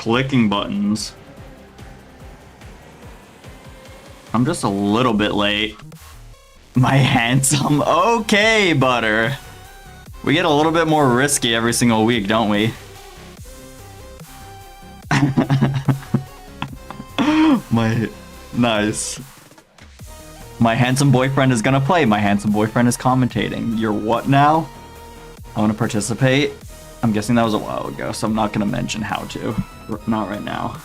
clicking buttons. I'm just a little bit late. My handsome. Okay, Butter. We get a little bit more risky every single week, don't we? Nice. My handsome boyfriend is gonna play. My handsome boyfriend is commentating. You're what now? I want to participate. I'm guessing that was a while ago, so I'm not gonna mention how to. Not right now.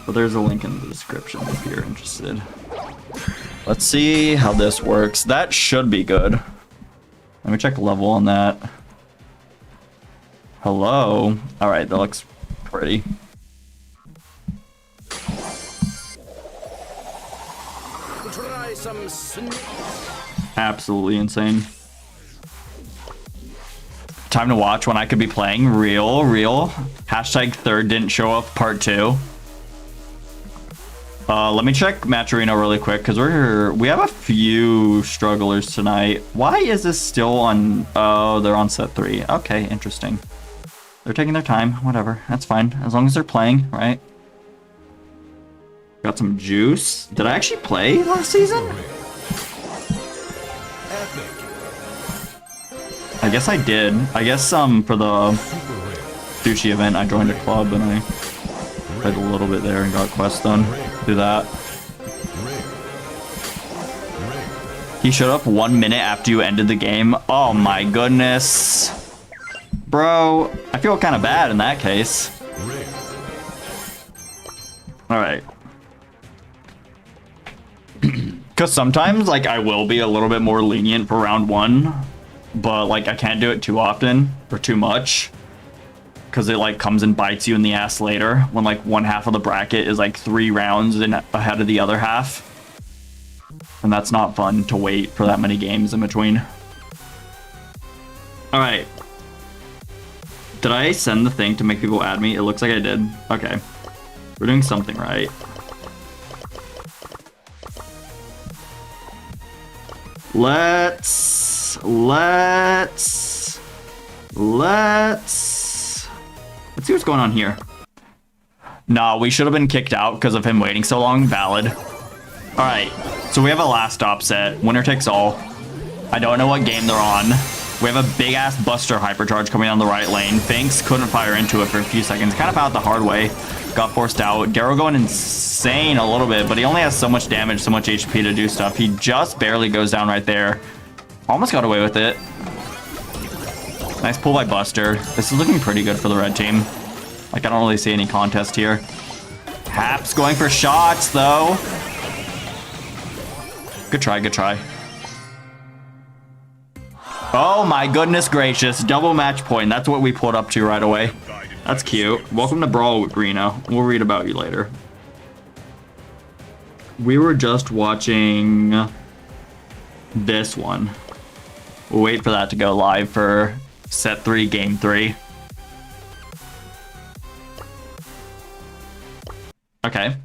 But there's a link in the description if you're interested. Let's see how this works. That should be good. Let me check level on that. Hello. All right, that looks pretty. Absolutely insane. Time to watch when I could be playing. Real. Hashtag third didn't show up part 2. Let me check Match Arena really quick because we have a few strugglers tonight. Why is this still on? Oh, they're on set 3. Okay, interesting. They're taking their time. Whatever, that's fine as long as they're playing, right? Got some juice. Did I actually play last season? I guess I did. I guess for the sushi event I joined a club and I played a little bit there and got quests done. Do that. He showed up 1 minute after you ended the game. Oh my goodness. Bro, I feel kind of bad in that case. Alright. Because sometimes, like, I will be a little bit more lenient for round 1. But, like, I can't do it too often or too much. Because it, like, comes and bites you in the ass later. When, like, one half of the bracket is, like, 3 rounds ahead of the other half. And that's not fun to wait for that many games in between. Alright. Did I send the thing to make people add me? It looks like I did. Okay. We're doing something right. Let's see what's going on here. Nah, we should have been kicked out because of him waiting so long. Valid. All right, so we have a last stop set. Winner takes all. I don't know what game they're on. We have a big ass Buster hypercharge coming down the right lane. Finks couldn't fire into it for a few seconds. Kind of out the hard way. Got forced out. Darrow going insane a little bit, but he only has so much damage, so much HP to do stuff. He just barely goes down right there. Almost got away with it. Nice pull by Buster. This is looking pretty good for the red team. Like, I don't really see any contest here. Haps going for shots, though. Good try, good try. Oh my goodness gracious. Double match point. That's what we pulled up to right away. That's cute. Welcome to Brawl, Reno. We'll read about you later. We were just watching this one. We'll wait for that to go live for set 3, game 3. Okay.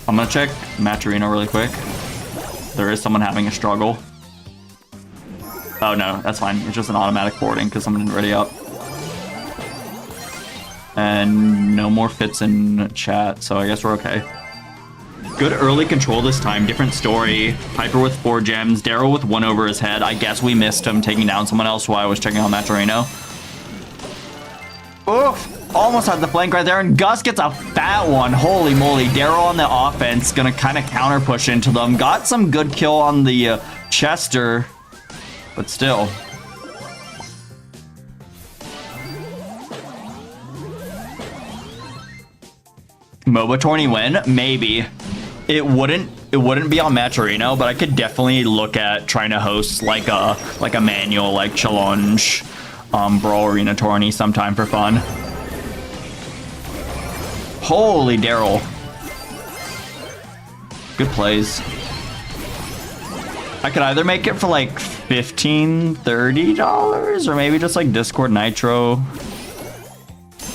I'm gonna check Match Arena really quick. There is someone having a struggle. Oh no, that's fine. It's just an automatic boarding because someone didn't ready up. And no more fits in chat, so I guess we're okay. Good early control this time. Different story. Piper with 4 gems. Darrow with 1 over his head. I guess we missed him taking down someone else while I was checking on Match Arena. Oof! Almost had the flank right there, and Gus gets a fat one. Holy moly. Darrow on the offense. Gonna kind of counter push into them. Got some good kill on the Chester. But still. MOBA tourney win? Maybe. It wouldn't be on Match Arena, but I could definitely look at trying to host like a manual, like challenge Brawl Arena tourney sometime for fun. Holy Daryl. Good plays. I could either make it for like $15, $30, or maybe just like Discord Nitro.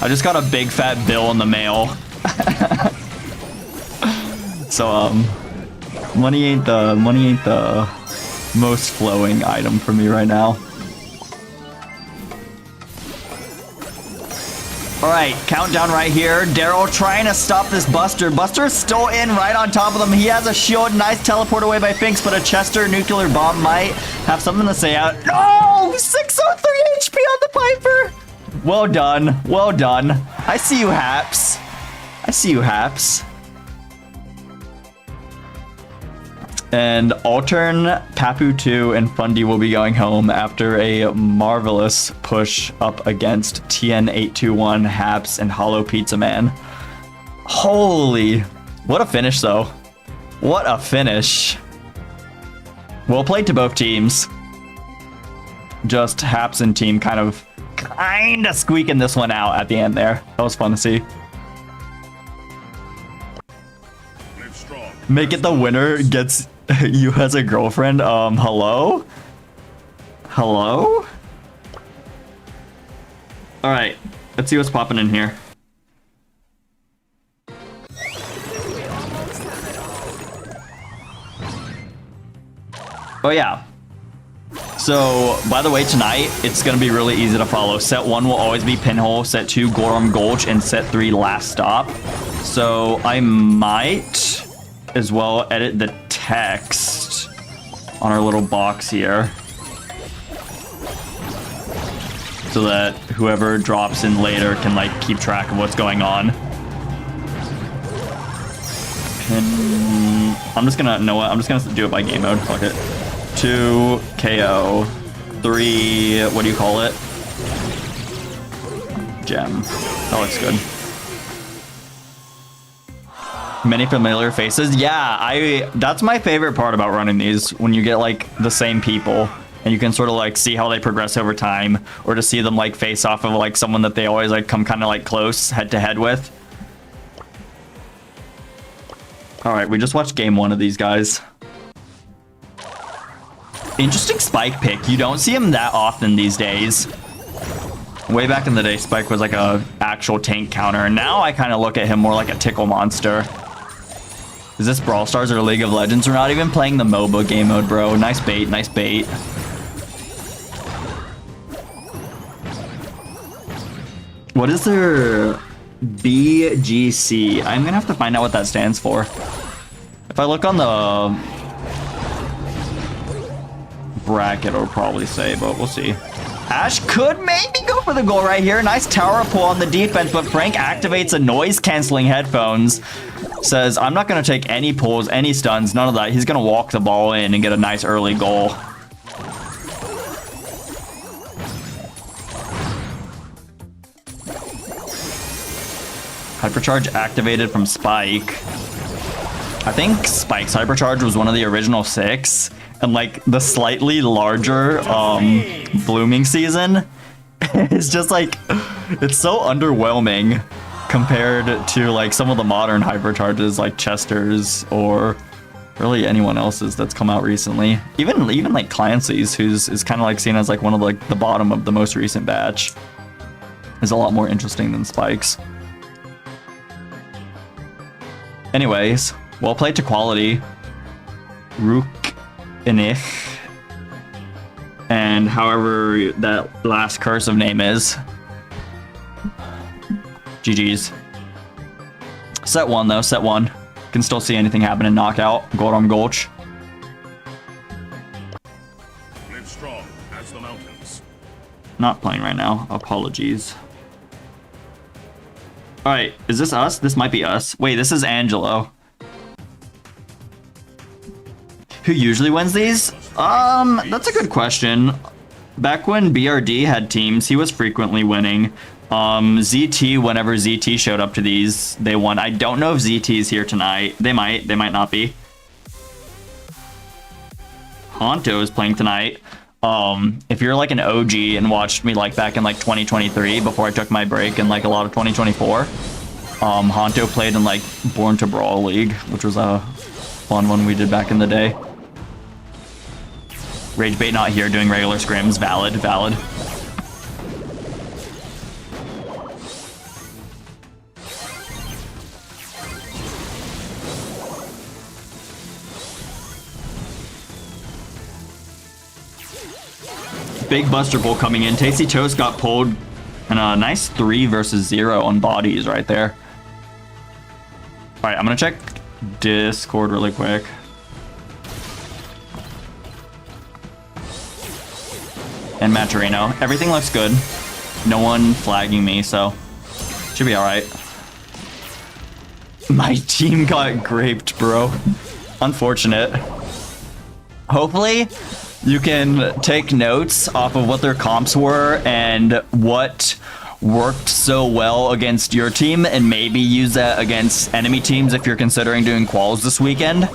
I just got a big fat bill in the mail. So money ain't the most flowing item for me right now. All right, countdown right here. Daryl trying to stop this Buster. Buster's still in right on top of them. He has a shield. Nice teleport away by Finks, but a Chester nuclear bomb might have something to say out. No! 603 HP on the Piper. Well done. Well done. I see you, Haps. I see you, Haps. And Altern, Papu 2, and Fundy will be going home after a marvelous push up against TN821, Haps, and Hollow Pizza Man. Holy, what a finish though. What a finish. Well played to both teams. Just Haps and team kind of squeaking this one out at the end there. That was fun to see. Make it the winner gets you as a girlfriend. Hello? Hello? All right, let's see what's popping in here. Oh yeah. So, by the way, tonight, it's going to be really easy to follow. Set 1 will always be Pinhole, Set 2, Gorum Gulch, and Set 3, Last Stop. So, I might as well edit the text on our little box here so that whoever drops in later can like keep track of what's going on. And I'm just gonna know what I'm just gonna do it by game mode. Fuck it. 2 KO, 3 what do you call it? Gem. That looks good. Many familiar faces. Yeah, that's my favorite part about running these, when you get like the same people and you can sort of like see how they progress over time, or to see them like face off of like someone that they always like come kind of like close head to head with. All right, we just watched game 1 of these guys. Interesting Spike pick. You don't see him that often these days. Way back in the day, Spike was like a actual tank counter, and now I kind of look at him more like a tickle monster. Is this Brawl Stars or League of Legends? We're not even playing the MOBA game mode, bro. Nice bait, nice bait. What is their BGC? I'm gonna have to find out what that stands for. If I look on the bracket, it'll probably say, but we'll see. Ash could maybe go for the goal right here. Nice tower pull on the defense, but Frank activates a noise-canceling headphones. Says, I'm not going to take any pulls, any stuns, none of that. He's going to walk the ball in and get a nice early goal. Hypercharge activated from Spike. I think Spike's Hypercharge was one of the original 6. And like the slightly larger blooming season is just like, it's so underwhelming compared to like some of the modern hypercharges like Chester's or really anyone else's that's come out recently. Even like Clancy's, who's is kind of like seen as like one of like the bottom of the most recent batch, is a lot more interesting than Spike's. Anyways, well played to quality. Rook Inich, and however that last cursive name is. GG's. Set 1 though, set 1. Can still see anything happen in knockout. Gorum Gulch. Live strong as the mountains. Not playing right now. Apologies. Alright, is this us? This might be us. Wait, this is Angelo. Who usually wins these? That's a good question. Back when BRD had teams, he was frequently winning. ZT, whenever ZT showed up to these, they won. I don't know if ZT is here tonight. They might not be. Honto is playing tonight. If you're like an OG and watched me like back in like 2023 before I took my break in like a lot of 2024, Honto played in like Born to Brawl League, which was a fun one we did back in the day. Ragebait not here doing regular scrims. Valid, valid. Big Buster Bowl coming in. Tasty Toast got pulled And a nice 3 versus 0 on bodies right there. All right, I'm gonna check Discord really quick. And Maturino. Everything looks good. No one flagging me, so should be all right. My team got graped, bro. Unfortunate. Hopefully, you can take notes off of what their comps were and what worked so well against your team, and maybe use that against enemy teams if you're considering doing quals this weekend.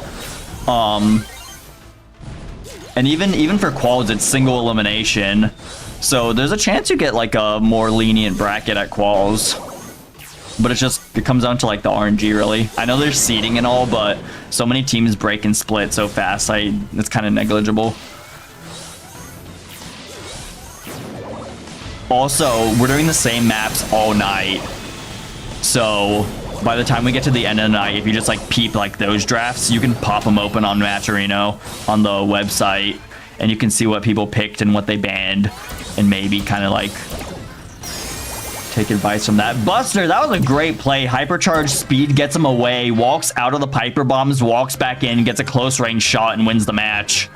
And even for quals, it's single elimination, so there's a chance you get like a more lenient bracket at quals. But it comes down to like the RNG, really. I know there's seeding and all, but so many teams break and split so fast, it's kind of negligible. Also, we're doing the same maps all night, so by the time we get to the end of the night, if you just like peep like those drafts, you can pop them open on Maturino on the website, and you can see what people picked and what they banned, and maybe kind of like take advice from that. Buster, that was a great play. Hypercharge speed gets him away, walks out of the Piper bombs, walks back in, gets a close range shot, and wins the match.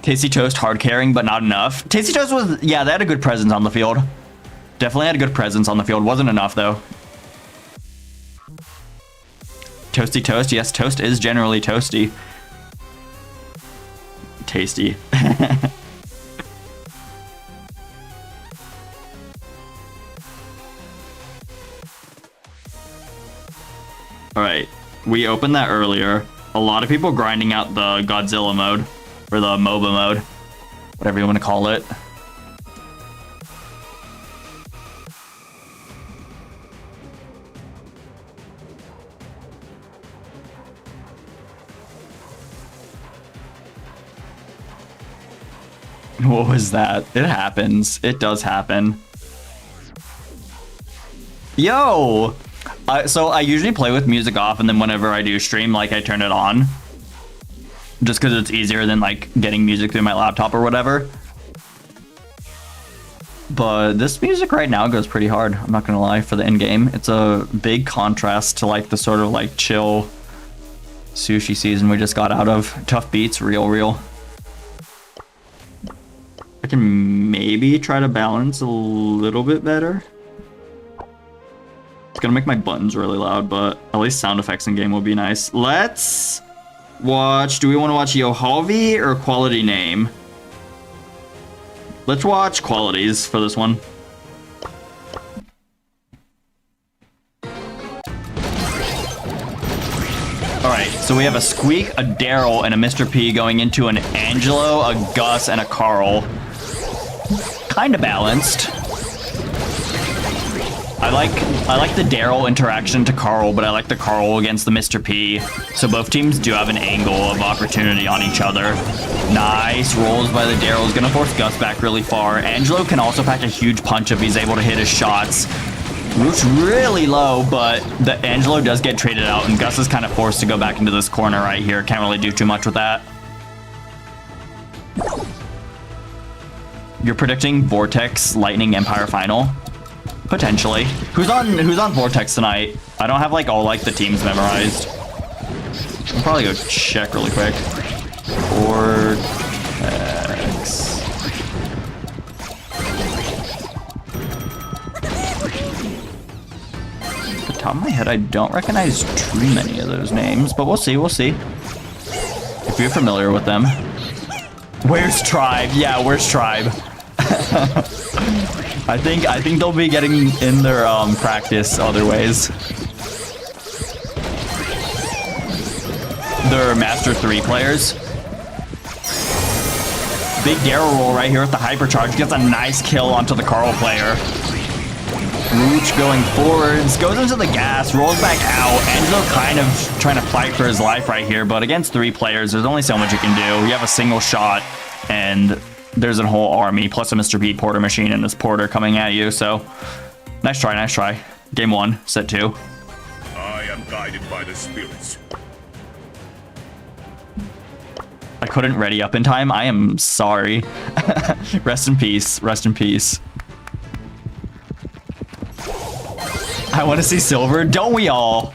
Tasty Toast hard carrying, but not enough. Tasty Toast was, yeah, they had a good presence on the field. Definitely had a good presence on the field. Wasn't enough, though. Toasty Toast. Yes, toast is generally toasty. Tasty. All right. We opened that earlier. A lot of people grinding out the Godzilla mode. Or the MOBA mode. Whatever you want to call it. What was that? It happens. It does happen. Yo! So I usually play with music off, and then whenever I do stream, like, I turn it on. Just because it's easier than, like, getting music through my laptop or whatever. But this music right now goes pretty hard, I'm not gonna lie, for the end game. It's a big contrast to, like, the sort of, like, chill sushi season we just got out of. Tough beats, real. I can maybe try to balance a little bit better. It's gonna make my buttons really loud, but at least sound effects in game will be nice. Let's watch. Do we want to watch Yohavi or Quality Name? Let's watch qualities for this one. Alright, so we have a Squeak, a Daryl, and a Mr. P going into an Angelo, a Gus, and a Carl. Kinda balanced. I like the Daryl interaction to Carl, but I like the Carl against the Mr. P. So both teams do have an angle of opportunity on each other. Nice rolls by the Daryl is gonna force Gus back really far. Angelo can also pack a huge punch if he's able to hit his shots. Root's really low, but the Angelo does get traded out, and Gus is kind of forced to go back into this corner right here. Can't really do too much with that. You're predicting Vortex Lightning Empire final? Potentially. Who's on Vortex tonight? I don't have like all like the teams memorized. I'll probably go check really quick. Vortex. Off the top of my head, I don't recognize too many of those names, but we'll see. If you're familiar with them. Where's Tribe? Yeah, where's Tribe? I think they'll be getting in their practice other ways. They're Master 3 players. Big Daryl roll right here with the hypercharge. Gets a nice kill onto the Carl player. Rooch going forwards, goes into the gas, rolls back out. Angelo kind of trying to fight for his life right here, but against 3 players, there's only so much you can do. You have a single shot, and there's a whole army, plus a Mr. P porter machine and this porter coming at you, so nice try. Game 1, set 2. I am guided by the spirits. I couldn't ready up in time. I am sorry. Rest in peace. Rest in peace. I want to see silver. Don't we all?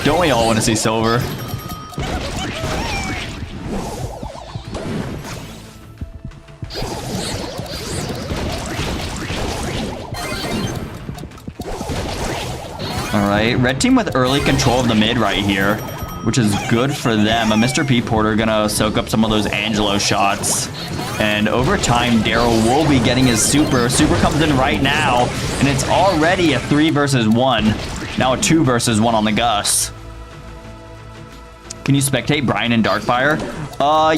Don't we all want to see silver? All right, red team with early control of the mid right here, which is good for them. A Mr. P Porter gonna soak up some of those Angelo shots. And over time, Daryl will be getting his super. Super comes in right now, and it's already a 3 versus 1. Now a 2 versus 1 on the Gus. Can you spectate Brian and Darkfire?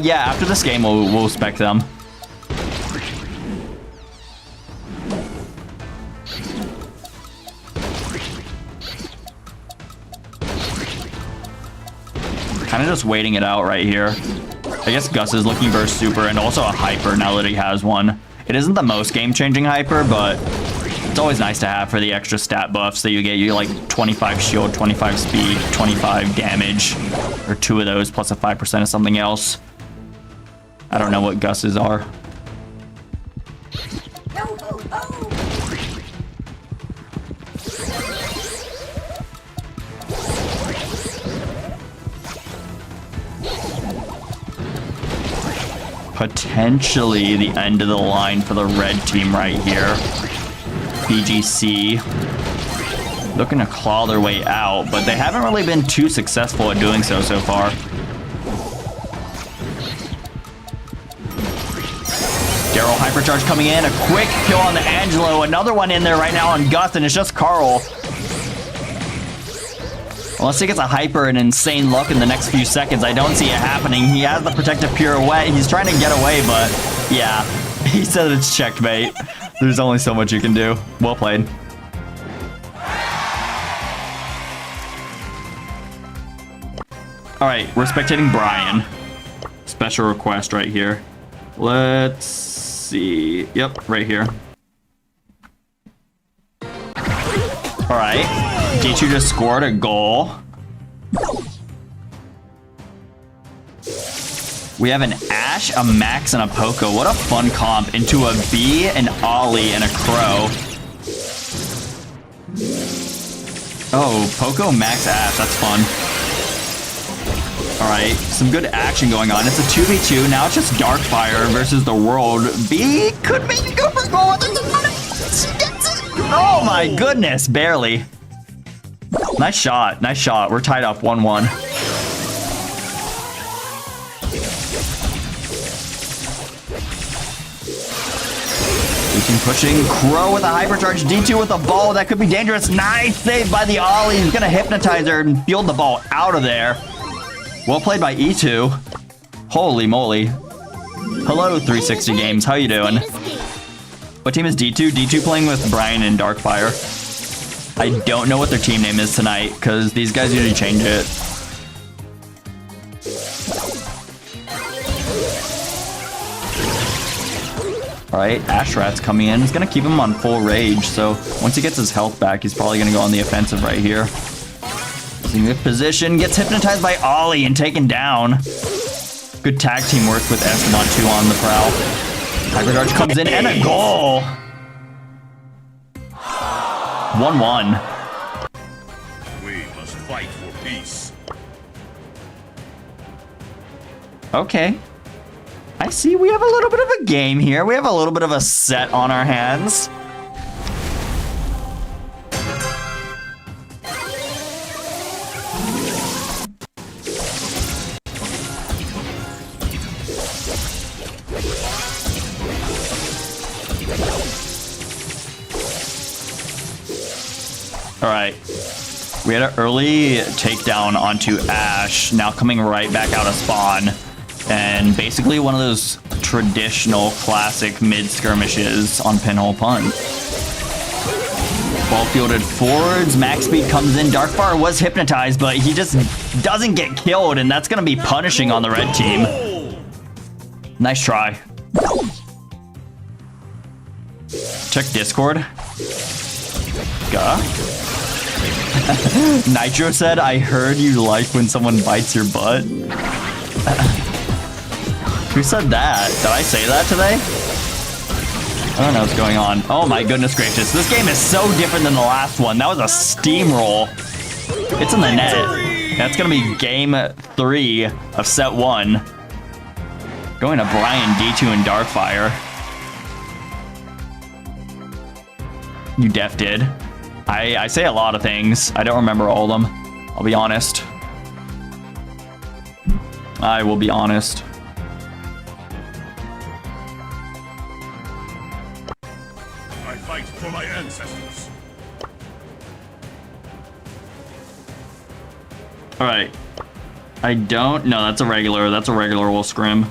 Yeah, after this game, we'll spec them. Kind of just waiting it out right here. I guess Gus is looking for a super and also a hyper now that he has one. It isn't the most game-changing hyper, but it's always nice to have for the extra stat buffs that you get. You like 25 shield, 25 speed, 25 damage, or 2 of those plus a 5% of something else. I don't know what Gus's are. Potentially the end of the line for the red team right here. BGC looking to claw their way out, but they haven't really been too successful at doing so far. Daryl hypercharge coming in, a quick kill on the Angelo, another one in there right now on Gus, and it's just Carl. Unless he gets a hyper and insane luck in the next few seconds, I don't see it happening. He has the protective pirouette. He's trying to get away, but yeah, he said it's checkmate. There's only so much you can do. Well played. All right, we're spectating Brian. Special request right here. Let's see. Yep, right here. All right, D2 just scored a goal. We have an Ashe, a Max, and a Poco. What a fun comp into a B, an Ollie, and a Crow. Oh, Poco, Max, Ashe. That's fun. All right, some good action going on. It's a 2v2. Now it's just Darkfire versus the world. B could maybe go for a goal. Oh my goodness, barely. Nice shot, nice shot. We're tied up 1-1. We can pushing. Crow with a hypercharge. D2 with a ball. That could be dangerous. Nice save by the Ollie. He's gonna hypnotize her and field the ball out of there. Well played by E2. Holy moly. Hello, 360 Games. How you doing? What team is D2? D2 playing with Brian and Darkfire. I don't know what their team name is tonight, because these guys usually change it. Alright, Ashrat's coming in. He's going to keep him on full rage, so once he gets his health back, he's probably going to go on the offensive right here. He's in good position, gets hypnotized by Ollie and taken down. Good tag team work with Esteban 2 on the prowl. Hyperdarch comes in and a goal! 1-1. We must fight for peace. Okay. I see we have a little bit of a game here. We have a little bit of a set on our hands. All right, we had an early takedown onto Ashe, now coming right back out of spawn. And basically one of those traditional classic mid skirmishes on pinhole punt. Ball fielded forwards, max speed comes in. Darkfire was hypnotized, but he just doesn't get killed, and that's gonna be punishing on the red team. Nice try. Check Discord. Gah. Nitro said, I heard you like when someone bites your butt. Who said that? Did I say that today? I don't know what's going on. Oh my goodness gracious. This game is so different than the last one. That was a steamroll. It's in the net. That's going to be game 3 of set 1. Going to Brian, D2, and Darkfire. You def did. I say a lot of things. I don't remember all of them. I'll be honest. I will be honest. I fight for my ancestors. All right. I don't. No, that's a regular. That's a regular will scrim.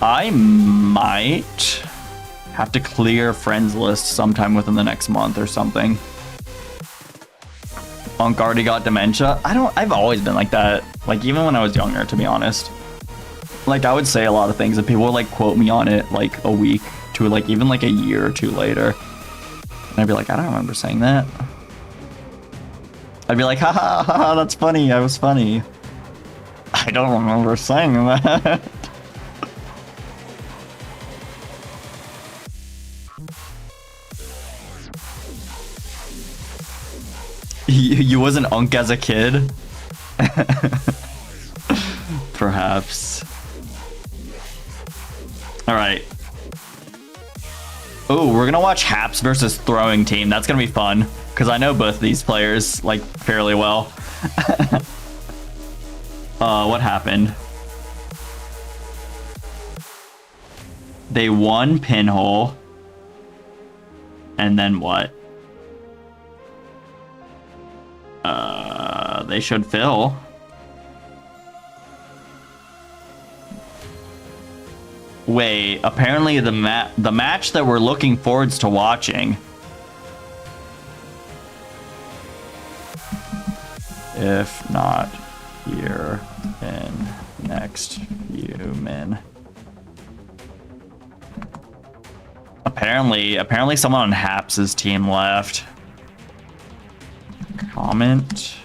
I might have to clear friends list sometime within the next month or something. Unc already got dementia. I've always been like that. Like even when I was younger, to be honest. Like I would say a lot of things and people would like quote me on it like a week to like even like a year or two later. And I'd be like, I don't remember saying that. I'd be like, ha ha ha, that's funny. I was funny. I don't remember saying that. You wasn't Unk as a kid? Perhaps. Alright. Oh, we're gonna watch Haps versus Throwing Team. That's gonna be fun. Because I know both these players, like, fairly well. What happened? They won Pinhole. And then what? They should fill. Wait, apparently the match that we're looking forwards to watching. If not here, then next human. Apparently someone on Haps's team left. Comment.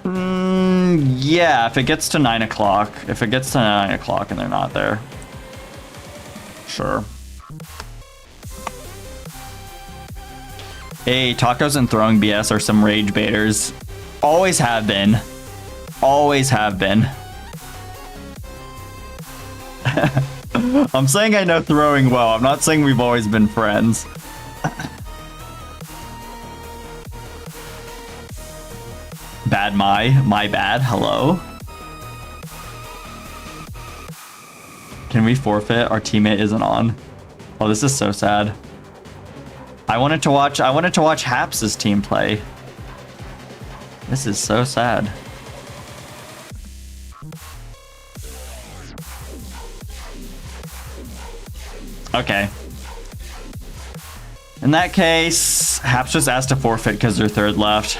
Yeah, if it gets to 9 o'clock. If it gets to 9 o'clock and they're not there. Sure. Hey, tacos and throwing BS are some rage baiters. Always have been. Always have been. I'm saying I know throwing well. I'm not saying we've always been friends. Bad my bad. Hello. Can we forfeit? Our teammate isn't on. Oh, this is so sad. I wanted to watch Haps's team play. This is so sad. Okay. In that case, Haps just asked to forfeit because they're third left.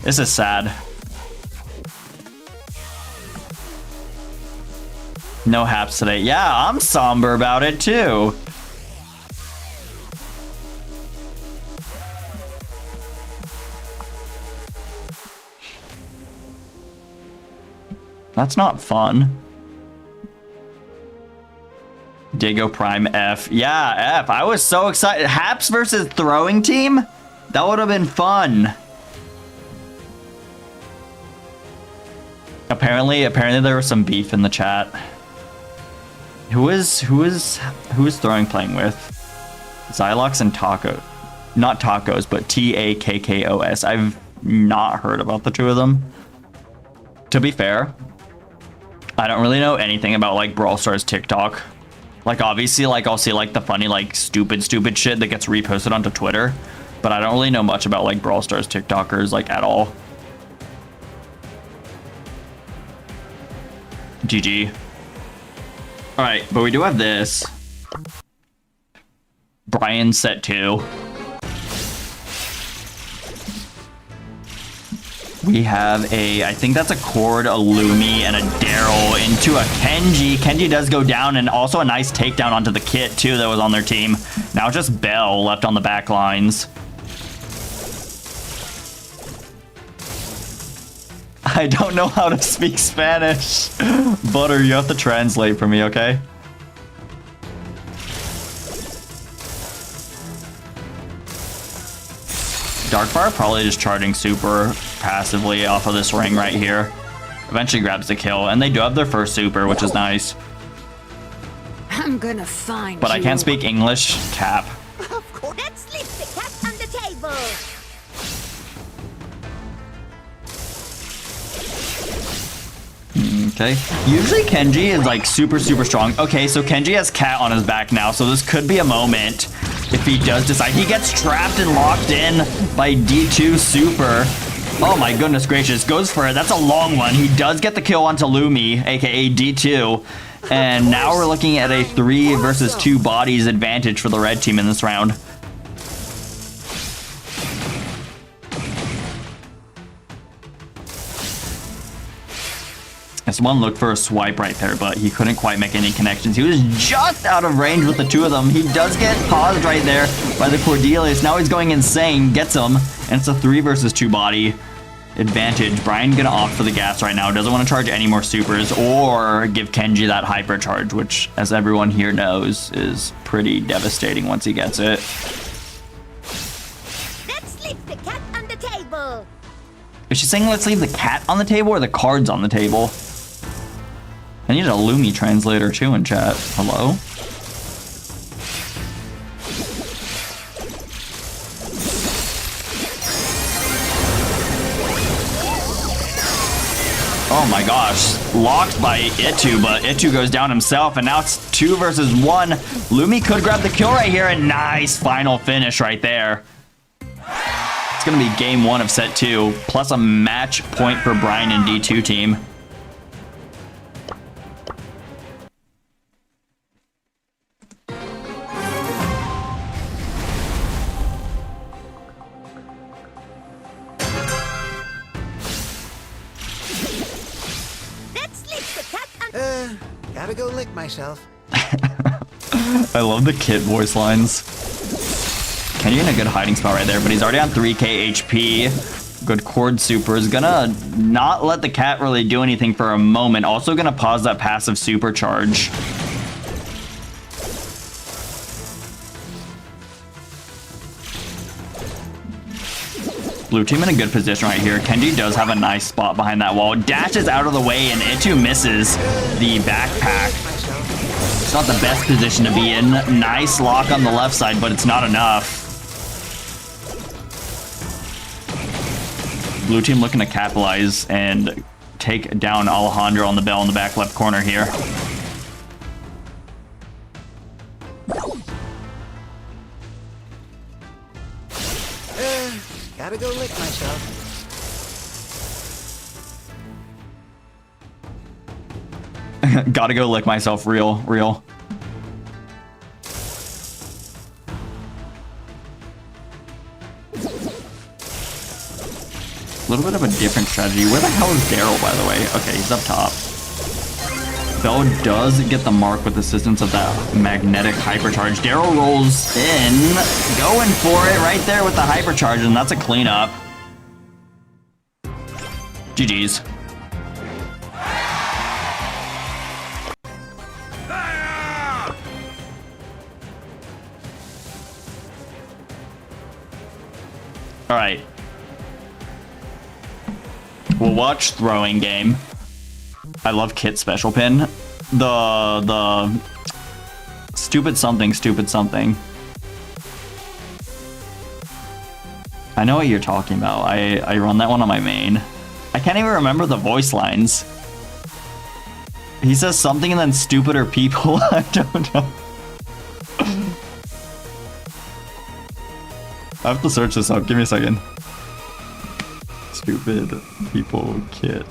This is sad. No Haps today. Yeah, I'm somber about it too. That's not fun. Diego Prime F. Yeah, F. I was so excited. Haps versus Throwing Team? That would have been fun. Apparently there was some beef in the chat. Who is Throwing playing with? Xylox and Taco. Not Tacos, but Takkos. I've not heard about the two of them. To be fair, I don't really know anything about like Brawl Stars TikTok. Like obviously like I'll see like the funny like stupid shit that gets reposted onto Twitter, but I don't really know much about like Brawl Stars TikTokers like at all. GG. All right, but we do have this. Brian set 2. We have I think that's a Cord, a Lumi, and a Daryl into a Kenji. Kenji does go down, and also a nice takedown onto the Kit, too, that was on their team. Now it's just Bell left on the back lines. I don't know how to speak Spanish. Butter, you have to translate for me, okay? Darkfire probably just charging super passively off of this ring right here. Eventually grabs the kill, and they do have their first super, which is nice. I'm gonna find But you. I can't speak English. Cap. Of course. Let's leave the cat on the table. Okay. Usually Kenji is like super strong. Okay, so Kenji has Cat on his back now, so this could be a moment if he does decide. He gets trapped and locked in by D2 super. Oh my goodness gracious, goes for it. That's a long one. He does get the kill onto Lumi, aka D2. And now we're looking at a 3 versus 2 bodies advantage for the red team in this round. S1 looked for a swipe right there, but he couldn't quite make any connections. He was just out of range with the two of them. He does get paused right there by the Cordelius. Now he's going insane, gets him, and it's a 3 versus 2 body advantage. Brian gonna opt for the gas right now. Doesn't want to charge any more supers or give Kenji that hyper charge, which, as everyone here knows, is pretty devastating once he gets it. Let's leave the cat on the table. Is she saying let's leave the cat on the table or the cards on the table? I need a Lumi translator too in chat. Hello? Oh my gosh. Locked by Itu, but Itu goes down himself, and now it's 2 versus 1. Lumi could grab the kill right here, and nice final finish right there. It's going to be game 1 of set 2, plus a match point for Brian and D2 team. Let's leave the cat on. Gotta go lick myself. I love the Kit voice lines. Kenji in a good hiding spot right there, but he's already on 3k HP. Good Cord super is gonna not let the cat really do anything for a moment. Also gonna pause that passive supercharge. Blue team in a good position right here. Kenji does have a nice spot behind that wall. Dashes out of the way, and Itu misses the backpack. It's not the best position to be in. Nice lock on the left side, but it's not enough. Blue team looking to capitalize and take down Alejandro on the bell in the back left corner here. Gotta go lick myself. Gotta go lick myself, real. A little bit of a different strategy. Where the hell is Daryl, by the way? Okay, he's up top. Bell does get the mark with assistance of that magnetic hypercharge. Daryl rolls in, going for it right there with the hypercharge, and that's a cleanup. GG's. All right. We'll watch throwing game. I love Kit special pin. The stupid something. I know what you're talking about. I run that one on my main. I can't even remember the voice lines. He says something and then stupider people. I don't know. I have to search this up. Give me a second. Stupid people Kit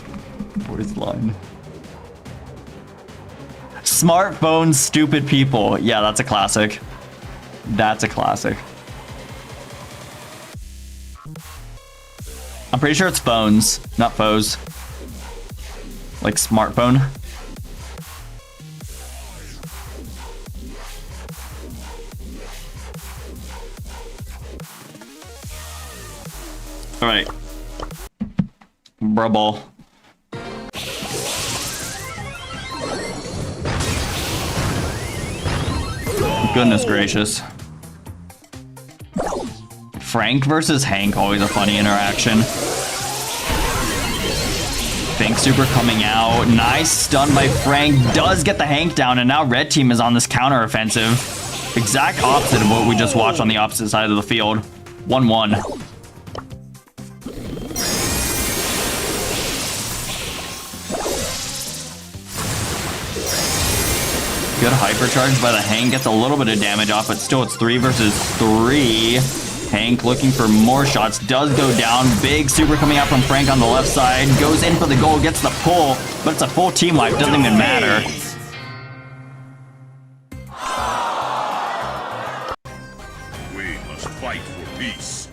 voice line. Smartphone stupid people. Yeah, that's a classic. That's a classic. I'm pretty sure it's phones, not foes. Like smartphone. All right. Brawl. Goodness gracious. Frank versus Hank, always a funny interaction. Fink super coming out. Nice stun by Frank. Does get the Hank down, and now red team is on this counter offensive. Exact opposite of what we just watched on the opposite side of the field. 1-1. Good hypercharge by the Hank. Gets a little bit of damage off, but still it's 3 versus 3. Hank looking for more shots. Does go down. Big super coming out from Frank on the left side. Goes in for the goal. Gets the pull, but it's a full team wipe. Doesn't even matter. We must fight for peace.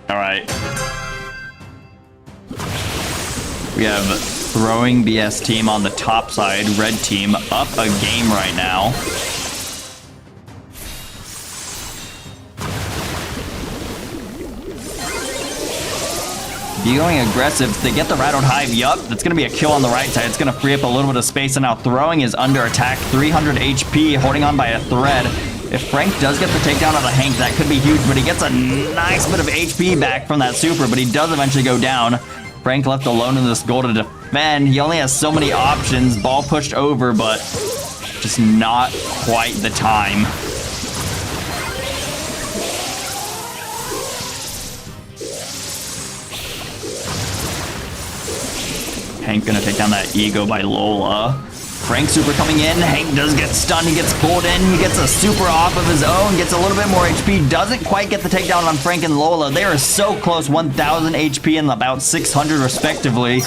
All right. We have throwing BS team on the top side. Red team up a game right now. Be going aggressive. They get the rattled hive. Yup, that's going to be a kill on the right side. It's going to free up a little bit of space. And now throwing is under attack. 300 HP, holding on by a thread. If Frank does get the takedown of the Hank, that could be huge, but he gets a nice bit of HP back from that super, but he does eventually go down. Frank left alone in this goal to defend. He only has so many options. Ball pushed over, but just not quite the time. Hank gonna take down that ego by Lola. Frank super coming in. Hank does get stunned. He gets pulled in. He gets a super off of his own. Gets a little bit more HP. Doesn't quite get the takedown on Frank and Lola. They are so close. 1,000 HP and about 600 respectively.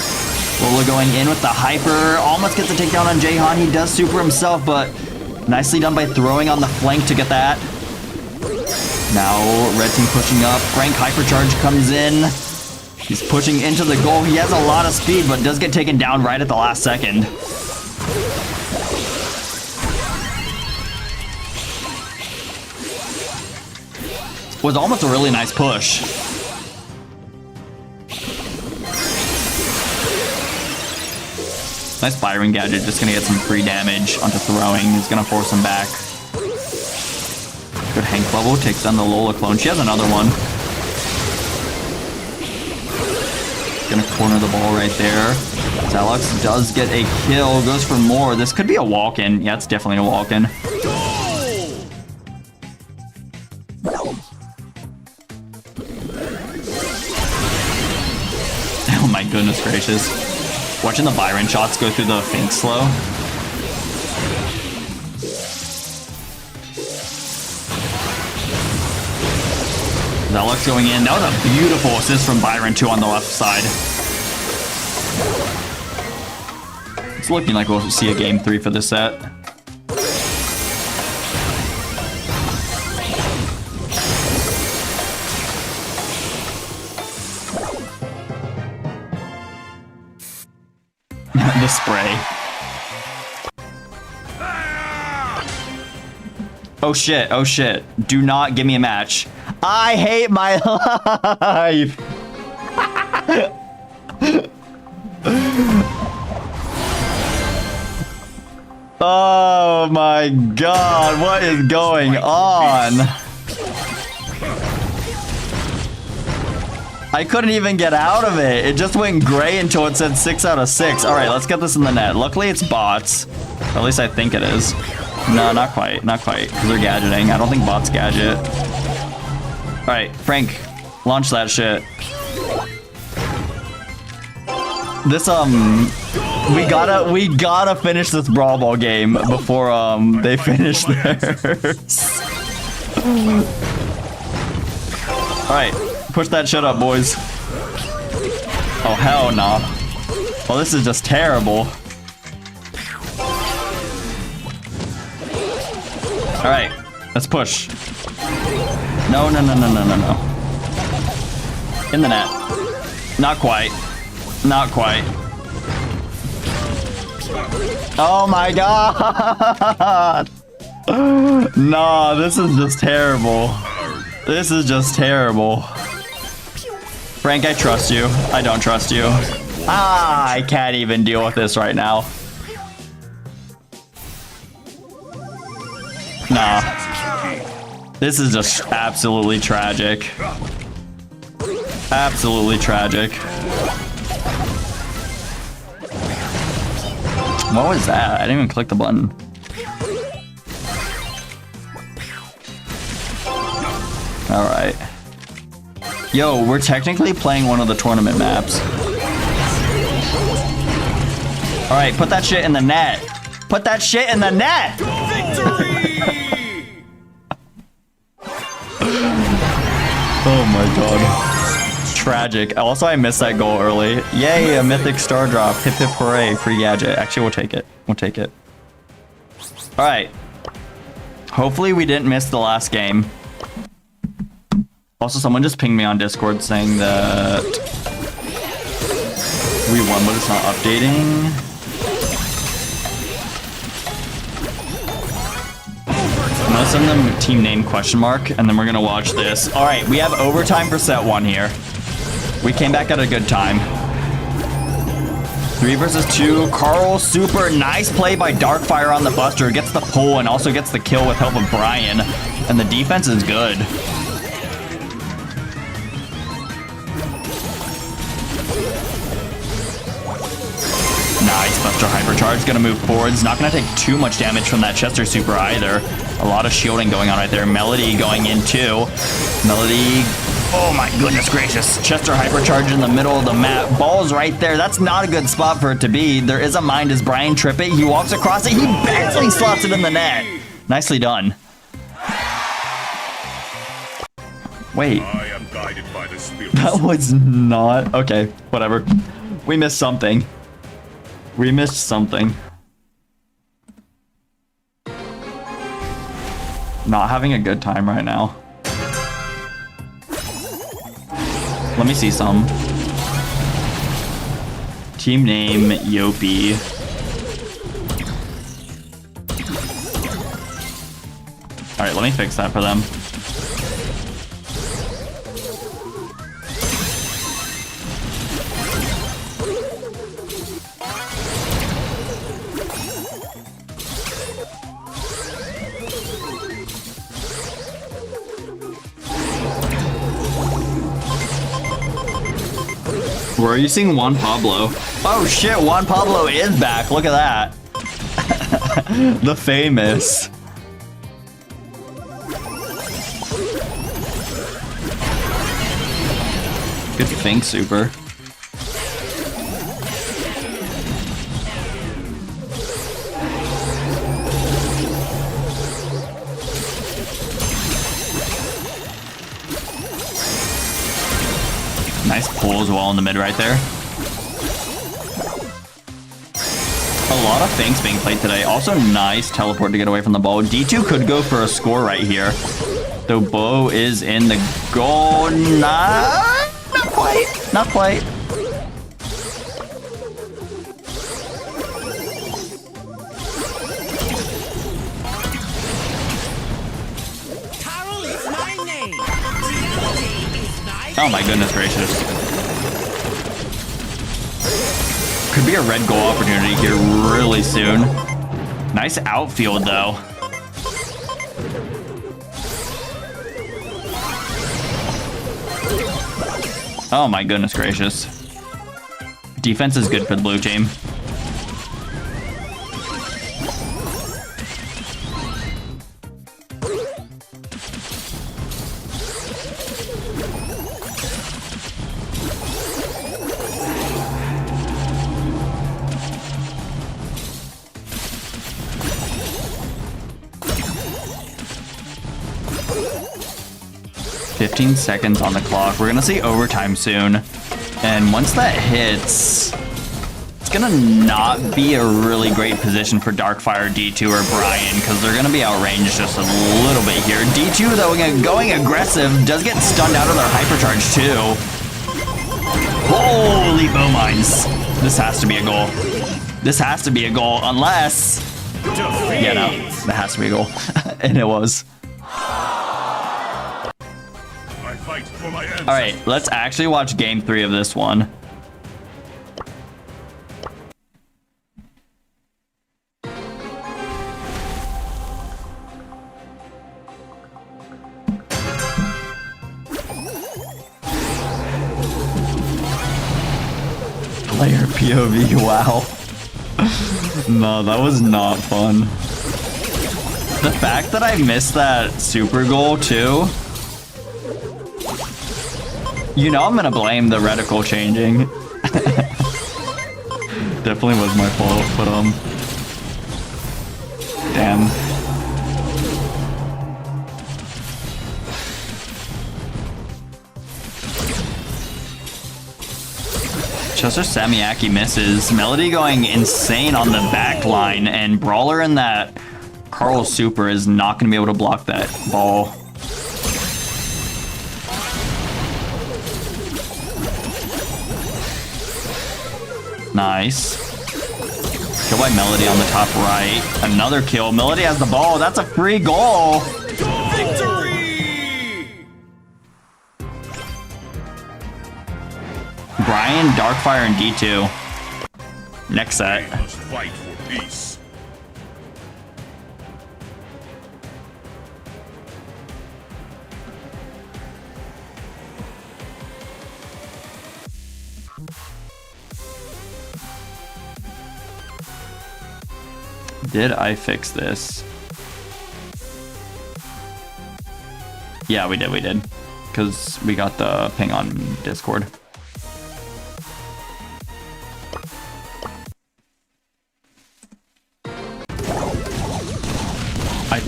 Lola going in with the hyper. Almost gets a takedown on Jahan. He does super himself, but nicely done by throwing on the flank to get that. Now red team pushing up. Frank hypercharge comes in. He's pushing into the goal. He has a lot of speed, but does get taken down right at the last second. Was almost a really nice push. Nice firing gadget, just gonna get some free damage onto throwing. He's gonna force him back. Good Hank bubble, takes down the Lola clone. She has another one. Gonna corner the ball right there. Zalox does get a kill, goes for more. This could be a walk-in. Yeah, it's definitely a walk-in. Oh my goodness gracious. Watching the Byron shots go through the Fink slow. Zalox going in. That was a beautiful assist from Byron too on the left side. It's looking like we'll see a game 3 for this set. The spray. Oh shit, oh shit. Do not give me a match. I hate my life. Oh my god, what is going on? I couldn't even get out of it. It just went gray until it said 6 out of 6. All right, let's get this in the net. Luckily, it's bots. Or at least I think it is. No, not quite. Not quite. Because they're gadgeting. I don't think bots gadget. All right, Frank, launch that shit. This, we gotta finish this Brawl Ball game before, they finish theirs. All right. Push that shit up, boys. Oh, hell no. Well, this is just terrible. All right, let's push. No, no, no, no, no, no, no. In the net. Not quite. Not quite. Oh my god! Nah, this is just terrible. This is just terrible. Frank, I trust you. I don't trust you. Ah, I can't even deal with this right now. Nah. This is just absolutely tragic. Absolutely tragic. What was that? I didn't even click the button. All right. Yo, we're technically playing one of the tournament maps. All right, put that shit in the net. Put that shit in the net. Oh my god. Tragic. Also, I missed that goal early. Yay, a mythic star drop. Hip hip hooray. Free gadget. Actually, we'll take it. We'll take it. All right. Hopefully we didn't miss the last game. Also, someone just pinged me on Discord saying that we won, but it's not updating. I'm gonna send them team name ? And then we're gonna watch this. All right, we have overtime for set 1 here. We came back at a good time. 3 versus 2. Carl, super nice play by Darkfire on the Buster. Gets the pull and also gets the kill with help of Brian. And the defense is good. Nice, Buster Hypercharge. Gonna move forwards. Not gonna take too much damage from that Chester super either. A lot of shielding going on right there. Melody going in too. Melody. Oh my goodness gracious. Chester Hypercharge in the middle of the map. Ball's right there. That's not a good spot for it to be. There is a mine. Does Brian trip it? He walks across it. He barely slots it in the net. Nicely done. Wait. I am guided by the spirit. That was not... Okay, whatever. We missed something. We missed something. Not having a good time right now. Let me see some. Team name, Yopi. Alright, let me fix that for them. Where are you seeing Juan Pablo? Oh shit, Juan Pablo is back. Look at that. The famous. Good think, super. Nice pull as well in the mid right there. A lot of Fangs being played today. Also nice teleport to get away from the ball. D2 could go for a score right here. Though Bo is in the goal. Not quite. Not quite. Oh my goodness gracious. Could be a red goal opportunity here really soon. Nice outfield though. Oh my goodness gracious. Defense is good for the blue team. Seconds on the clock. We're gonna see overtime soon, and once that hits, that's gonna not be a really great position for Darkfire, D2, or Brian, because they're gonna be outranged just a little bit here. D2, though, going aggressive, does get stunned out of their hypercharge, too. Holy bow mines. This has to be a goal. This has to be a goal, unless... Yeah, no, that has to be a goal. And it was. I fight for my ancestors. All right, let's actually watch game 3 of this one. Player POV, wow. No, that was not fun. The fact that I missed that super goal too. You know I'm gonna blame the reticle changing. Definitely was my fault, but damn. Chester Samiaki misses. Melody going insane on the back line, and Brawler in that Carl Super is not going to be able to block that ball. Nice. Kill by Melody on the top right. Another kill. Melody has the ball. That's a free goal. Brian, Darkfire, and D2. Next set. We must fight for peace. Did I fix this? Yeah, we did. Because we got the ping on Discord. I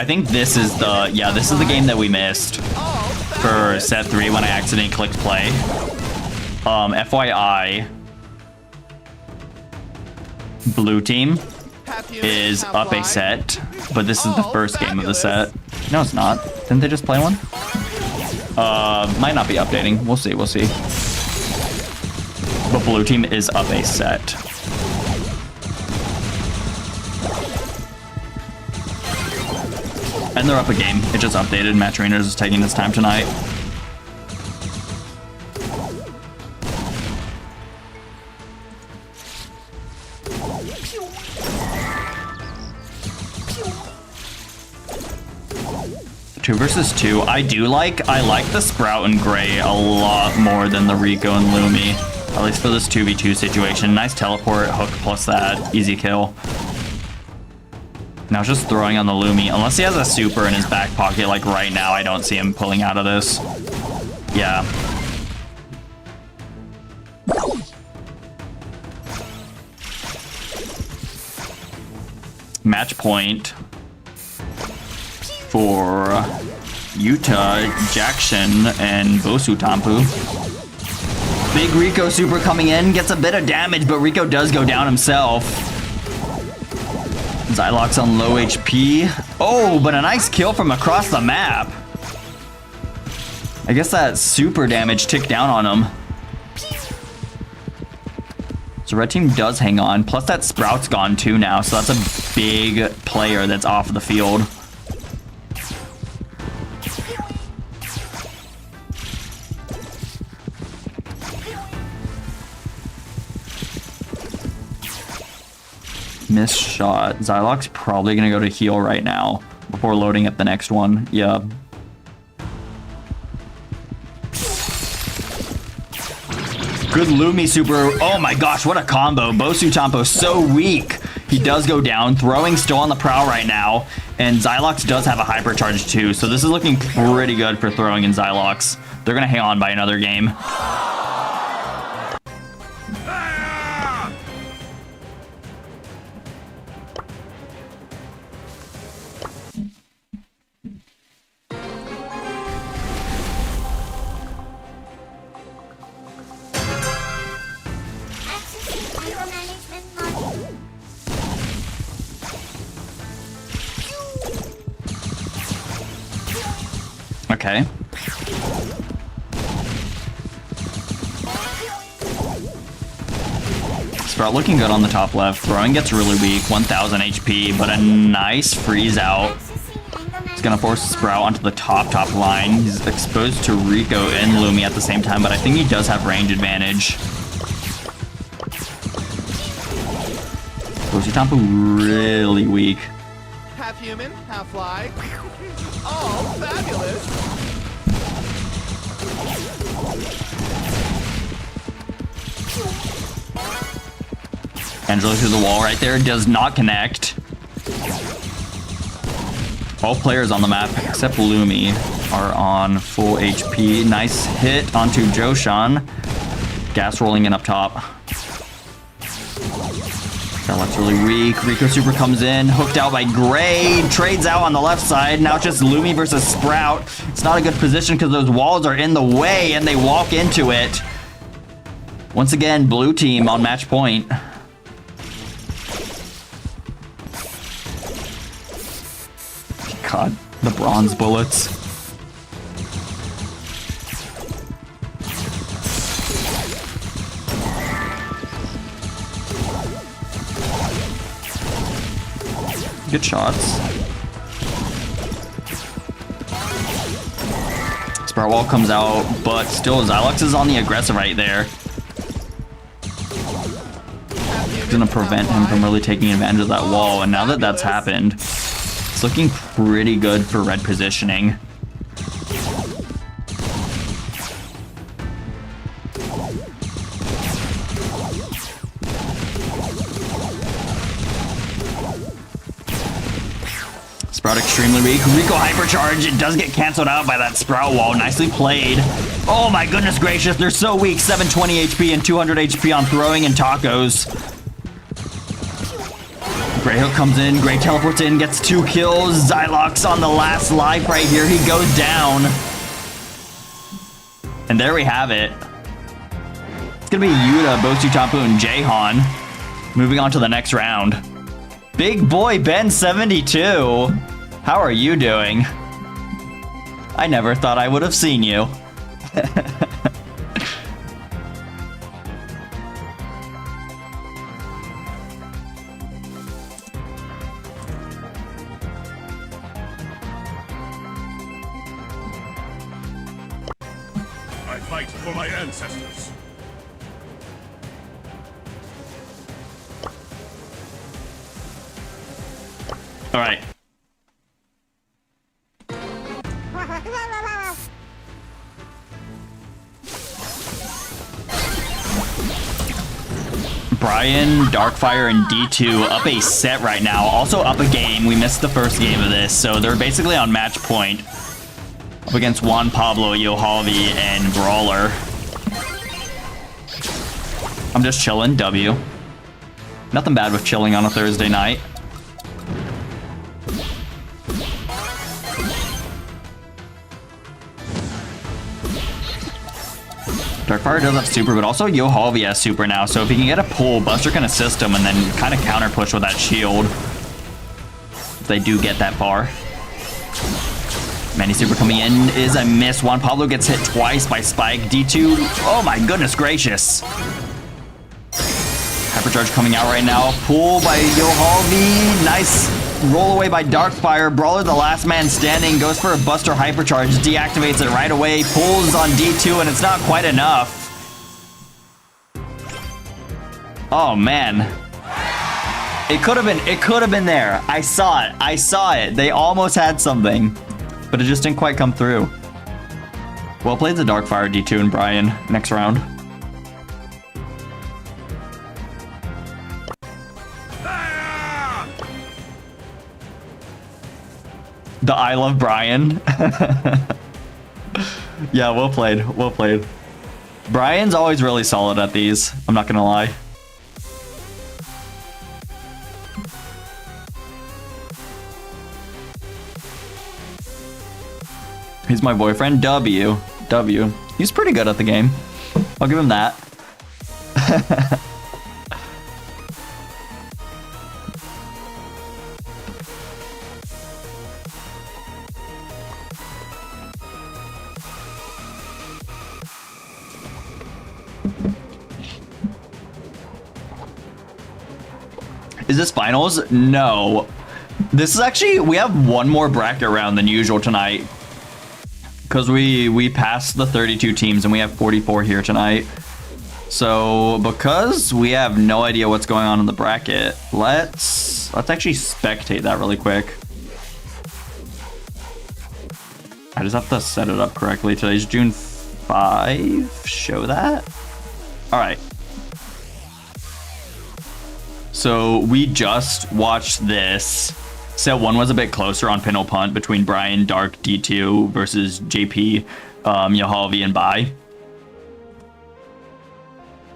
think this is the, yeah, this is the game that we missed for set 3 when I accidentally clicked play. FYI, blue team is up a set, but this is the first game of the set. No, it's not. Didn't they just play one? Might not be updating. We'll see. But blue team is up a set. And they're up a game. It just updated. Match Trainers is taking its time tonight. Two versus two. I like the Sprout and Gray a lot more than the Rico and Lumi. At least for this 2v2 situation. Nice teleport, hook plus that. Easy kill. Now it's just throwing on the Lumi. Unless he has a super in his back pocket, like right now, I don't see him pulling out of this. Yeah. Match point for Utah, Jackson, and Bosu Tampu. Big Rico super coming in, gets a bit of damage, but Rico does go down himself. Xylox on low HP. Oh, but a nice kill from across the map. I guess that super damage ticked down on him. So red team does hang on. Plus that Sprout's gone too now, so that's a big player that's off the field. Missed shot. Xylox probably gonna go to heal right now before loading up the next one. Yeah. Good Lumi super. Oh my gosh, what a combo. Bosu Tampo so weak. He does go down. Throwing still on the prowl right now. And Xylox does have a hypercharge too. So this is looking pretty good for throwing in Xylox. They're gonna hang on by another game. Okay. Sprout looking good on the top left. Throwing gets really weak, 1000 HP, but a nice freeze out. He's gonna force Sprout onto the top line. He's exposed to Rico and Lumi at the same time, but I think he does have range advantage. Tampa really weak. Half human, half fly. Oh, fabulous! Angelo through the wall right there, does not connect. All players on the map except Lumi are on full HP. Nice hit onto Joshan. Gas rolling in up top. That looks really weak. Rico Super comes in, hooked out by Gray. Trades out on the left side. Now it's just Lumi versus Sprout. It's not a good position because those walls are in the way and they walk into it. Once again, blue team on match point. God, the bronze bullets. Good shots. Sprout wall comes out, but still Xylox is on the aggressive right there. It's gonna prevent him from really taking advantage of that wall, and now that that's happened, it's looking pretty good for red positioning. Sprout extremely weak. Rico hypercharge. It does get canceled out by that Sprout wall. Nicely played. Oh my goodness gracious. They're so weak. 720 HP and 200 HP on throwing and tacos. Gray Hook comes in. Gray teleports in. Gets 2 kills. Xylox on the last life right here. He goes down. And there we have it. It's going to be Yuta, Bosu Champu, and Jaehan. Moving on to the next round. Big boy Ben 72. How are you doing? I never thought I would have seen you. I fight for my ancestors. All right. Brian, Darkfire, and D2 up a set right now. Also up a game. We missed the first game of this, so they're basically on match point. Up against Juan Pablo, Yohalvi, and Brawler. I'm just chilling. W. Nothing bad with chilling on a Thursday night. Darkfire does have super, but also Yohalvi has super now, so if he can get a pull, Buster can assist him and then kind of counter push with that shield. If they do get that far. Manny super coming in is a miss. Juan Pablo gets hit twice by Spike. D2, oh my goodness gracious. Hypercharge coming out right now. Pull by Yohalvi. Nice roll away by Darkfire. Brawler, the last man standing, goes for a Buster Hypercharge. Deactivates it right away. Pulls on D2, and it's not quite enough. Oh, man. It could have been there. I saw it. They almost had something, but it just didn't quite come through. Well played the Darkfire, D2, and Brian. Next round. The I love Brian. Yeah, well played. Well played. Brian's always really solid at these. I'm not gonna lie. He's my boyfriend. W. He's pretty good at the game. I'll give him that. Is this finals? No. This is actually, we have one more bracket round than usual tonight. Because we passed the 32 teams and we have 44 here tonight. So because we have no idea what's going on in the bracket, let's actually spectate that really quick. I just have to set it up correctly. Today's June 5. Show that. All right. So we just watched this. Set 1 was a bit closer on Pintle Punt between Brian, Dark, D2 versus JP, Yahalvi, and Bai.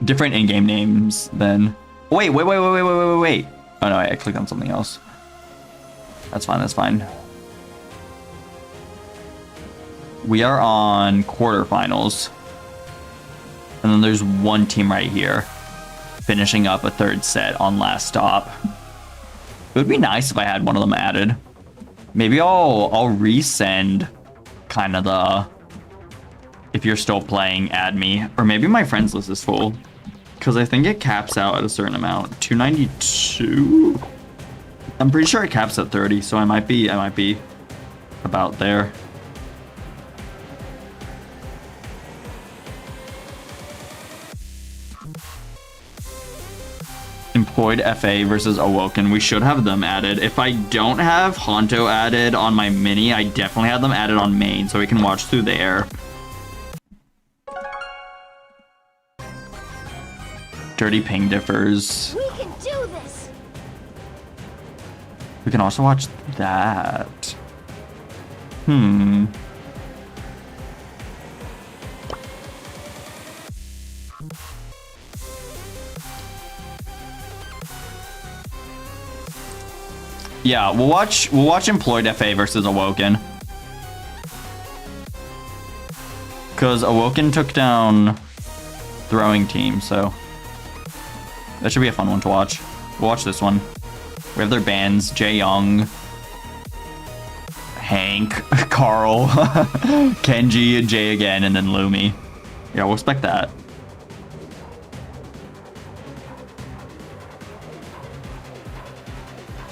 Different in-game names then. Wait. Oh no, I clicked on something else. That's fine. We are on quarterfinals. And then there's one team right here, finishing up a third set on last stop. It would be nice if I had one of them added. Maybe I'll resend kind of the, if you're still playing, add me. Or maybe my friends list is full. Because I think it caps out at a certain amount. 292? I'm pretty sure it caps at 30, so I might be about there. Employed FA versus Awoken. We should have them added. If I don't have Honto added on my mini, I definitely have them added on main so we can watch through there. Dirty ping differs. We can do this. We can also watch that. Yeah, we'll watch Employed FA versus Awoken. Because Awoken took down Throwing Team, so that should be a fun one to watch. We'll watch this one. We have their bands, Jae Young, Hank, Carl, Kenji, Jay again, and then Lumi. Yeah, we'll expect that.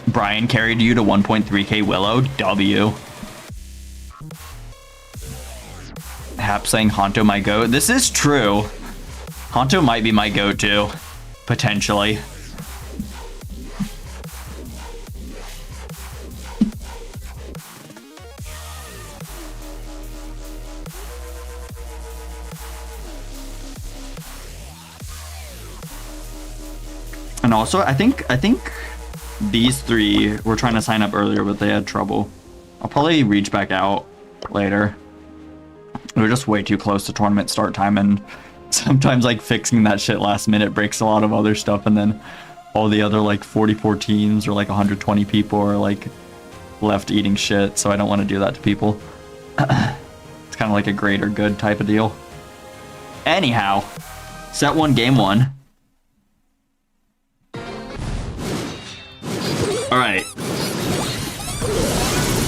Brian carried you to 1.3k Willow. W. Hap saying Honto my goat. This is true. Honto might be my goat too. Potentially. And also, I think these three were trying to sign up earlier, but they had trouble. I'll probably reach back out later. We're just way too close to tournament start time, and sometimes like fixing that shit last minute breaks a lot of other stuff, and then all the other like 44 teams or like 120 people are like left eating shit, so I don't want to do that to people. It's kind of like a great or good type of deal. Anyhow, set 1, game 1. All right.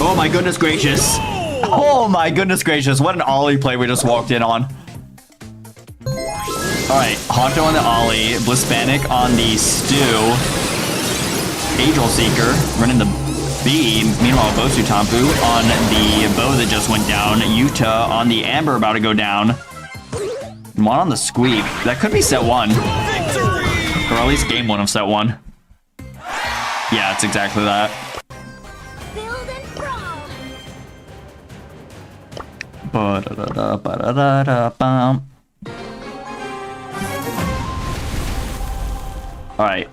Oh my goodness gracious. Oh my goodness gracious. What an Ollie play we just walked in on. All right. Honto on the Ollie. Blispanic on the Stew. Angel Seeker running the B. Meanwhile, Bosu Tampu on the Bow that just went down. Yuta on the Amber about to go down. One on the Squeak. That could be set 1. Or at least game 1 of set 1. Yeah, it's exactly that. Build and brawl. Ba-da-da-da-ba-da-da-da-bum. All right.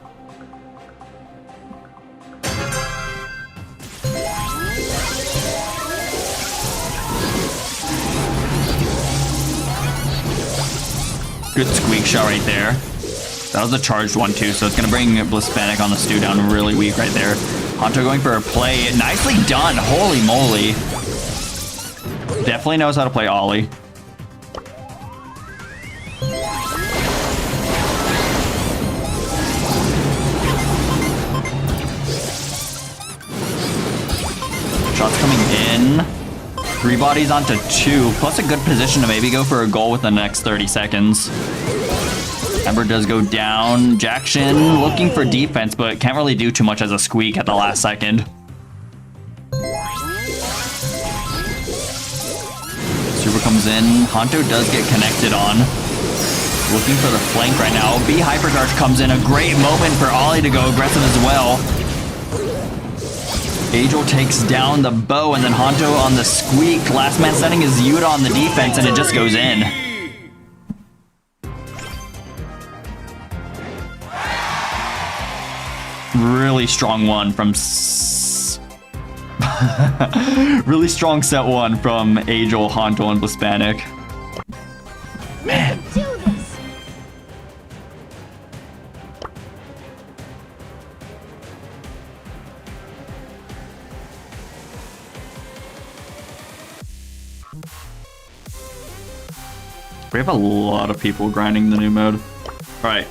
Good squeak shot right there. That was a charged one too, so it's gonna bring Blispanic on the Stew down really weak right there. Honto going for a play. Nicely done. Holy moly. Definitely knows how to play Ollie. Shots coming in. 3 bodies onto 2, plus a good position to maybe go for a goal within the next 30 seconds. Ember does go down. Jackson looking for defense, but can't really do too much as a squeak at the last second. Super comes in. Honto does get connected on. Looking for the flank right now. B Hypercharge comes in. A great moment for Ollie to go aggressive as well. Angel takes down the bow, and then Honto on the squeak. Last man standing is Yuta on the defense, and it just goes in. Really strong one from... really strong set one from Angel, Honto, and Blispanic. Man. Do this. We have a lot of people grinding the new mode. All right,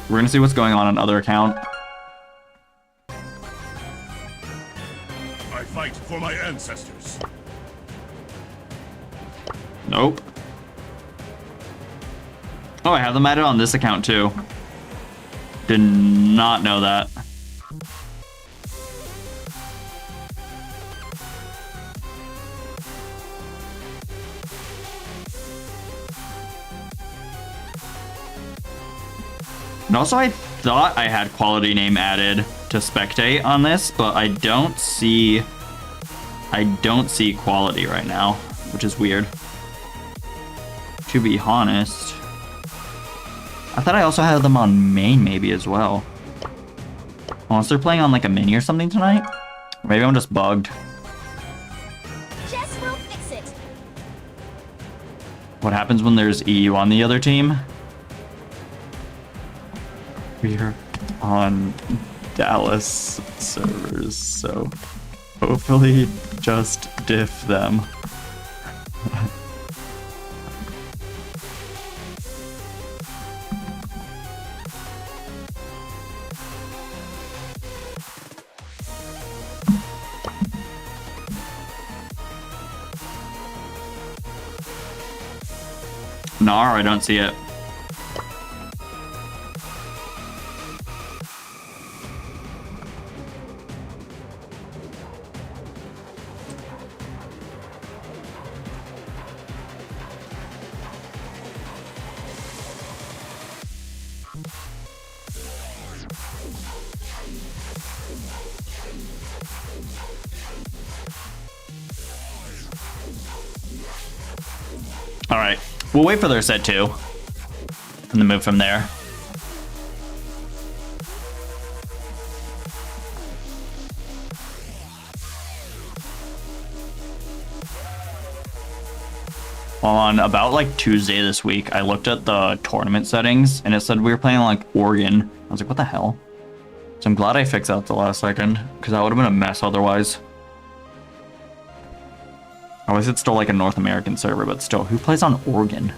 we're gonna see what's going on other account. I fight for my ancestors. Nope. Oh, I have them added on this account too. Did not know that. And also, I thought I had quality name added to spectate on this, but I don't see quality right now, which is weird. To be honest, I thought I also had them on main maybe as well. Unless they're playing on like a mini or something tonight. Or maybe I'm just bugged. Jess will fix it. What happens when there's EU on the other team? We're on Dallas servers, so hopefully just diff them. Nar, I don't see it. All right, we'll wait for their set 2 and then move from there. On about like Tuesday this week, I looked at the tournament settings and it said we were playing like Oregon. I was like, what the hell? So I'm glad I fixed that at the last second because that would have been a mess otherwise. I always it's still like a North American server, but still, who plays on Oregon?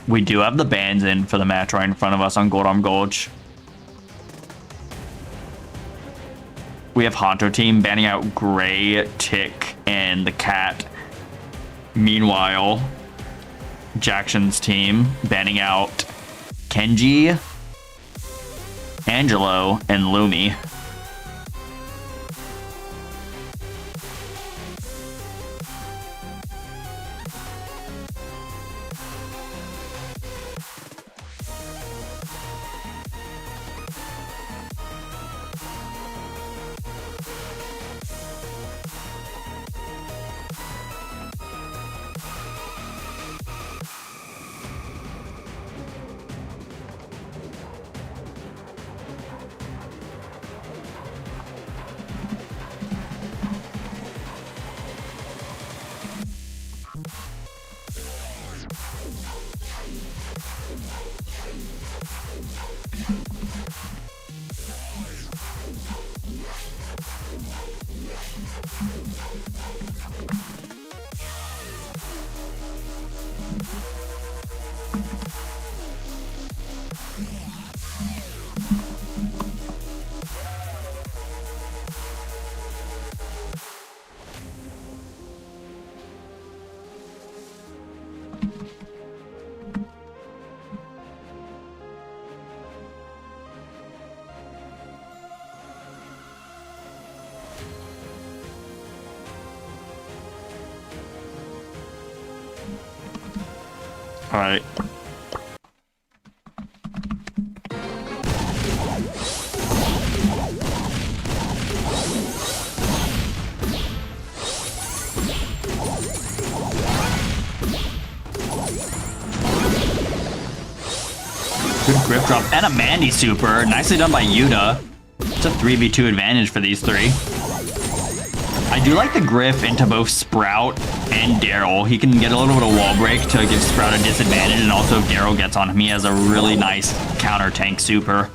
We do have the bans in for the match right in front of us on Gold Arm Gulch. We have Honto team banning out Gray, Tick, and the Cat. Meanwhile, Jackson's team banning out Kenji, Angelo, and Lumi. All right. Good grip drop and a Mandy super. Nicely done by Yuta. It's a 3v2 advantage for these three. I do like the Griff into both Sprout and Daryl. He can get a little bit of wall break to give Sprout a disadvantage, and also if Daryl gets on him, he has a really nice counter tank super.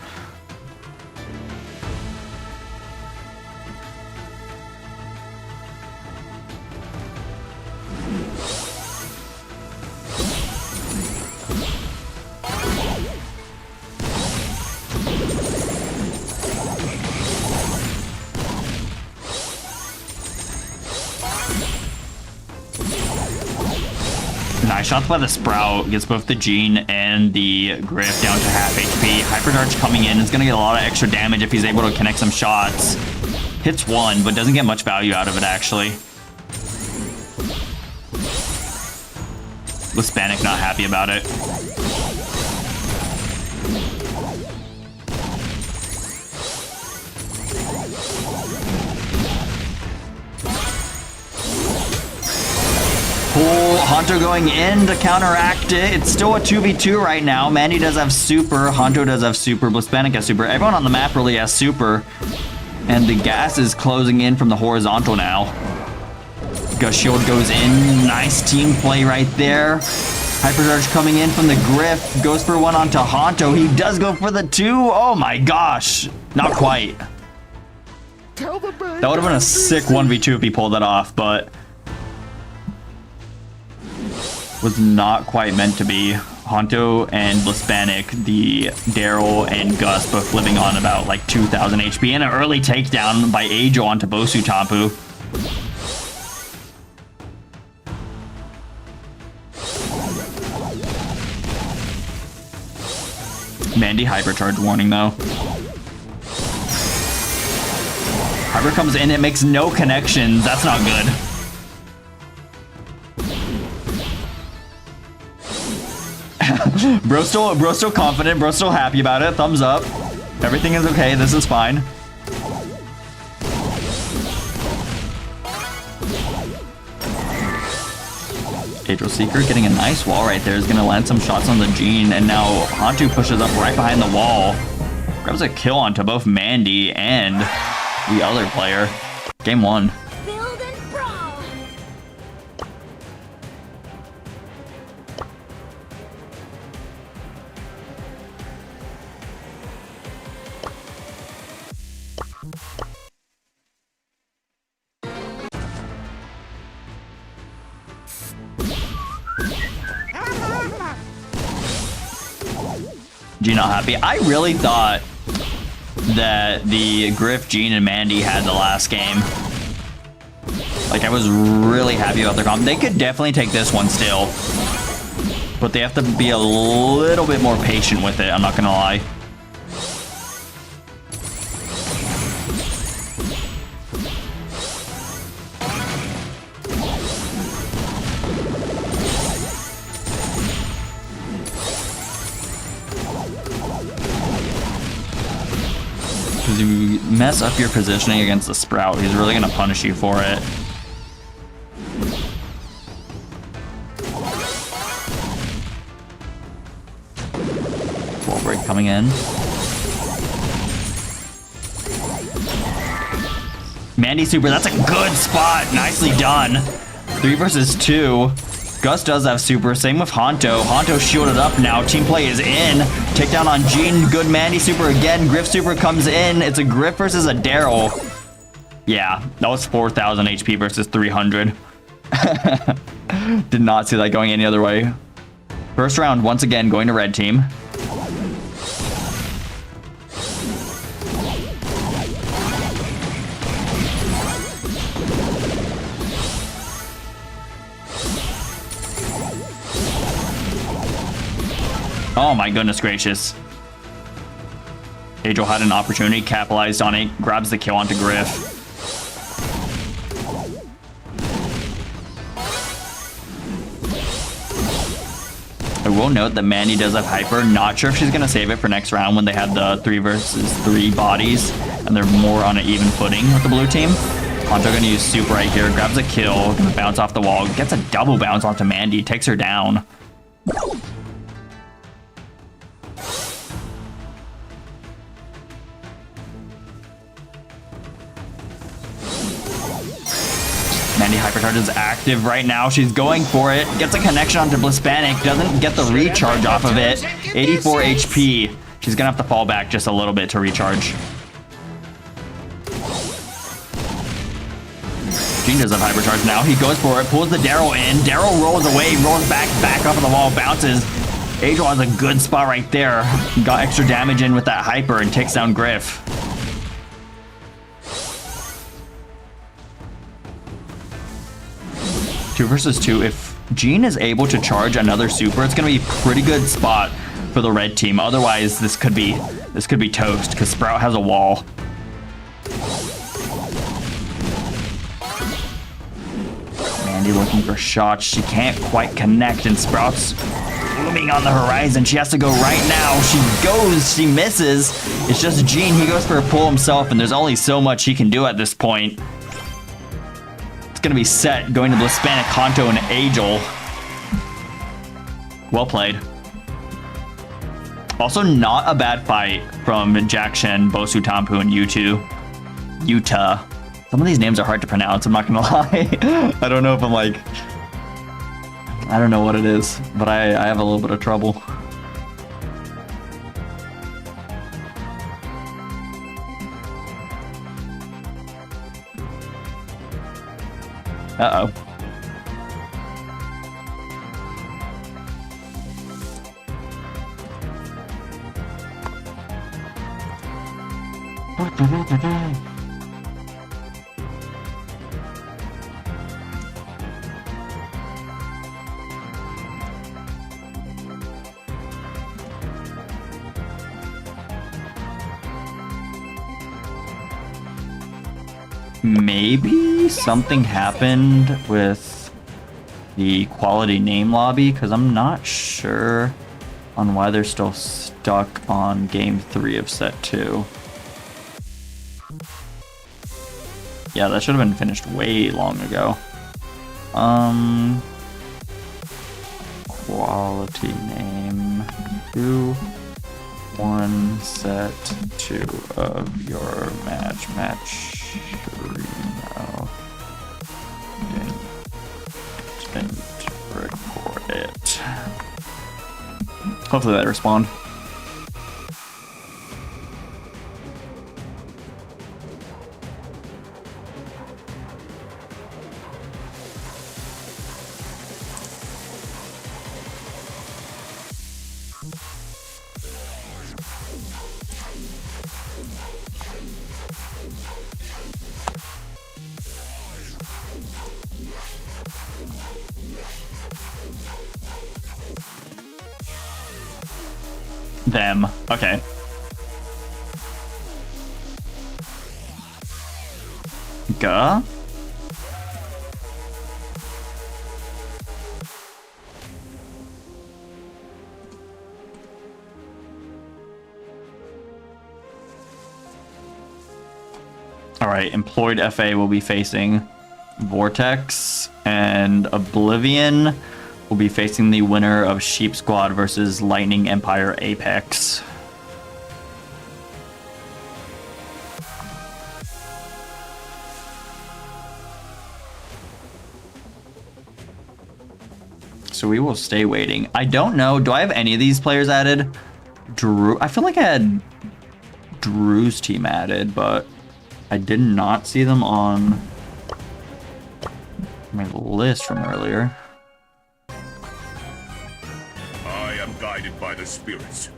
Nice shots by the Sprout. Gets both the Gene and the Griff down to half HP. Hypercharge coming in is going to get a lot of extra damage if he's able to connect some shots. Hits one, but doesn't get much value out of it, actually. Hispanic not happy about it. Cool. Honto going in to counteract it. It's still a 2v2 right now. Mandy does have super. Honto does have super. Blitzpanic has super. Everyone on the map really has super. And the gas is closing in from the horizontal now. Gus Shield goes in. Nice team play right there. Hypercharge coming in from the Griff. Goes for one onto Honto. He does go for the two. Oh my gosh. Not quite. That would have been a sick 1v2 if he pulled that off, but was not quite meant to be. Honto and Blitzpanic, the Daryl and Gus both living on about like 2,000 HP, and an early takedown by Angel onto Bosu Tapu. Mandy hypercharge warning though. Hyper comes in, it makes no connections. That's not good. Bro's still confident. Bro's still happy about it. Thumbs up. Everything is okay. This is fine. Angel Seeker getting a nice wall right there is going to land some shots on the Gene, and now Hantu pushes up right behind the wall. Grabs a kill onto both Mandy and the other player. Game one. Build and brawl. Gene not happy. I really thought that the Griff, Gene, and Mandy had the last game. Like, I was really happy about their comp. They could definitely take this one still, but they have to be a little bit more patient with it, I'm not gonna lie. Because if you mess up your positioning against the Sprout, he's really going to punish you for it. Wall break coming in. Mandy super, that's a good spot. Nicely done. 3 versus 2. Gus does have super. Same with Honto. Honto shielded up now. Team play is in. Takedown on Gene. Good Mandy super again. Griff super comes in. It's a Griff versus a Daryl. Yeah, that was 4,000 HP versus 300. Did not see that going any other way. First round, once again, going to red team. Oh my goodness gracious. Angel had an opportunity, capitalized on it, grabs the kill onto Griff. will note that Mandy does have hyper. Not sure if she's going to save it for next round when they have the 3 versus 3 bodies and they're more on an even footing with the blue team. Honcho going to use super right here. Grabs a kill. Going to bounce off the wall. Gets a double bounce onto Mandy. Takes her down. Mandy Hypercharge is active right now. She's going for it. Gets a connection onto Blispanic. Doesn't get the recharge off of it. 84 HP. She's going to have to fall back just a little bit to recharge. Gene does have Hypercharge now. He goes for it. Pulls the Daryl in. Daryl rolls away. Rolls back up on the wall. Bounces. Angel has a good spot right there. Got extra damage in with that Hyper and takes down Griff. 2 versus 2. If Gene is able to charge another super, it's going to be a pretty good spot for the red team. Otherwise, this could be toast because Sprout has a wall. Mandy looking for shots. She can't quite connect, and Sprout's looming on the horizon. She has to go right now. She goes. She misses. It's just Gene. He goes for a pull himself, and there's only so much he can do at this point. Gonna be set going to Blispanic, Honto, and Angel. Well played. Also, not a bad fight from Jack Shen, Bosu Tampu, and Yuta. Some of these names are hard to pronounce, I'm not gonna lie. I don't know if I'm like... I don't know what it is, but I have a little bit of trouble. Uh-oh. Maybe something happened with the quality name lobby because I'm not sure on why they're still stuck on game 3 of set 2. Yeah, that should have been finished way long ago. Quality name 2 1 set 2 of your match now. Didn't record it. Hopefully that respond. Them. Okay. Gah? Alright, employed FA will be facing Vortex, and Oblivion will be facing the winner of Sheep Squad versus Lightning Empire Apex. So we will stay waiting. I don't know. Do I have any of these players added? Drew. I feel like I had Drew's team added, but I did not see them on my list from earlier. I am guided by the spirits.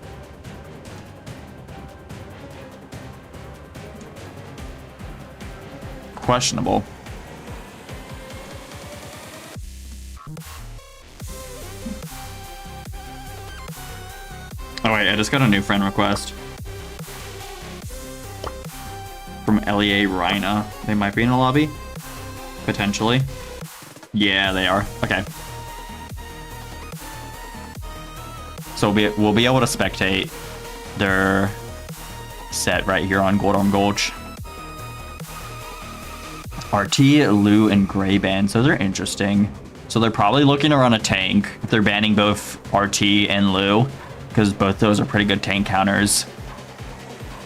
Questionable. Oh wait, I just got a new friend request from LEA Rhina. They might be in a lobby, potentially. Yeah, they are. Okay. So we'll be able to spectate their set right here on Gold Gulch. RT, Lu, and Gray bans. Those are interesting. So they're probably looking to run a tank. If they're banning both RT and Lu, because both those are pretty good tank counters.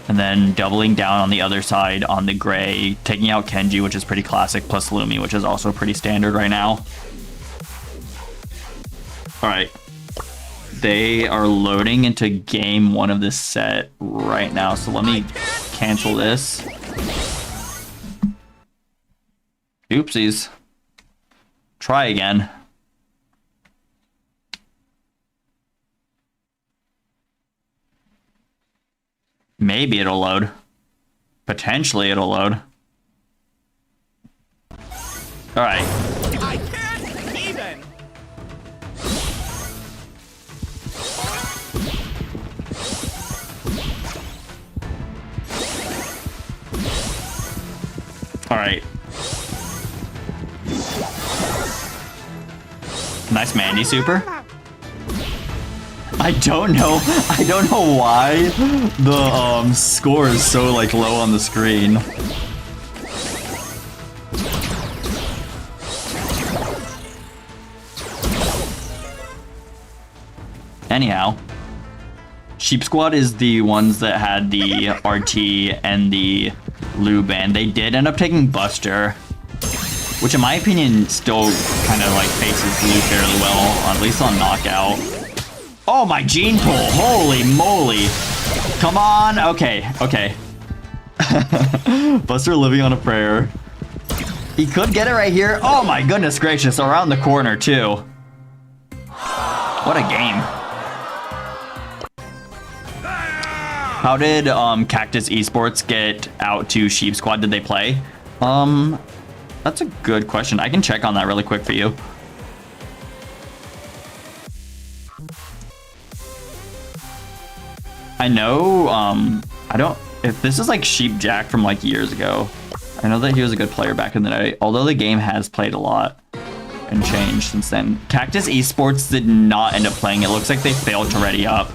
And then doubling down on the other side on the Gray, taking out Kenji, which is pretty classic, plus Lumi, which is also pretty standard right now. All right. They are loading into game 1 of this set right now. So let me cancel this. Oopsies. Try again. Maybe it'll load. Potentially it'll load. All right. I can't even. All right. Nice Mandy super. I don't know why the score is so like low on the screen. Anyhow, Sheep Squad is the ones that had the RT and the Lu ban. They did end up taking Buster, which in my opinion still kind of like faces Lu fairly well, at least on knockout. Oh, my gene pool. Holy moly. Come on. Okay. Okay. Buster living on a prayer. He could get it right here. Oh, my goodness gracious. Around the corner, too. What a game. How did Cactus Esports get out to Sheep Squad? Did they play? That's a good question. I can check on that really quick for you. I know, I don't, if this is like Sheep Jack from like years ago, I know that he was a good player back in the day, although the game has played a lot and changed since then. Cactus Esports did not end up playing. It looks like they failed to ready up.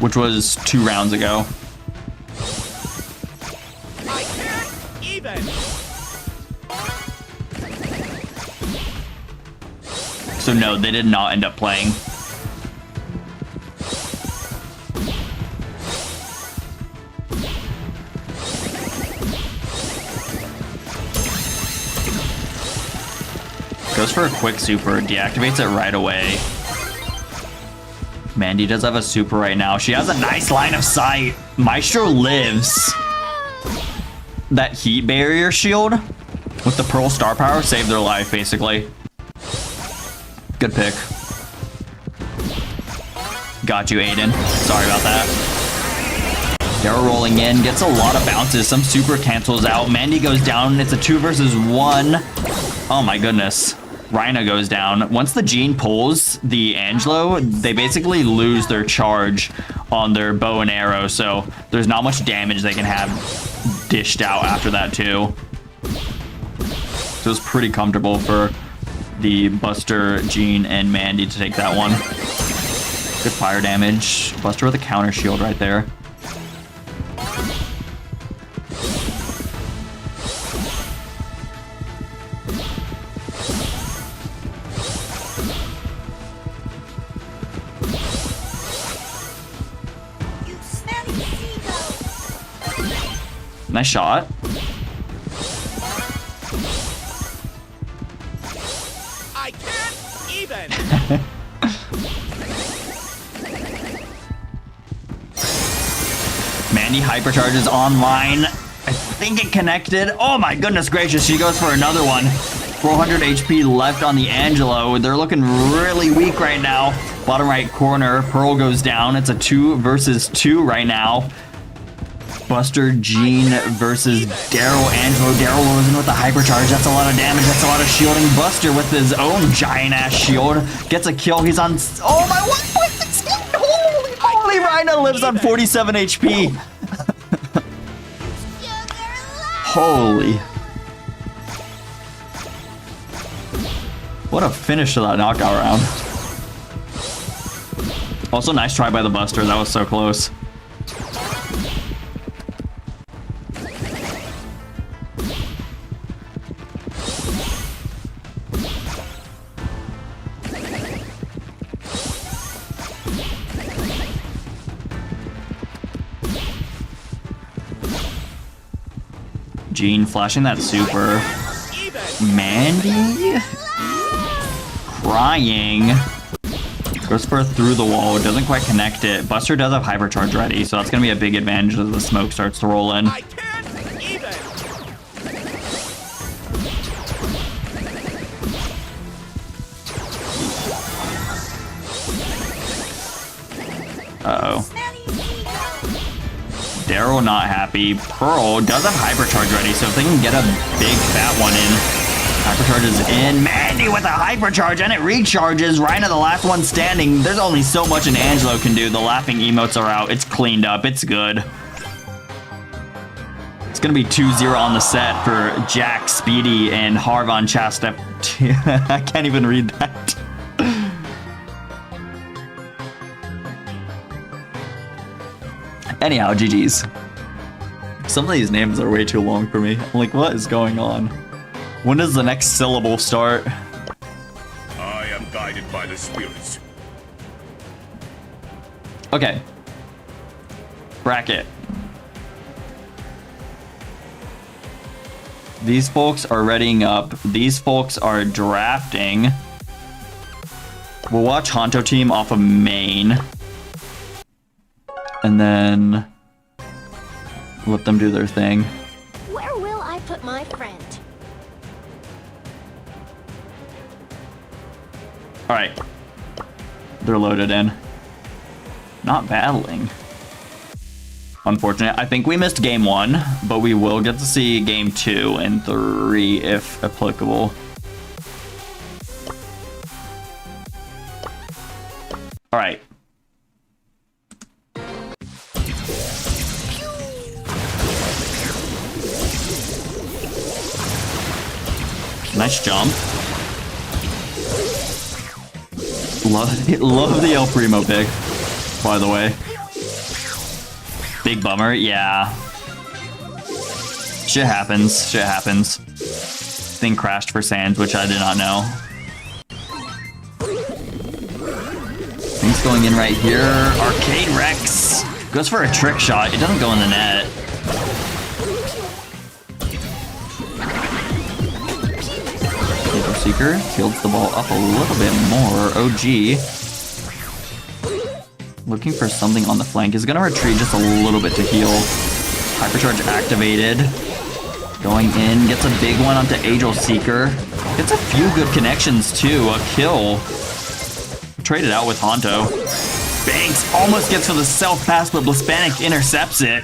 Which was 2 rounds ago. I can't even. So no, they did not end up playing. Goes for a quick super, deactivates it right away. Mandy does have a super right now. She has a nice line of sight. Maestro lives. That heat barrier shield with the Pearl Star Power saved their life, basically. Good pick. Got you, Aiden. Sorry about that. They're rolling in. Gets a lot of bounces. Some super cancels out. Mandy goes down. It's a 2 versus 1. Oh my goodness. Rhina goes down. Once the Gene pulls the Angelo, they basically lose their charge on their bow and arrow. So there's not much damage they can have dished out after that too. So it's pretty comfortable for the Buster, Gene, and Mandy to take that one. Good fire damage. Buster with a counter shield right there. Nice shot. I can't even. Mandy hypercharges online. I think it connected. Oh my goodness gracious, she goes for another one. 400 HP left on the Angelo. They're looking really weak right now. Bottom right corner, Pearl goes down. It's a 2 versus 2 right now. Buster, Gene versus Daryl. Angelo. Daryl goes in with the hypercharge. That's a lot of damage. That's a lot of shielding. Buster with his own giant-ass shield. Gets a kill. He's on... Oh my... 1.6... Holy Rhina lives on 47 HP. What a finish to that knockout round. Also, nice try by the Buster. That was so close. Jean flashing that super. Mandy? Crying. Goes for through the wall. Doesn't quite connect it. Buster does have hypercharge ready, so that's going to be a big advantage as the smoke starts to roll in. I can't even. Uh-oh. Daryl not happy. Pearl does have hypercharge ready, so if they can get a big fat one in. Hypercharge is in. Mandy with a hypercharge, and it recharges. Rhina, the last one standing. There's only so much an Angelo can do. The laughing emotes are out. It's cleaned up. It's good. It's going to be 2-0 on the set for Jack, Speedy, and Harv on Chasta. I can't even read that. Anyhow, GG's. Some of these names are way too long for me. I'm like, what is going on? When does the next syllable start? I am guided by the spirits. Okay. Bracket. These folks are readying up. These folks are drafting. We'll watch Honto team off of main. And then let them do their thing. Where will I put my friend? All right. They're loaded in. Not battling. Unfortunate. I think we missed game 1, but we will get to see game 2 and 3 if applicable. All right. Nice jump. Love the El Primo pick, by the way. Big bummer, yeah. Shit happens, shit happens. Thing crashed for Sands, which I did not know. Things going in right here. Arcade Rex goes for a trick shot. It doesn't go in the net. Seeker fields the ball up a little bit more. OG looking for something on the flank. Is gonna retreat just a little bit to heal. Hypercharge activated. Going in, gets a big one onto Angel Seeker. Gets a few good connections too. A kill. Traded out with Honto. Banks almost gets for the self pass, but Blispanic intercepts it.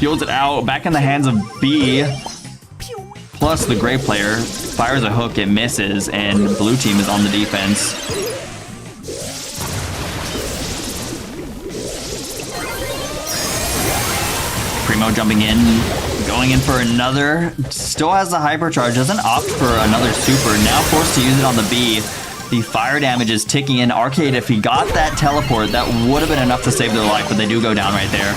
Fields it out. Back in the hands of B. Plus the gray player fires a hook, it misses, and blue team is on the defense. Primo jumping in, going in for another. Still has the hypercharge, doesn't opt for another super. Now forced to use it on the B. The fire damage is ticking in. Arcade, if he got that teleport, that would have been enough to save their life, but they do go down right there.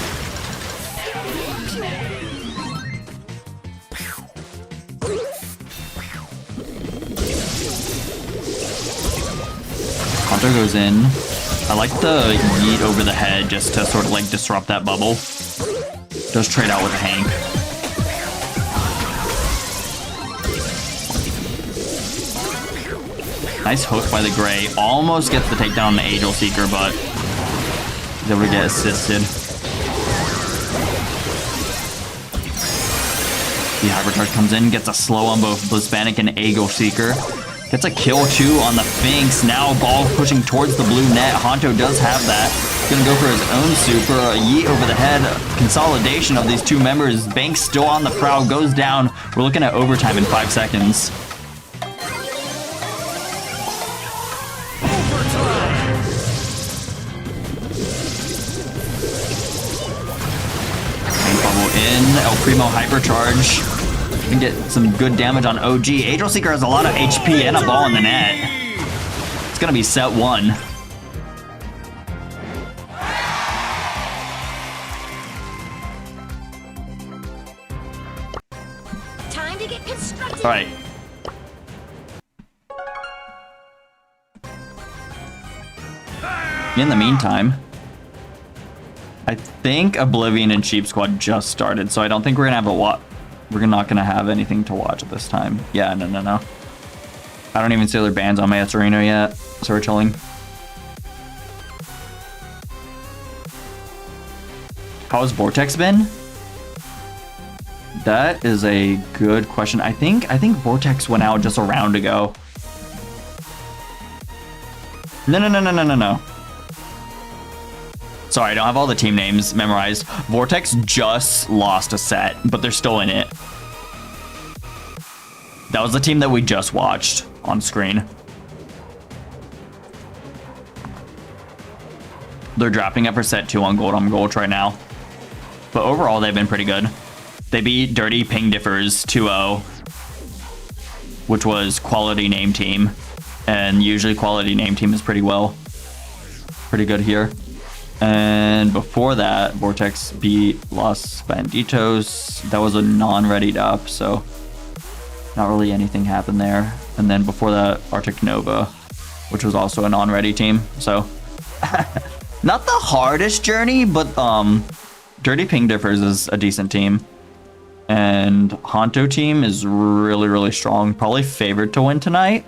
Hunter goes in. I like the yeet over the head just to sort of like disrupt that bubble. Does trade out with Hank. Nice hook by the Gray. Almost gets the takedown on the Angel Seeker, but he's able to get assisted. The hypercharge comes in, gets a slow on both Blispanic and Angel Seeker. Gets a kill too on the Finks. Now ball pushing towards the blue net. Honto does have that. Gonna go for his own super. A yeet over the head. Consolidation of these two members. Banks still on the prowl. Goes down. We're looking at overtime in 5 seconds. Tank bubble in. El Primo hypercharge. and get some good damage on OG. Angel Seeker has a lot of HP and a ball in the net. It's gonna be set 1. Time to get constructive. All right. In the meantime, I think Oblivion and Sheep Squad just started, so I don't think we're gonna have we're not gonna have anything to watch at this time. Yeah, no. I don't even see their bands on my Arena yet, so we're chilling. How has Vortex been? That is a good question. I think Vortex went out just a round ago. No. Sorry, I don't have all the team names memorized. Vortex just lost a set, but they're still in it. That was the team that we just watched on screen. They're dropping up for set 2 on Gold on Gold right now. But overall, they've been pretty good. They beat Dirty Ping Differs 2-0, which was quality name team. And usually quality name team is pretty good here. And before that, Vortex beat Los Banditos. That was a non-readied up, so not really anything happened there. And then before that, Arctic Nova, which was also a non-ready team. So not the hardest journey, but Dirty Ping Differs is a decent team. And Honto team is really strong. Probably favored to win tonight.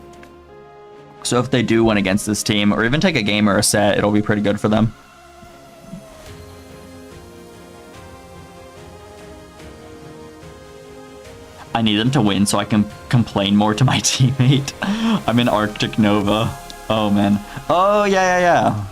So if they do win against this team, or even take a game or a set, it'll be pretty good for them. I need them to win so I can complain more to my teammate. I'm in Arctic Nova. Oh, man. Oh, yeah.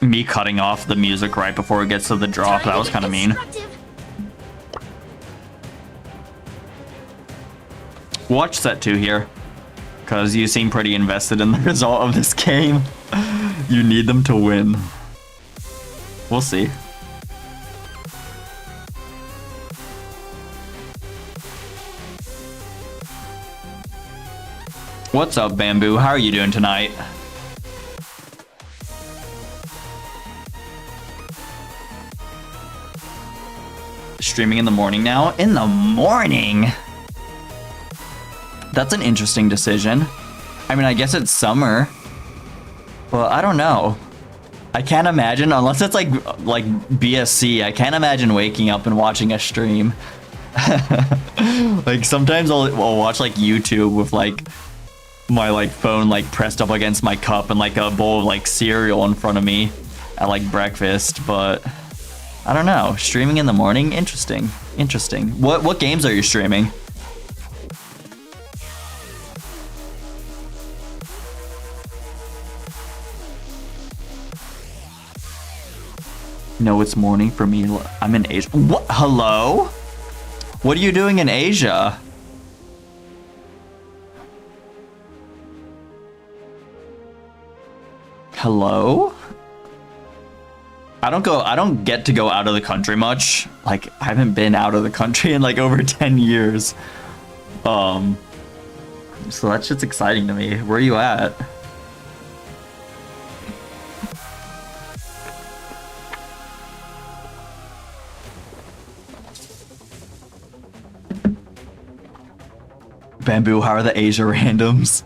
Me cutting off the music right before it gets to the drop, that was kind of mean. Watch set 2 here, because you seem pretty invested in the result of this game. You need them to win. We'll see. What's up, Bamboo? How are you doing tonight? Streaming in the morning now? In the morning? That's an interesting decision. I mean, I guess it's summer. But I don't know. I can't imagine, unless it's like BSC, I can't imagine waking up and watching a stream. Like sometimes I'll watch like YouTube with like my like phone like pressed up against my cup and like a bowl of like cereal in front of me at like breakfast, but I don't know. Streaming in the morning? Interesting. What games are you streaming? No, it's morning for me. I'm in Asia. What? Hello? What are you doing in Asia? Hello? I don't get to go out of the country much. Like, I haven't been out of the country in like over 10 years. So that shit's exciting to me. Where are you at? Bamboo, how are the Asia randoms?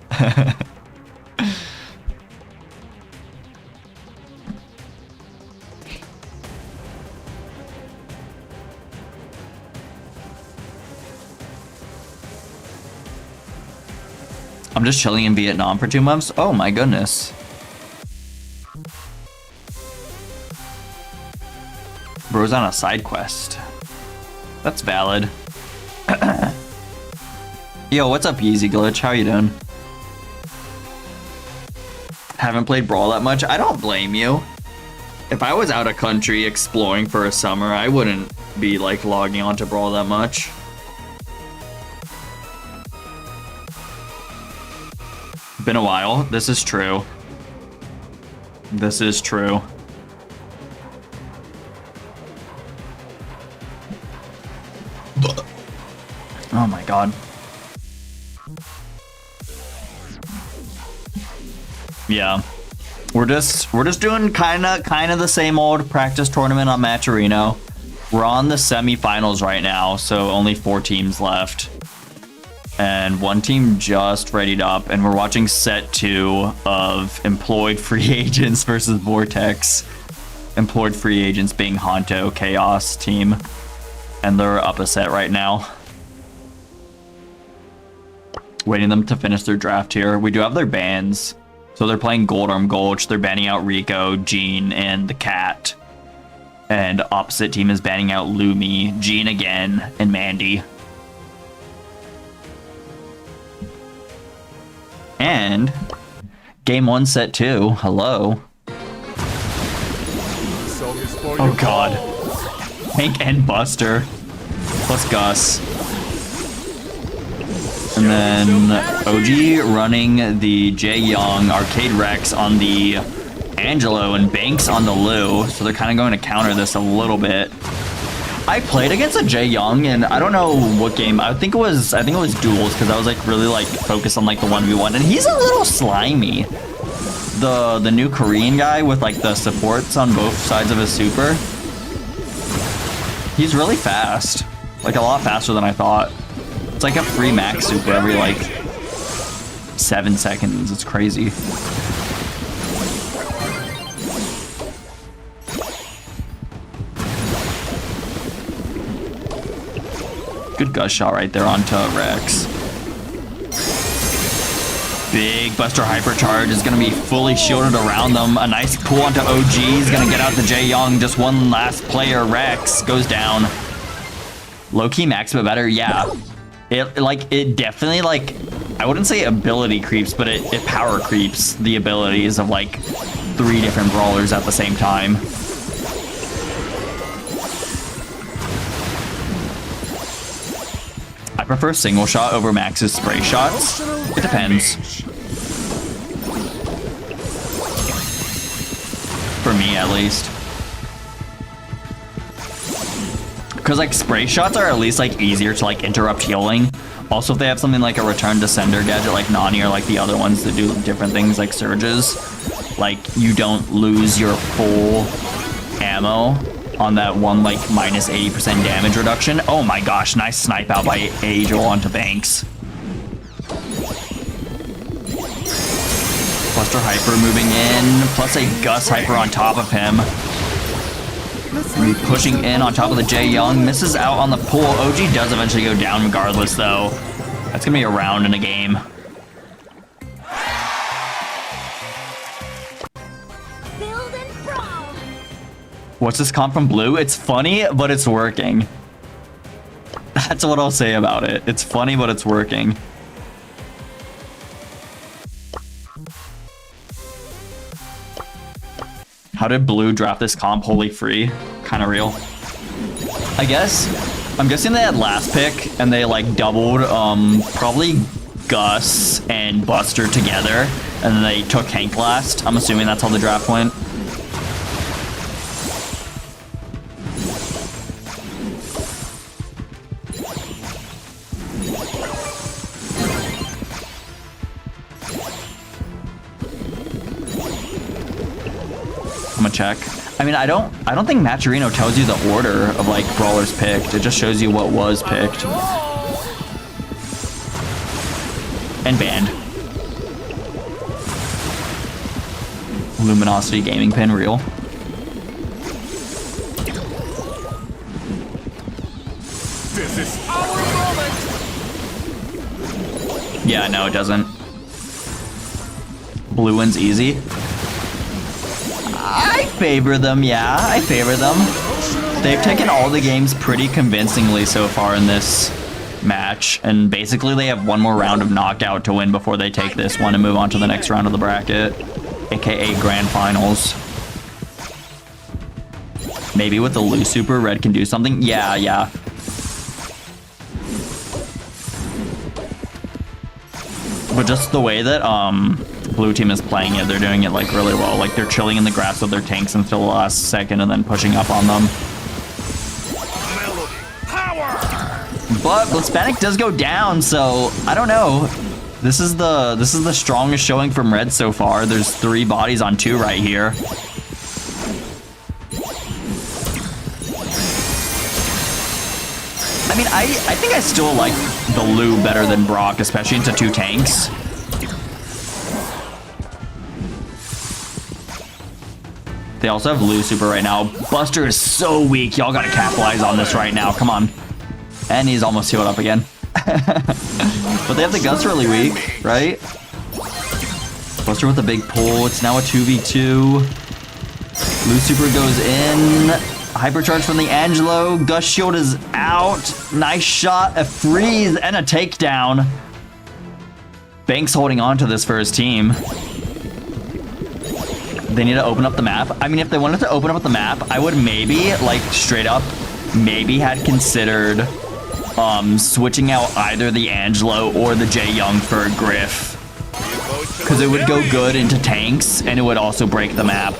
I'm just chilling in Vietnam for 2 months? Oh my goodness. Bro's on a side quest. That's valid. Yo, what's up, Yeezy Glitch? How you doing? haven't played Brawl that much. I don't blame you. If I was out of country exploring for a summer, I wouldn't be like logging onto Brawl that much. Been a while. This is true. This is true. Oh my god. Yeah. We're just doing kind of the same old practice tournament on Matcherino. We're on the semifinals right now, so only 4 teams left. And 1 team just readied up, and we're watching set 2 of employed free agents versus Vortex. Employed free agents being Honto, Chaos team. And they're up a set right now. Waiting them to finish their draft here. We do have their bans. So they're playing Gold Arm Gulch. They're banning out Rico, Jean, and the Cat. And opposite team is banning out Lumi, Jean again, and Mandy. And game 1, set 2. Hello. Oh god. Hank and Buster. Plus Gus. And then OG running the Jae Young Arcade Rex on the Angelo and Banks on the Lou. So they're kind of going to counter this a little bit. I played against a Jae Young, and I don't know what game. I think it was duels, because I was like really like focused on like the 1v1, and he's a little slimy. The new Korean guy with like the supports on both sides of his super. He's really fast, like a lot faster than I thought. It's like a free max super every like 7 seconds. It's crazy. Good Gus shot right there onto Rex. Big Buster Hypercharge is going to be fully shielded around them. A nice pull onto OG. He's going to get out the Jae Young. Just one last player. Rex goes down. Low-key max, but better. Yeah. It definitely, like, I wouldn't say ability creeps, but it power creeps the abilities of, like, 3 different brawlers at the same time. I prefer single shot over Max's spray shots. It depends. For me, at least. Because like spray shots are at least like easier to like interrupt healing. Also, if they have something like a return to sender gadget like Nani or like the other ones that do different things like surges, like you don't lose your full ammo on that one like minus 80% damage reduction. Oh my gosh, nice snipe out by Angel onto Banks. Buster Hyper moving in, plus a Gus Hyper on top of him. Pushing in on top of the Jae Young, misses out on the pull. OG does eventually go down regardless though. That's gonna be a round in a game. Build and brawl. What's this comp from Blue? It's funny, but it's working. That's what I'll say about it. It's funny, but it's working. How did Blue draft this comp wholly free? Kind of real. I guess. I'm guessing they had last pick and they like doubled probably Gus and Buster together, and then they took Hank last. I'm assuming that's how the draft went. I'm gonna check. I mean, I don't think Matcherino tells you the order of like brawlers picked. It just shows you what was picked. And banned. Luminosity gaming pin, real. This is our moment. Yeah, no, it doesn't. Blue wins easy. I favor them, yeah, I favor them. They've taken all the games pretty convincingly so far in this match, and basically they have one more round of knockout to win before they take this one and move on to the next round of the bracket. aka Grand Finals. Maybe with the Lu Super, Red can do something. Yeah. But just the way that Blue team is playing it, they're doing it like really well. Like they're chilling in the grass with their tanks until the last second and then pushing up on them. But Blitzpanic does go down, so I don't know. This is the strongest showing from Red so far. There's 3 bodies on 2 right here. I mean, I think I still like the Lu better than Brock, especially into 2 tanks. They also have Lu Super right now. Buster is so weak. Y'all gotta capitalize on this right now. Come on. And he's almost healed up again. But they have the Gus really weak, right? Buster with a big pull. It's now a 2v2. Lu Super goes in. Hypercharge from the Angelo. Gus shield is out. Nice shot. A freeze and a takedown. Banks holding on to this for his team. They need to open up the map. I mean, if they wanted to open up the map, I would maybe, like, straight up, maybe had considered switching out either the Angelo or the Jae Young for a Griff. Because it would go good into tanks, and it would also break the map.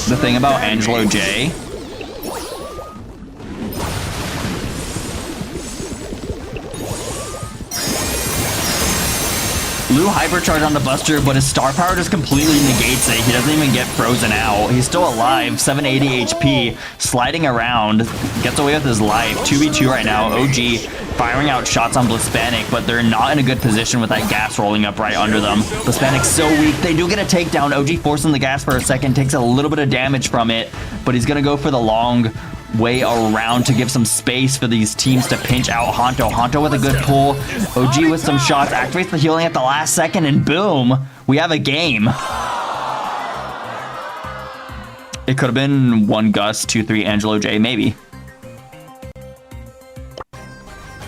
The thing about Angelo J Lu hypercharge on the Buster, but his star power just completely negates it. He doesn't even get frozen out. He's still alive, 780 HP, sliding around, gets away with his life. 2v2 right now. OG firing out shots on Blitzpanic, but they're not in a good position with that gas rolling up right under them. Blitzpanic's so weak. They do get a takedown. OG forcing the gas for a second, takes a little bit of damage from it, but he's gonna go for the long way around to give some space for these teams to pinch out Honto. Honto with a good pull. OG with some shots, activates the healing at the last second, and boom, we have a game. It could have been 1 Gus, 2-3 Angelo J, maybe.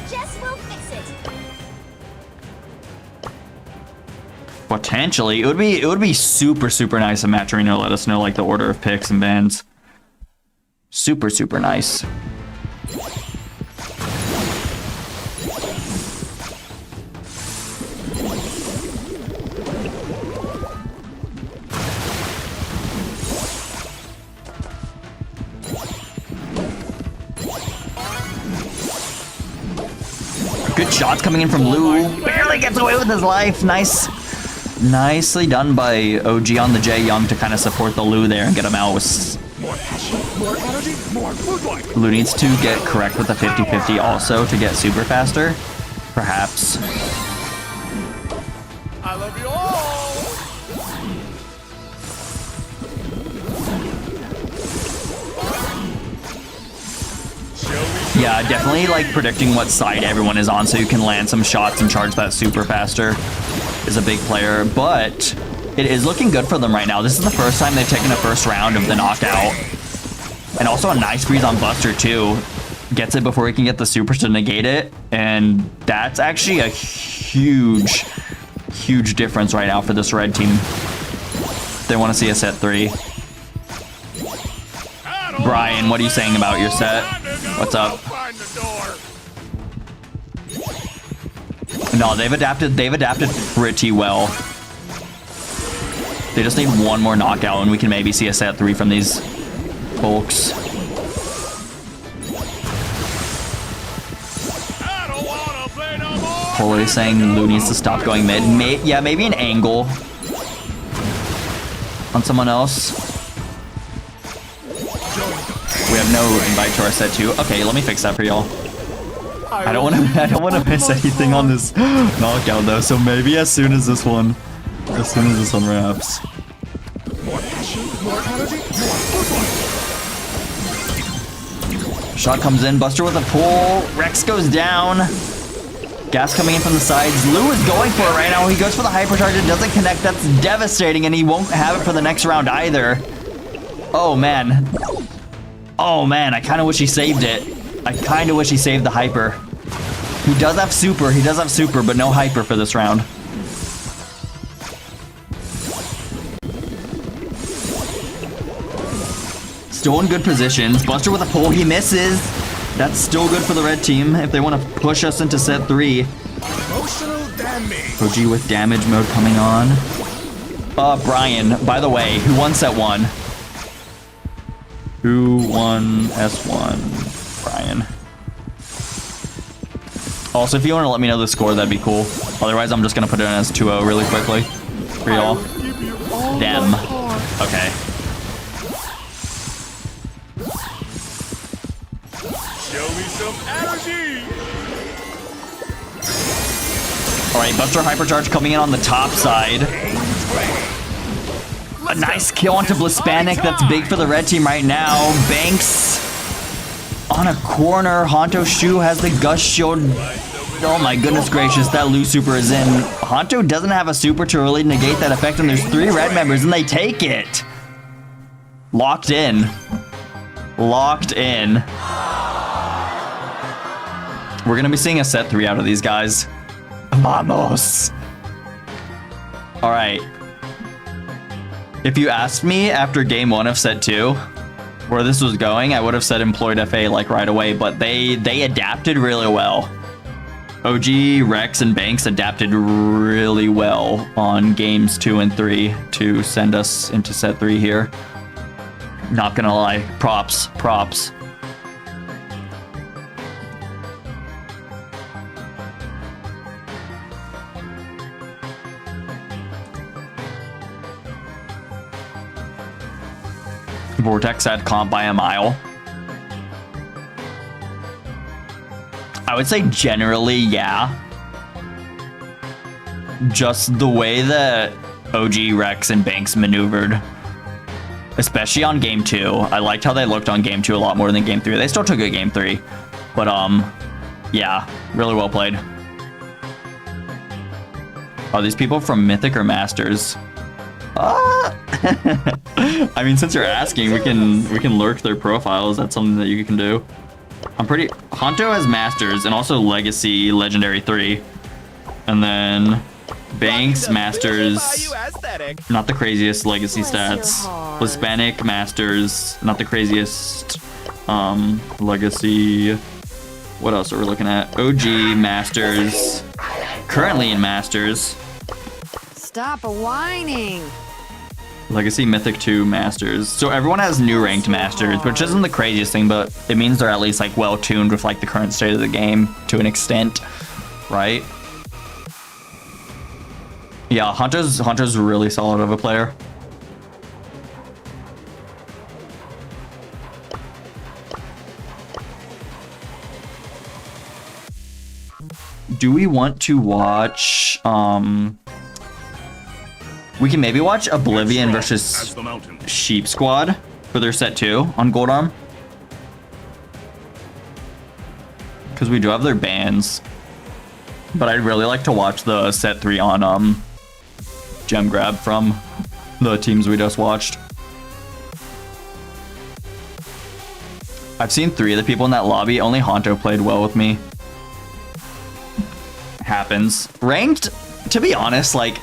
Jess will fix it. Potentially, it would be super nice if Maturino let us know like the order of picks and bans. Super nice. Good shots coming in from Lu. Barely gets away with his life. Nicely done by OG on the Jae Young to kind of support the Lu there and get him out with... More energy, more food light. Lu needs to get correct with the 50-50 also to get super faster. Perhaps. I love you all. Yeah, definitely like predicting what side everyone is on so you can land some shots and charge that super faster is a big player, but it is looking good for them right now. This is the first time they've taken a first round of the knockout. And also a nice freeze on Buster too. Gets it before he can get the supers to negate it. And that's actually a huge difference right now for this red team. They want to see a set 3. Brian, what are you saying about your set? What's up? No, they've adapted pretty well. They just need one more knockout and we can maybe see a set 3 from these folks. Polar saying Lu needs to stop going mid. Yeah, maybe an angle on someone else. We have no invite to our set 2. Okay, let me fix that for y'all. I don't want to miss anything on this knockout though. So maybe as soon as this one wraps. Shot comes in. Buster with a pull. Rex goes down. Gas coming in from the sides. Lou is going for it right now. He goes for the hypercharge. It doesn't connect. That's devastating, and he won't have it for the next round either. Oh, man. Oh, man. I kind of wish he saved it. I kind of wish he saved the hyper. He does have super. He does have super, but no hyper for this round. Still in good positions. Buster with a pull. He misses. That's still good for the red team if they want to push us into set 3. Emotional damage. OG with damage mode coming on. Brian, by the way, who won set 1? Who won S1? Brian. Also, if you want to let me know the score, that'd be cool. Otherwise, I'm just going to put it in as 2-0 really quickly for y'all. Them. Okay. Show me some energy. All right, Buster Hypercharge coming in on the top side. A nice kill onto Blispanic. That's big for the red team right now. Banks on a corner. Honto Shu has the Gust Shield. Oh my goodness gracious, that Lu super is in. Honto doesn't have a super to really negate that effect, and there's 3 red members, and they take it. Locked in. Locked in. We're gonna be seeing a set 3 out of these guys. Vamos. All right. If you asked me after game 1 of set 2 where this was going, I would have said employed FA like right away, but they adapted really well. OG, Rex, and Banks adapted really well on games 2 and 3 to send us into set 3 here. Not gonna lie, props. Vortex had comp by a mile. I would say generally, yeah. Just the way that OG, Rex, and Banks maneuvered, especially on game 2. I liked how they looked on game 2 a lot more than game 3. They still took it game 3, but yeah, really well played. Are these people from Mythic or Masters? I mean, since you're asking, we can lurk their profiles. That's something that you can do. Honto has Masters and also Legacy Legendary 3. And then Banks, Masters, not the craziest Legacy stats. Hispanic, Masters, not the craziest Legacy. What else are we looking at? OG, Masters, currently in Masters. Stop whining. Legacy, Mythic 2, Masters. So everyone has new ranked Masters, which isn't the craziest thing, but it means they're at least like well tuned with like the current state of the game to an extent, right? Yeah, Honto's really solid of a player. Do we want to watch we can maybe watch Oblivion versus Sheep Squad for their set 2 on Gold Arm. Because we do have their bans. But I'd really like to watch the set 3 on Gem Grab from the teams we just watched. I've seen 3 of the people in that lobby. Only Honto played well with me. Happens. Ranked, to be honest, like,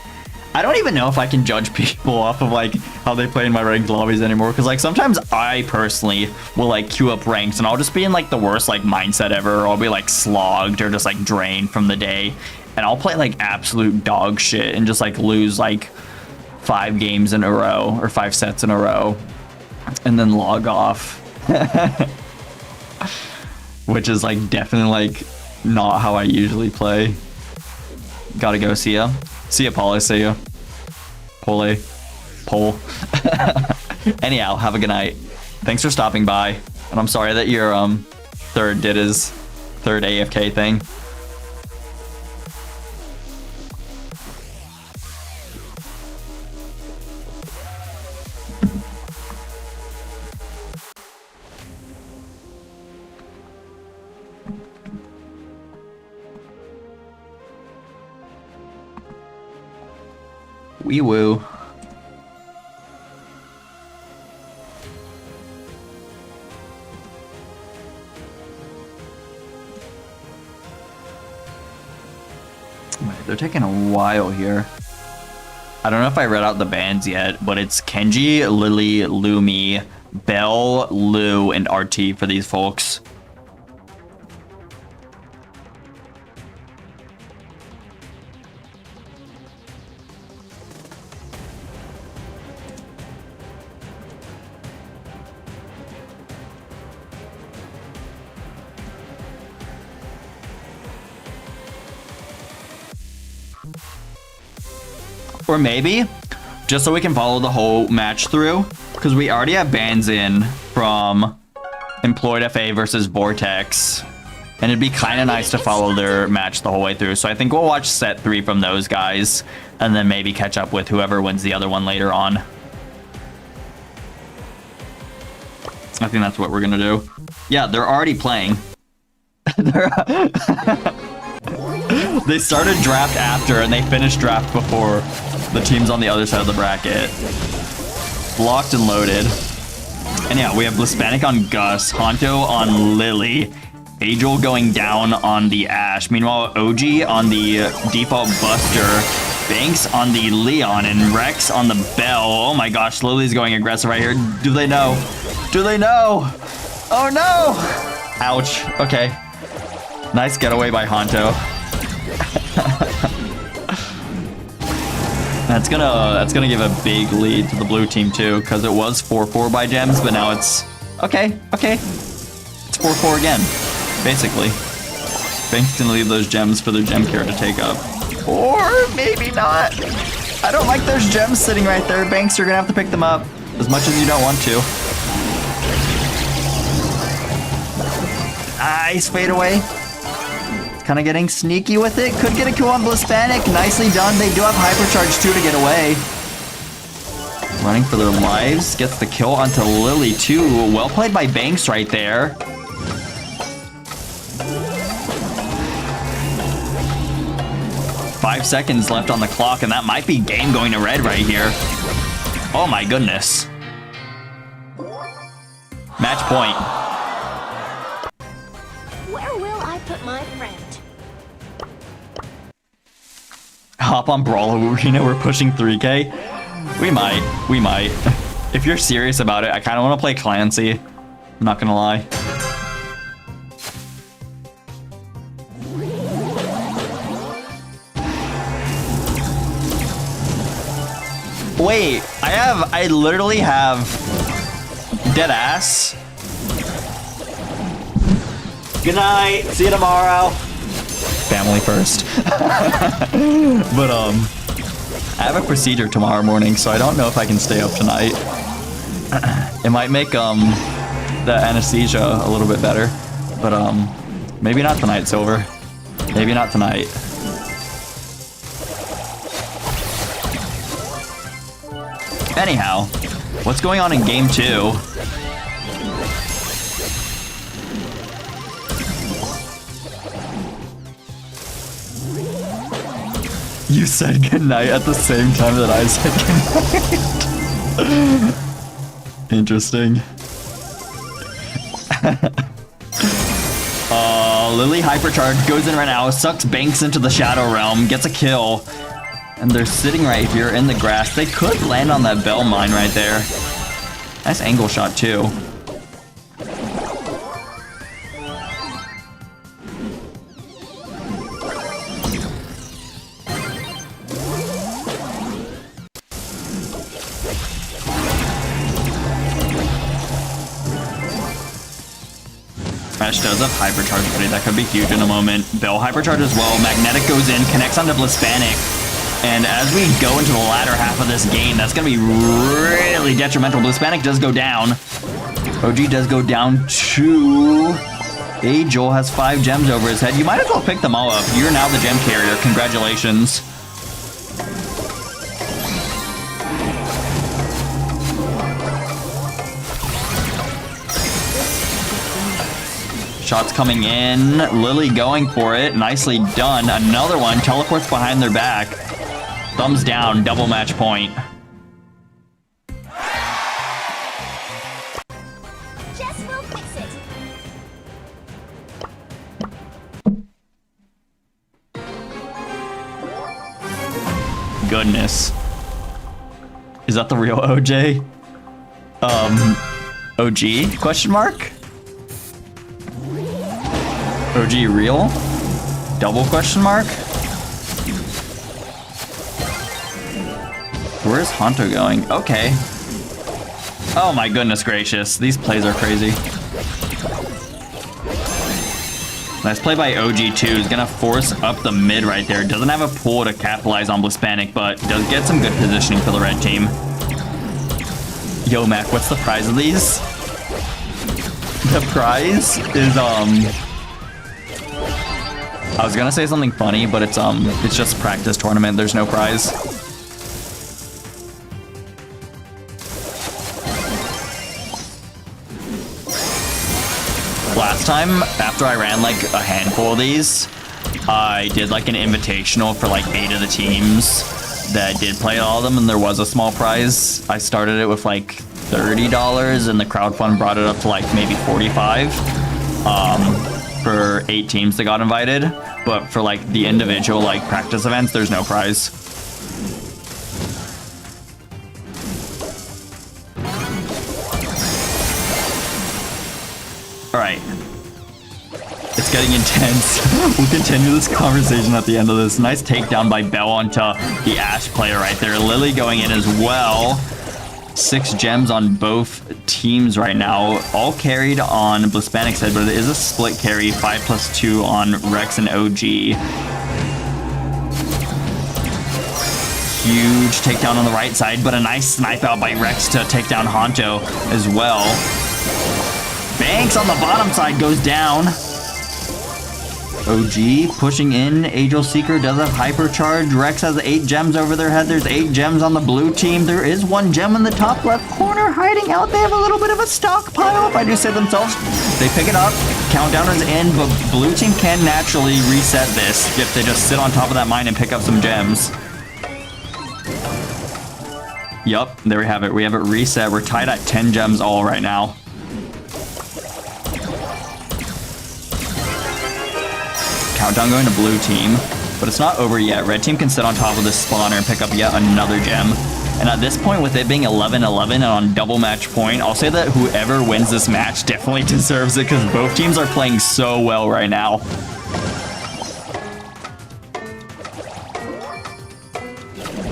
I don't even know if I can judge people off of like how they play in my ranked lobbies anymore, because like sometimes I personally will like queue up ranks and I'll just be in like the worst like mindset ever, or I'll be like slogged or just like drained from the day, and I'll play like absolute dog shit and just like lose like 5 games in a row or 5 sets in a row and then log off. Which is like definitely like not how I usually play. Gotta go. See ya. See ya, Paul. I see ya. Pole. Anyhow, have a good night. Thanks for stopping by. And I'm sorry that your third did his third AFK thing. Wee woo. Wait, they're taking a while here. I don't know if I read out the bans yet, but it's Kenji, Lily, Lumi, Belle, Lou, and RT for these folks. Or maybe, just so we can follow the whole match through, because we already have bans in from Employed FA versus Vortex, and it'd be kind of nice to follow their match the whole way through. So I think we'll watch set 3 from those guys, and then maybe catch up with whoever wins the other one later on. I think that's what we're gonna do. Yeah, they're already playing. They started draft after, and they finished draft before the teams on the other side of the bracket. Locked and loaded. And yeah, we have Blispanic on Gus, Honto on Lily, Angel going down on the Ash. Meanwhile, OG on the default Buster, Banks on the Leon, and Rex on the Bell. Oh my gosh, Lily's going aggressive right here. Do they know? Do they know? Oh no! Ouch. Okay. Nice getaway by Honto. That's gonna give a big lead to the blue team too, because it was 4-4 by gems, but now it's okay. It's 4-4 again, basically. Banks gonna leave those gems for their gem care to take up, or maybe not. I don't like those gems sitting right there. Banks, you're gonna have to pick them up as much as you don't want to. Nice fade away. Kind of getting sneaky with it. Could get a kill on Blispanic. Nicely done. They do have Hypercharge too to get away. Running for their lives. Gets the kill onto Lily too. Well played by Banks right there. Five seconds left on the clock, and that might be game going to red right here. Oh my goodness. Match point. Where will I put my friend? Hop on Brawl Arena, we're pushing 3K. We might. If you're serious about it, I kind of want to play Clancy. I'm not gonna lie. Wait, I literally have dead ass. Good night, see you tomorrow. Family first. But I have a procedure tomorrow morning, so I don't know if I can stay up tonight. It might make the anesthesia a little bit better, but maybe not tonight, Silver. Maybe not tonight. Anyhow, what's going on in game 2? You said goodnight at the same time that I said goodnight. Interesting. Lily Hypercharge goes in right now, sucks Banks into the Shadow Realm, gets a kill. And they're sitting right here in the grass. They could land on that Bell mine right there. Nice angle shot too. Ash does have Hypercharge ready. That could be huge in a moment. Bell Hypercharge as well. Magnetic goes in, connects onto Blispanic. And as we go into the latter half of this game, that's going to be really detrimental. Blispanic does go down. OG does go down too. Angel has 5 gems over his head. You might as well pick them all up. You're now the gem carrier. Congratulations. Shots coming in. Lily going for it. Nicely done. Another one. Teleports behind their back. Thumbs down, double match point. Jess will fix it. Goodness. Is that the real OJ? OG? Question mark? OG real? Double question mark? Where's Honto going? Okay. Oh my goodness gracious. These plays are crazy. Nice play by OG2. Is gonna force up the mid right there. Doesn't have a pull to capitalize on Blitzpanic, but does get some good positioning for the red team. Yo, Mac, what's the prize of these? The prize is, I was gonna say something funny, but it's just a practice tournament. There's no prize. Last time, after I ran like a handful of these, I did like an invitational for like 8 of the teams that did play all of them, and there was a small prize. I started it with like $30, and the crowdfund brought it up to like maybe 45 for 8 teams that got invited. But for like the individual like practice events, there's no prize. All right. It's getting intense. We'll continue this conversation at the end of this. Nice takedown by Bell onto the Ashe player right there. Lily going in as well. 6 gems on both teams right now. All carried on Blitzpanic's head, but it is a split carry. 5+2 on Rex and OG. Huge takedown on the right side, but a nice snipe out by Rex to take down Honto as well. Banks on the bottom side goes down. OG pushing in. Angel Seeker does have hypercharge. Rex has 8 gems over their head. There's 8 gems on the blue team. There is 1 gem in the top left corner hiding out. They have a little bit of a stockpile, if I do say themselves. They pick it up. Countdown is in, but blue team can naturally reset this if they just sit on top of that mine and pick up some gems. Yup, there we have it. We have it reset. We're tied at 10 gems all right now. Countdown going to blue team, but it's not over yet. Red team can sit on top of this spawner and pick up yet another gem. And at this point, with it being 11-11 and on double match point, I'll say that whoever wins this match definitely deserves it because both teams are playing so well right now.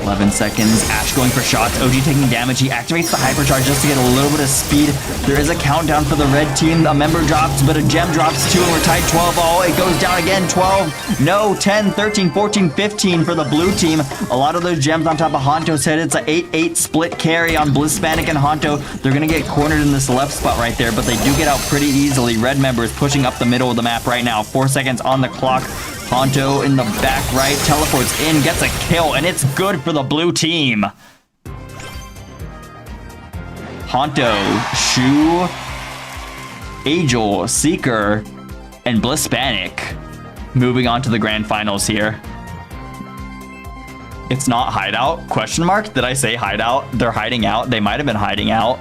11 seconds. Ashe going for shots. OG taking damage. He activates the hypercharge just to get a little bit of speed. There is a countdown for the red team. A member drops, but a gem drops too, and we're tied 12 all. It goes down again. 12. No. 10, 13, 14, 15 for the blue team. A lot of those gems on top of Honto's head. It's an 8-8 split carry on Blitzpanic and Honto. They're going to get cornered in this left spot right there, but they do get out pretty easily. Red member is pushing up the middle of the map right now. 4 seconds on the clock. Honto in the back right, teleports in, gets a kill, and it's good for the blue team. Honto, Shu, Angel, Seeker, and Blitzpanic moving on to the grand finals here. It's not hideout? Question mark? Did I say hideout? They're hiding out. They might have been hiding out.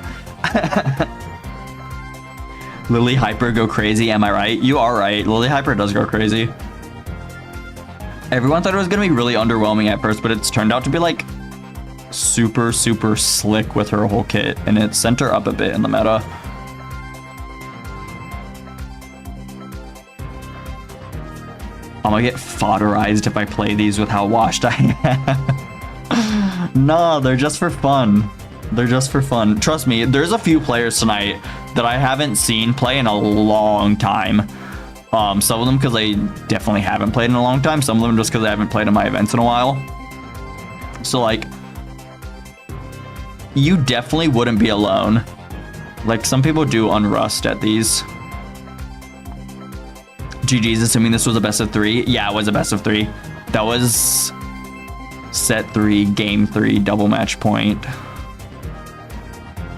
Lily Hyper go crazy, am I right? You are right. Lily Hyper does go crazy. Everyone thought it was going to be really underwhelming at first, but it's turned out to be like super, super slick with her whole kit, and it sent her up a bit in the meta. I'm gonna get fodderized if I play these with how washed I am. No, they're just for fun. They're just for fun. Trust me, there's a few players tonight that I haven't seen play in a long time. Some of them because they definitely haven't played in a long time. Some of them just because I haven't played in my events in a while. So like, you definitely wouldn't be alone. Like, some people do unrust at these. GG's, assuming this was a best of 3. Yeah, it was a best of 3. That was set 3, game 3, double match point.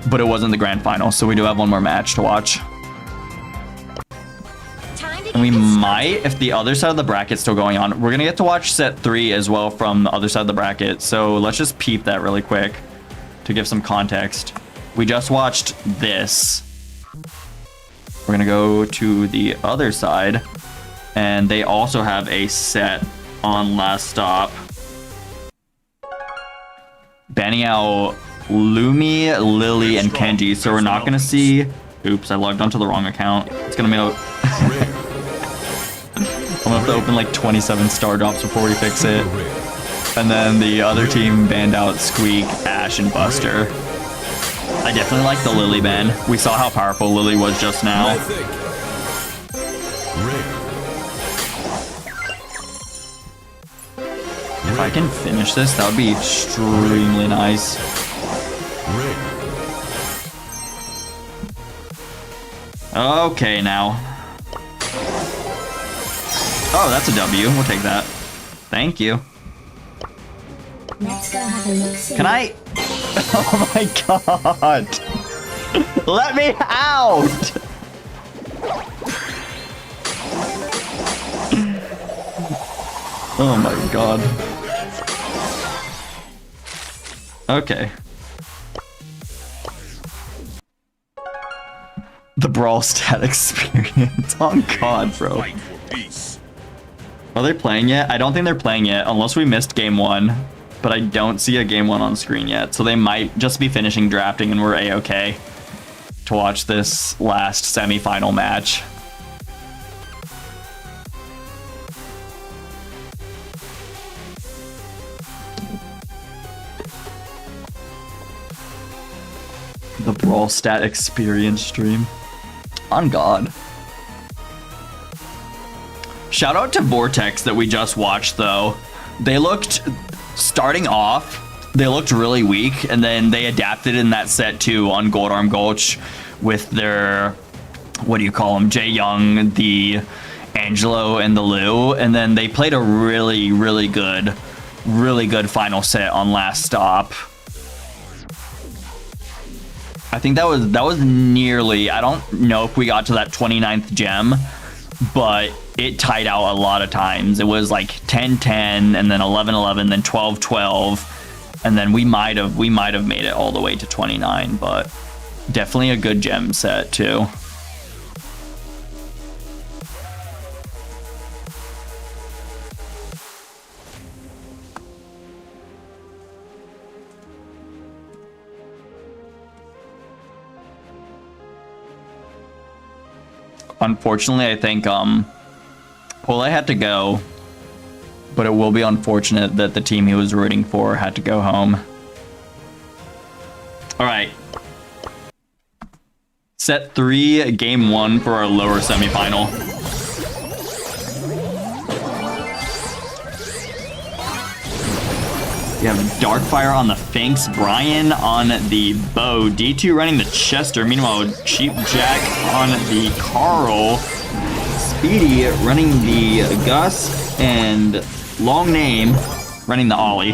But it wasn't the grand final, so we do have one more match to watch. Time to And we get this might, if the other side of the bracket's still going on, we're gonna get to watch set 3 as well from the other side of the bracket. So let's just peep that really quick to give some context. We just watched this. We're gonna go to the other side, and they also have a set on last stop. Banning out Lumi, Lily, and Kenji. So we're not gonna see. Oops, I logged onto the wrong account. It's gonna be. I'm gonna have to open like 27 star drops before we fix it. And then the other team banned out Squeak, Ash, and Buster. I definitely like the Lily ban. We saw how powerful Lily was just now. If I can finish this, that would be extremely nice. Okay, now. Oh, that's a W. We'll take that. Thank you. Let's go have a look. Can I? Oh my god. Let me out. Oh my god. Okay. The Brawl stat experience. Oh god, bro. Fight for peace. Are they playing yet? I don't think they're playing yet, unless we missed game 1. But I don't see a game 1 on screen yet, so they might just be finishing drafting and we're a-okay to watch this last semi-final match. The Brawl stat experience stream. On God. Shout out to Vortex that we just watched though. They looked, starting off, they looked really weak, and then they adapted in that set too on Gold Arm Gulch with their, what do you call them, Jay Young, the Angelo, and the Lou, and then they played a really, really good final set on last stop. I think that was nearly, I don't know if we got to that 29th gem, but it tied out a lot of times. It was like 10-10 and then 11-11, then 12-12, and then we might have made it all the way to 29, but definitely a good gem set too. Unfortunately, I think Pole had to go, but it will be unfortunate that the team he was rooting for had to go home. All right. Set 3, game 1 for our lower semifinal. We have Darkfire on the Finks, Brian on the Bow, D2 running the Chester, meanwhile Cheap Jack on the Carl, Speedy running the Gus, and Long Name running the Ollie.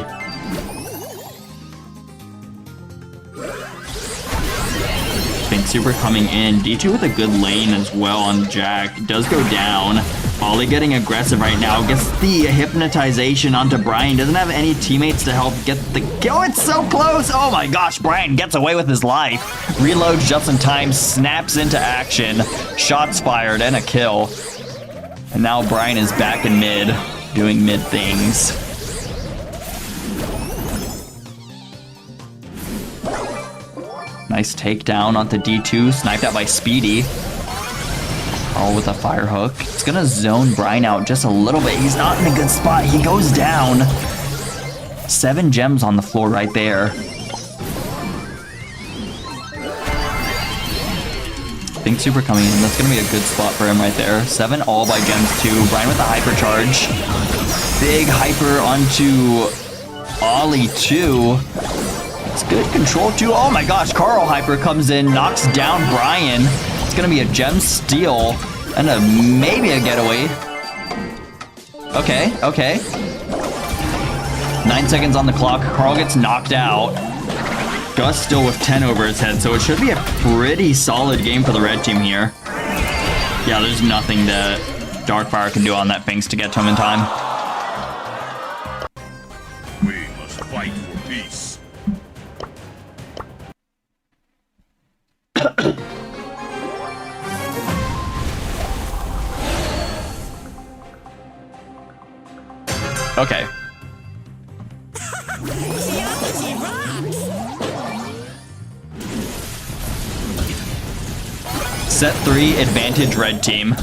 Finks Super coming in, D2 with a good lane as well on Jack, does go down. Ollie getting aggressive right now, gets the hypnotization onto Brian, doesn't have any teammates to help get the kill. It's so close. Oh my gosh, Brian gets away with his life. Reloads just in time, snaps into action, shots fired, and a kill. And now Brian is back in mid, doing mid things. Nice takedown onto D2, sniped out by Speedy. Carl with a fire hook. It's gonna zone Brian out just a little bit. He's not in a good spot. He goes down. 7 gems on the floor right there. Finks Super coming in. That's gonna be a good spot for him right there. 7 all by gems too. Brian with a hypercharge. Big hyper onto Ollie too. It's good control too. Oh my gosh, Carl hyper comes in, knocks down Brian. It's gonna be a gem steal and maybe a getaway. Okay. 9 seconds on the clock. Carl gets knocked out. Gus still with 10 over his head, so it should be a pretty solid game for the red team here. Yeah, there's nothing that Darkfire can do on that Finks to get to him in time. We must fight for peace. Okay. Set 3, advantage red team.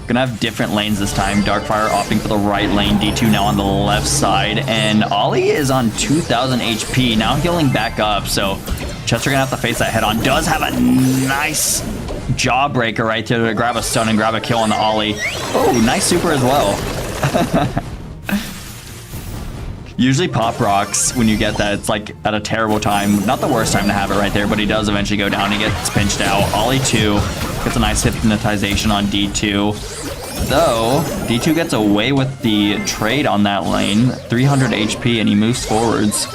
Gonna have different lanes this time. Darkfire opting for the right lane, D2 now on the left side, and Ollie is on 2000 HP, now healing back up, so Chester gonna have to face that head on. Does have a nice jawbreaker right there to grab a stun and grab a kill on the Ollie. Oh, nice super as well. Usually pop rocks, when you get that, it's like at a terrible time. Not the worst time to have it right there, but he does eventually go down. He gets pinched out. Ollie 2 gets a nice hypnotization on D2. Though, D2 gets away with the trade on that lane. 300 HP, and he moves forwards.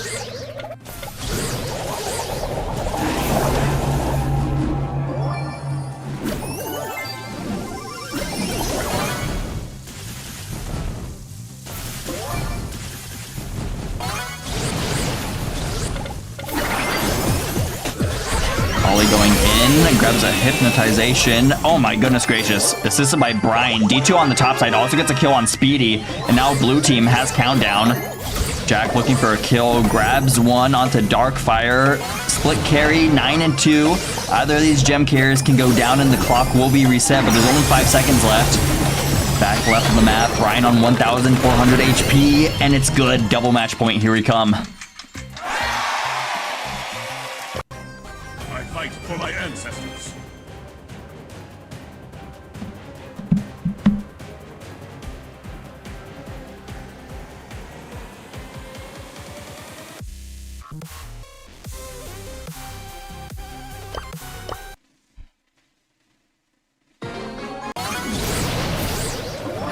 Going in, grabs a hypnotization. Oh my goodness gracious. Assisted by Brian. D2 on the top side also gets a kill on Speedy. And now blue team has countdown. Jack looking for a kill. Grabs one onto Darkfire. Split carry, 9 and 2. Either of these gem carriers can go down and the clock will be reset, but there's only 5 seconds left. Back left of the map. Brian on 1,400 HP. And it's good. Double match point. Here we come. Fight for my ancestors.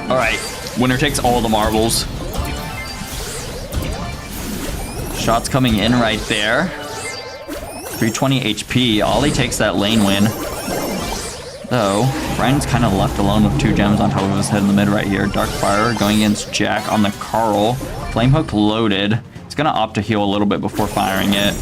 All right, winner takes all the marbles. Shots coming in right there. 320 HP. Ollie takes that lane win. Though, Brian's kind of left alone with 2 gems on top of his head in the mid right here. Darkfire going against Jack on the Carl. Flamehook loaded. He's going to opt to heal a little bit before firing it.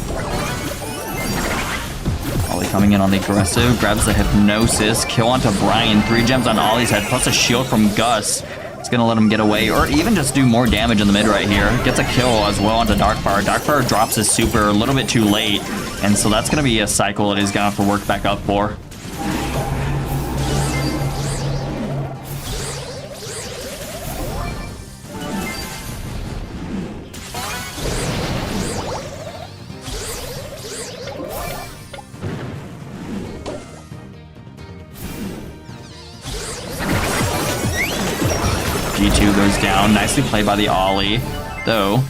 Ollie coming in on the aggressive. Grabs the hypnosis. Kill onto Brian. 3 gems on Ollie's head plus a shield from Gus. It's going to let him get away, or even just do more damage in the mid right here. Gets a kill as well onto Darkfire. Darkfire drops his super a little bit too late, and so that's going to be a cycle that he's going to have to work back up for. D2 goes down. Nicely played by the Ollie, though.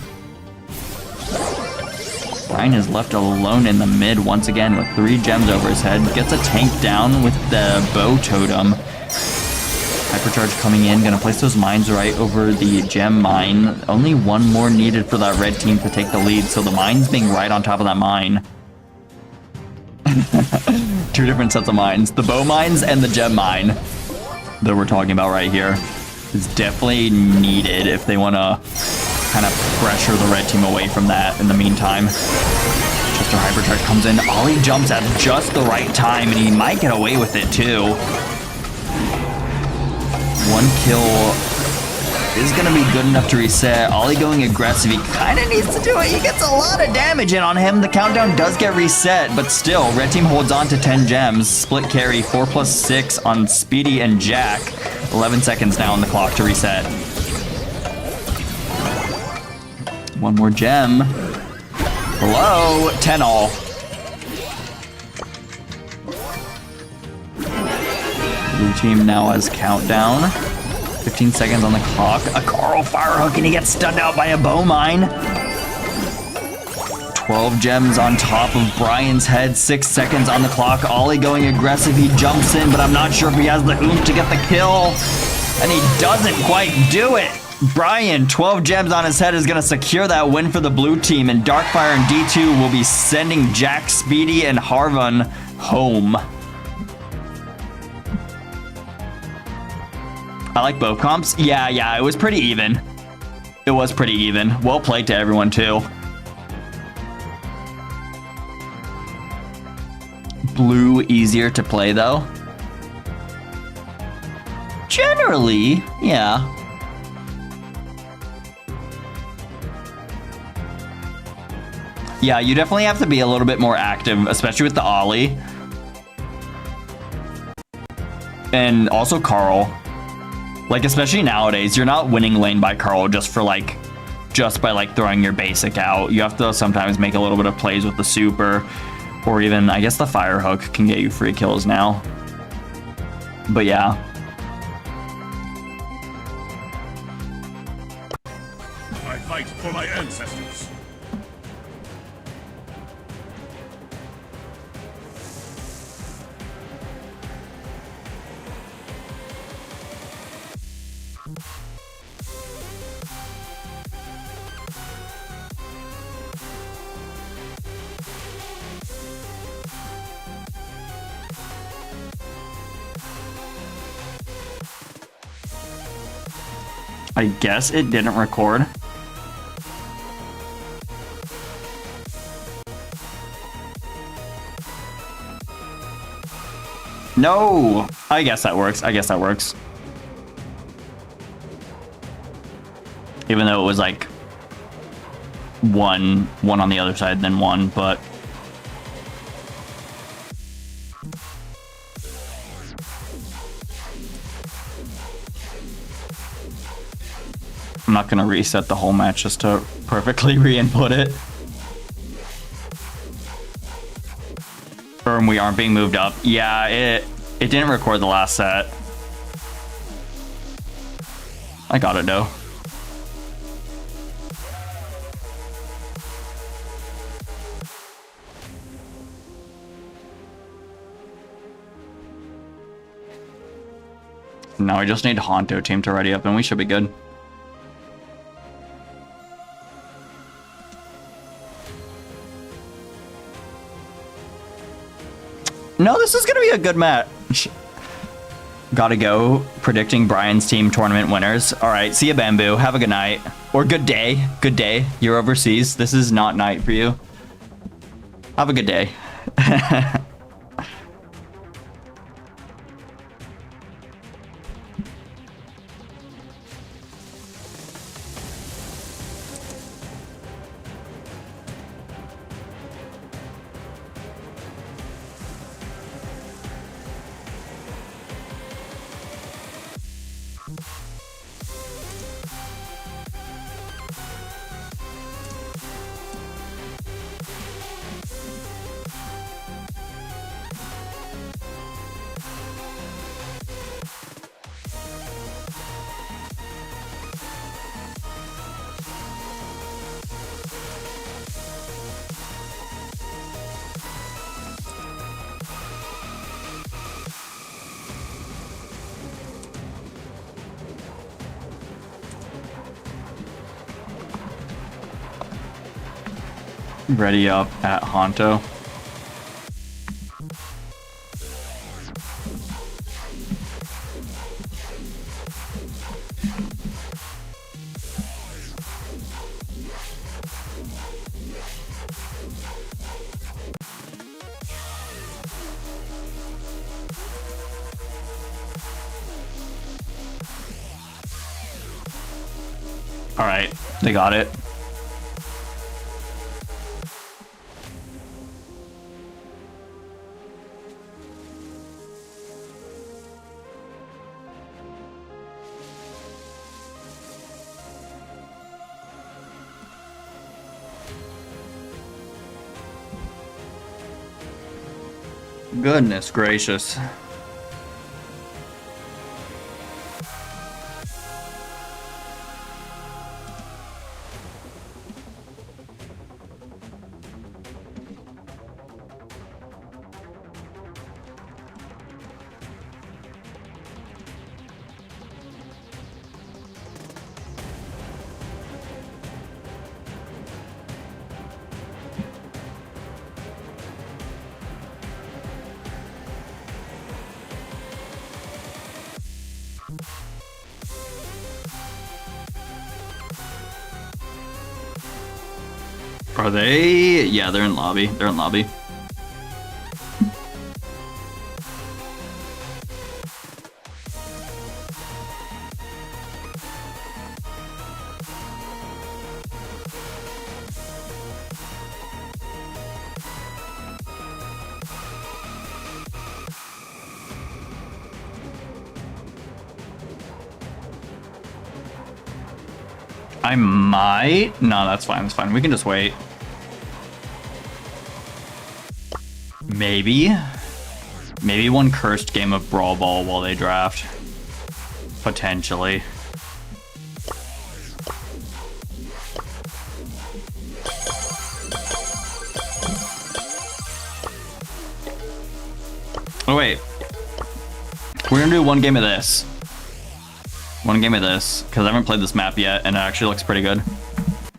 Brian is left alone in the mid once again with 3 gems over his head. Gets a tank down with the bow totem. Hypercharge coming in. Gonna place those mines right over the gem mine. Only 1 more needed for that red team to take the lead, so the mine's being right on top of that mine. 2 different sets of mines. The bow mines and the gem mine that we're talking about right here is definitely needed if they want to kind of pressure the red team away from that in the meantime. Chester Hypercharge comes in. Ollie jumps at just the right time, and he might get away with it too. 1 kill is going to be good enough to reset. Ollie going aggressive. He kind of needs to do it. He gets a lot of damage in on him. The countdown does get reset, but still, red team holds on to 10 gems. Split carry, 4+6 on Speedy and Jack. 11 seconds now on the clock to reset. 1 more gem. Hello, 10 all. Blue team now has countdown. 15 seconds on the clock. A Carl fire hook, and he gets stunned out by a bow mine. 12 gems on top of Brian's head. 6 seconds on the clock. Ollie going aggressive. He jumps in, but I'm not sure if he has the oomph to get the kill. And he doesn't quite do it. Brian, 12 gems on his head, is going to secure that win for the blue team. And Darkfire and D2 will be sending Jack, Speedy, and Harvan home. I like both comps. Yeah, it was pretty even. It was pretty even. Well played to everyone, too. Blue easier to play, though. Generally, yeah. Yeah, you definitely have to be a little bit more active, especially with the Ollie. And also Carl. Like, especially nowadays, you're not winning lane by Carl just by like throwing your basic out. You have to sometimes make a little bit of plays with the super, or even, I guess the fire hook can get you free kills now. But yeah. I fight for my ancestors. I guess it didn't record. No! I guess that works. Even though it was like one on the other side, then one, but I'm not gonna reset the whole match just to perfectly re-input it. We aren't being moved up. Yeah, it didn't record the last set. I got it though. Now we just need Honto team to ready up and we should be good. No, this is going to be a good match. Gotta go. Predicting Brian's team tournament winners. All right, see you, Bamboo. Have a good night. Or good day. Good day. You're overseas. This is not night for you. Have a good day. Ready up at Honto. All right, they got it. Goodness gracious. Are they? Yeah, they're in lobby. They're in lobby. I might. No, that's fine. That's fine. We can just wait. Maybe. Maybe one cursed game of Brawl Ball while they draft. Potentially. Oh, wait. We're gonna do one game of this. One game of this, because I haven't played this map yet, and it actually looks pretty good.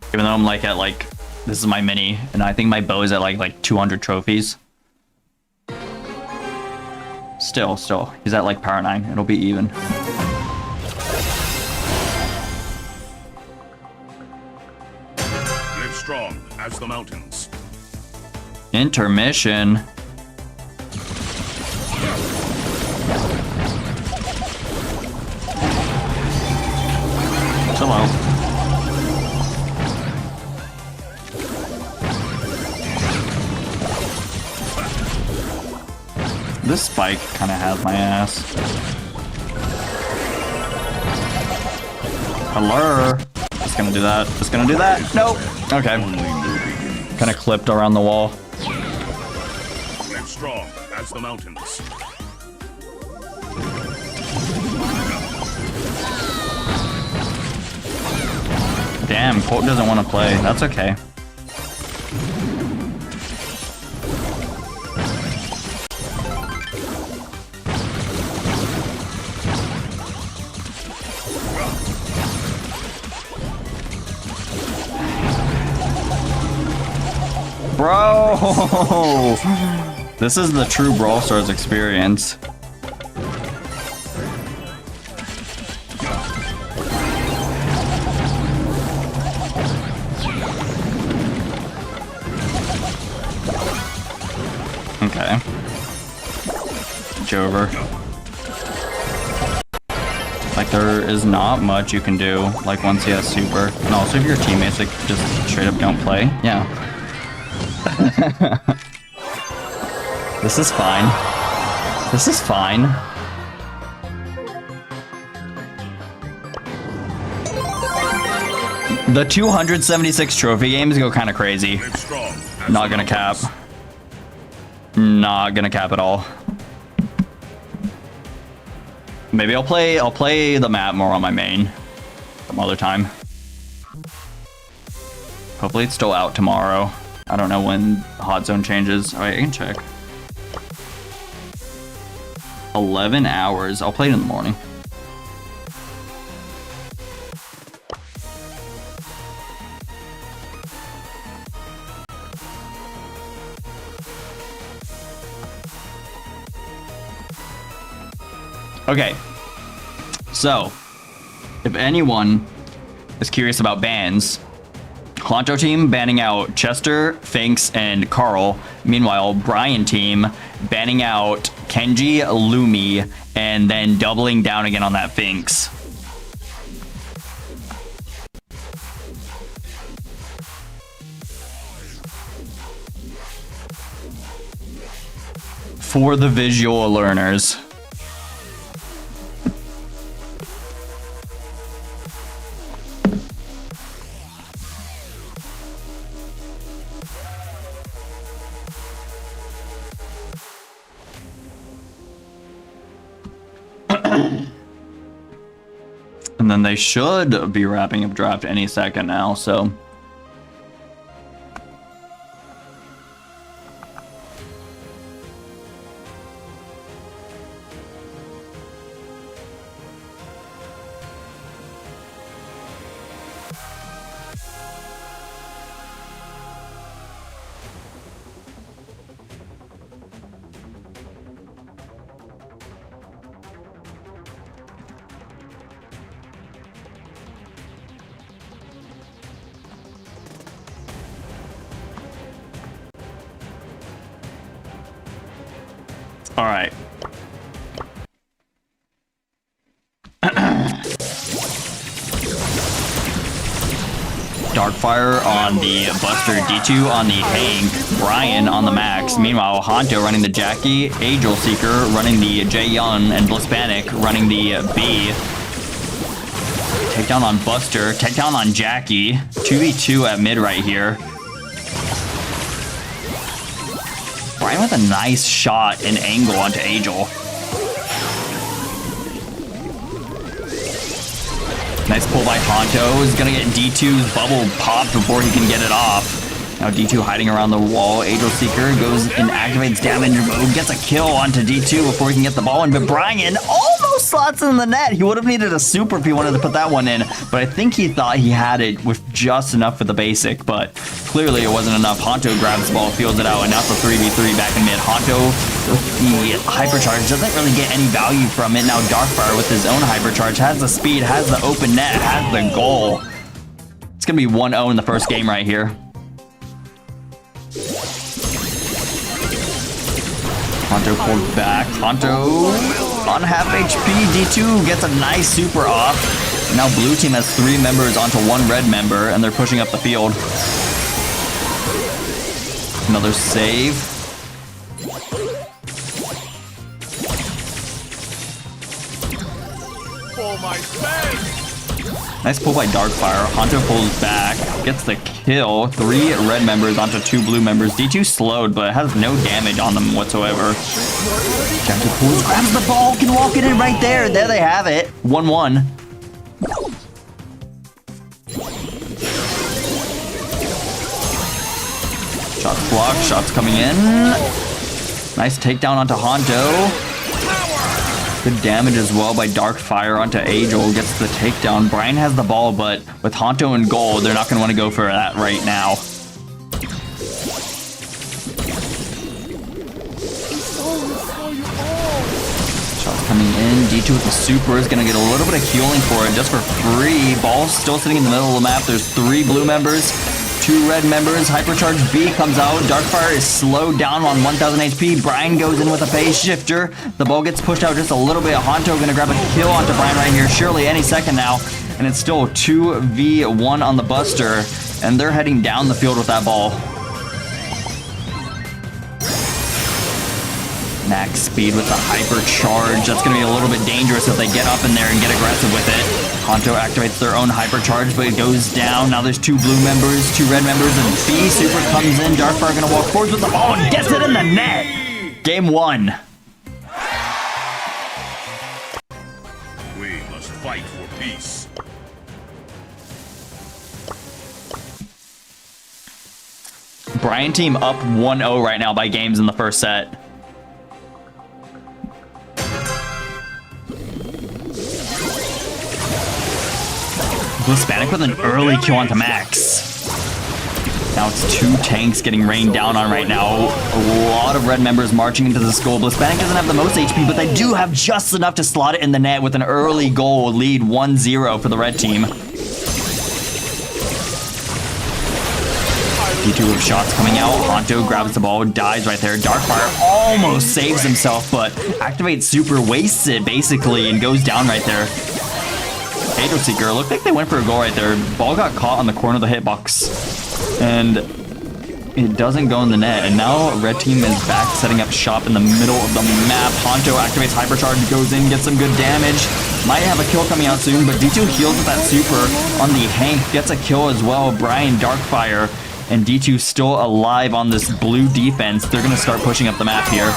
Even though I'm like at like, this is my mini, and I think my bow is at like 200 trophies. Still, he's at like power 9. It'll be even. Live strong as the mountains. Intermission. Hello. This spike kind of has my ass. Hello. Just gonna do that. Just gonna do that. Nope. Okay. Kind of clipped around the wall. Live strong as the mountains. Damn, Colt doesn't want to play. That's okay. Bro! This is the true Brawl Stars experience. Okay. Jover. Like, there is not much you can do, like, once he has super. And also, if your teammates, like, just straight up don't play. Yeah. This is fine. This is fine. The 276 trophy games go kind of crazy. Live strong as Not the gonna cap. mountains. Not gonna cap at all. Maybe I'll play the map more on my main some other time. Hopefully it's still out tomorrow. I don't know when hot zone changes. All right, I can check. 11 hours. I'll play it in the morning. Okay, so if anyone is curious about bans, Honcho team banning out Chester, Finks, and Carl. Meanwhile, Brian team banning out Kenji, Lumi, and then doubling down again on that Finks. For the visual learners. And then they should be wrapping up draft any second now, so. All right. Darkfire on the Buster, D2 on the Hank, Brian on the Max. Meanwhile, Honto running the Jackie, Angel Seeker running the Jaeyoung, and Blitzpanic running the B. Takedown on Buster, takedown on Jackie. 2v2 at mid right here. Brian with a nice shot and angle onto Angel. Nice pull by Honto. Is gonna get D2's bubble popped before he can get it off. Now D2 hiding around the wall. Angel Seeker goes and activates damage move. Gets a kill onto D2 before he can get the ball in. But Brian almost slots in the net. He would have needed a super if he wanted to put that one in. But I think he thought he had it with just enough for the basic. But clearly it wasn't enough. Honto grabs the ball, fields it out, and now it's a 3v3 back in mid. Honto with the hypercharge doesn't really get any value from it. Now Darkfire with his own hypercharge has the speed, has the open net, has the goal. It's going to be 1-0 in the first game right here. Honto pulled back. Honto on half HP. D2 gets a nice super off. Now blue team has 3 members onto 1 red member, and they're pushing up the field. Another save. For my face! Nice pull by Darkfire. Honto pulls back, gets the kill. 3 red members onto 2 blue members. D2 slowed, but has no damage on them whatsoever. Jackie pulls, grabs the ball, can walk it in right there. There they have it. 1-1. Shots blocked, shots coming in. Nice takedown onto Honto. Good damage as well by Darkfire onto Angel. Gets the takedown. Brian has the ball, but with Honto in goal, they're not going to want to go for that right now. Shots coming in. D2 with the super is going to get a little bit of healing for it just for free. Ball's still sitting in the middle of the map. There's 3 blue members, 2 red members. Hypercharge B comes out. Darkfire is slowed down on 1000 HP. Brian goes in with a phase shifter. The ball gets pushed out just a little bit. Honto gonna grab a kill onto Brian right here. Surely any second now. And it's still 2v1 on the Buster. And they're heading down the field with that ball. Max speed with the hypercharge. That's gonna be a little bit dangerous if they get up in there and get aggressive with it. Honto activates their own hypercharge, but it goes down. Now there's 2 blue members, 2 red members, and B super comes in. Darkfire gonna walk forward with the ball and gets it in the net. Game 1. We must fight for peace. Brian team up 1-0 right now by games in the first set. Blitzpanic with an early kill onto Max. Now it's 2 tanks getting rained down on right now. A lot of red members marching into the skull. Blitzpanic doesn't have the most HP, but they do have just enough to slot it in the net with an early goal lead 1-0 for the red team. D2 with shots coming out. Honto grabs the ball, dies right there. Darkfire almost saves himself, but activates super, wastes it basically, and goes down right there. Angel Seeker, looked like they went for a goal right there. Ball got caught on the corner of the hitbox, and it doesn't go in the net. And now red team is back setting up shop in the middle of the map. Honto activates hypercharge, goes in, gets some good damage. Might have a kill coming out soon, but D2 heals with that super on the Hank, gets a kill as well. Brian Darkfire and D2 still alive on this blue defense. They're gonna start pushing up the map here.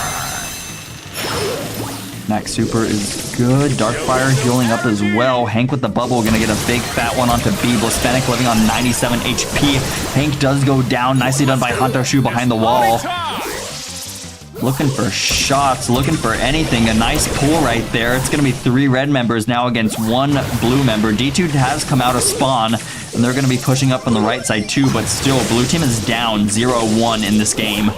Max super is good. Darkfire healing up as well. Hank with the bubble gonna get a big fat one onto B. Blitzpanic living on 97 HP. Hank does go down. Nicely done by Honto Shu behind the wall. Looking for shots, looking for anything. A nice pull right there. It's gonna be 3 red members now against 1 blue member. D2 has come out of spawn, and they're gonna be pushing up on the right side too, but still, blue team is down 0-1 in this game.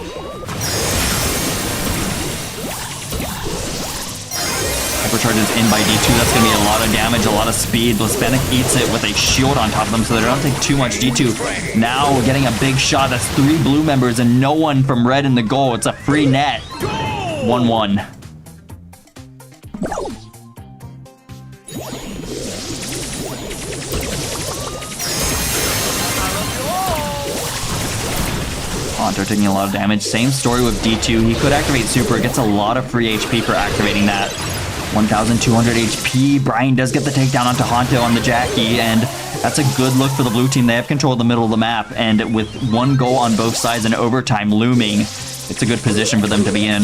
Hypercharges in by D2. That's going to be a lot of damage, a lot of speed. Blitzpanic eats it with a shield on top of them, so they don't take too much. D2 now getting a big shot. That's 3 blue members and no one from red in the goal. It's a free net. 1-1. Haunter taking a lot of damage. Same story with D2. He could activate super. Gets a lot of free HP for activating that. 1,200 HP. Brian does get the takedown onto Honto on the Jackie, and that's a good look for the blue team. They have control of the middle of the map, and with one goal on both sides and overtime looming, it's a good position for them to be in.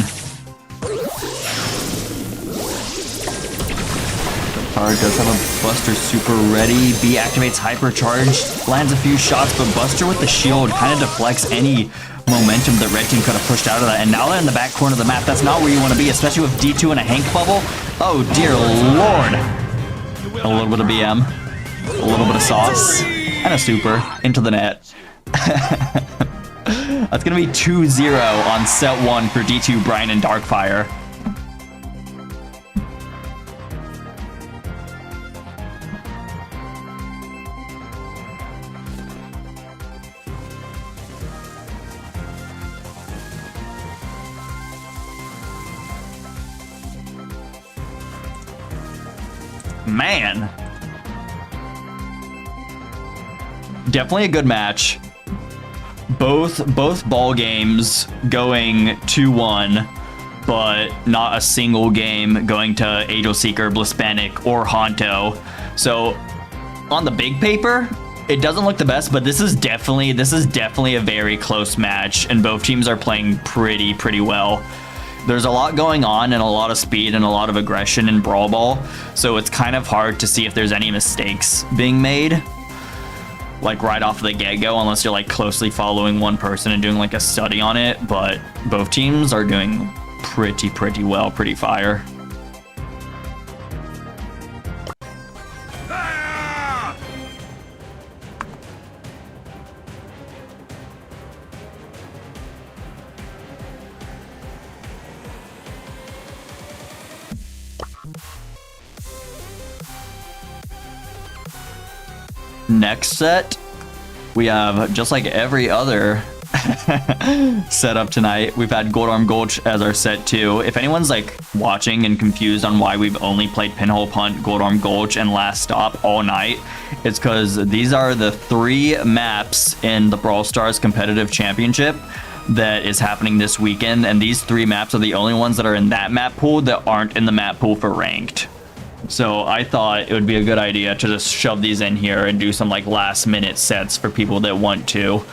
Card does have a Buster super ready. B activates Hypercharge, lands a few shots, but Buster with the shield kind of deflects any momentum that red team could have pushed out of that. And now they're in the back corner of the map. That's not where you want to be, especially with D2 and a Hank bubble. Oh dear lord. A little bit of BM, a little bit of sauce, and a super into the net. That's gonna be 2-0 on set 1 for D2, Brian, and Darkfire. Man, definitely a good match. Both ball games going 2-1, but not a single game going to Angel Seeker, Blispanic, or Honto. So on the big paper, it doesn't look the best, but this is definitely a very close match, and both teams are playing pretty well. There's a lot going on and a lot of speed and a lot of aggression in Brawl Ball, so it's kind of hard to see if there's any mistakes being made, like right off the get-go, unless you're like closely following one person and doing like a study on it. But both teams are doing pretty well, pretty fire. Next set, we have, just like every other setup tonight, we've had Gold Arm Gulch as our set 2. If anyone's like watching and confused on why we've only played Pinhole Punt, Gold Arm Gulch, and Last Stop all night, it's because these are the 3 maps in the Brawl Stars competitive championship that is happening this weekend, and these 3 maps are the only ones that are in that map pool that aren't in the map pool for ranked. So I thought it would be a good idea to just shove these in here and do some like last minute sets for people that want to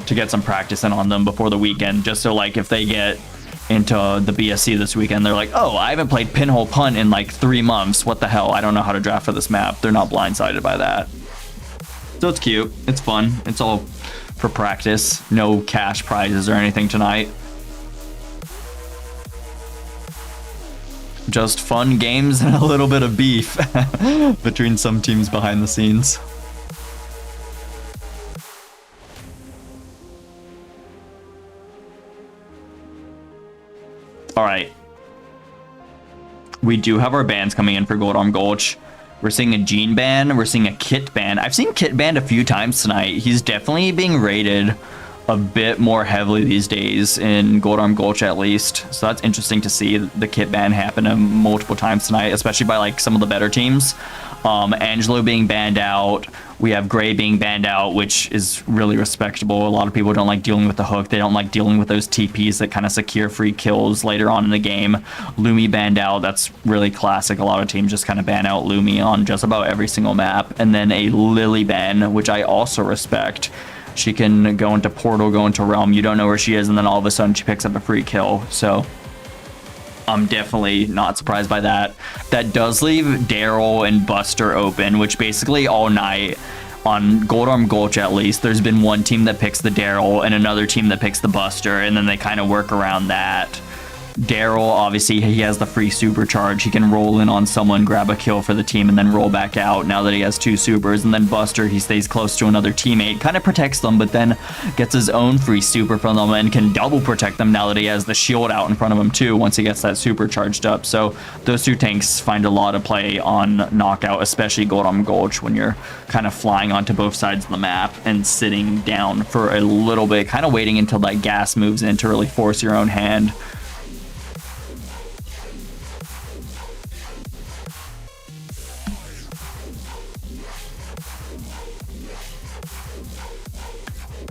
get some practice in on them before the weekend, just so like if they get into the BSC this weekend, they're like, oh, I haven't played Pinhole Punt in like 3 months. What the hell? I don't know how to draft for this map. They're not blindsided by that. So it's cute. It's fun. It's all for practice. No cash prizes or anything tonight. Just fun games and a little bit of beef between some teams behind the scenes. All right. We do have our bans coming in for Gold Arm Gulch. We're seeing a Gene ban. We're seeing a Kit ban. I've seen Kit banned a few times tonight. He's definitely being rated a bit more heavily these days in Gold Arm Gulch, at least. So that's interesting to see the Kit ban happen multiple times tonight, especially by like some of the better teams. Angelo being banned out. We have Gray being banned out, which is really respectable. A lot of people don't like dealing with the hook. They don't like dealing with those TPs that kind of secure free kills later on in the game. Lumi banned out. That's really classic. A lot of teams just kind of ban out Lumi on just about every single map. And then a Lily ban, which I also respect. She can go into Portal, go into Realm. You don't know where she is, and then all of a sudden she picks up a free kill. So I'm definitely not surprised by that. That does leave Daryl and Buster open, which basically all night on Gold Arm Gulch, at least, there's been one team that picks the Daryl and another team that picks the Buster, and then they kind of work around that. Daryl, obviously, he has the free supercharge. He can roll in on someone, grab a kill for the team, and then roll back out now that he has 2 supers. And then Buster, he stays close to another teammate, kind of protects them, but then gets his own free super from them and can double protect them now that he has the shield out in front of him too once he gets that super charged up. So those 2 tanks find a lot of play on Knockout, especially Gold Arm Gulch, when you're kind of flying onto both sides of the map and sitting down for a little bit, kind of waiting until that gas moves in to really force your own hand.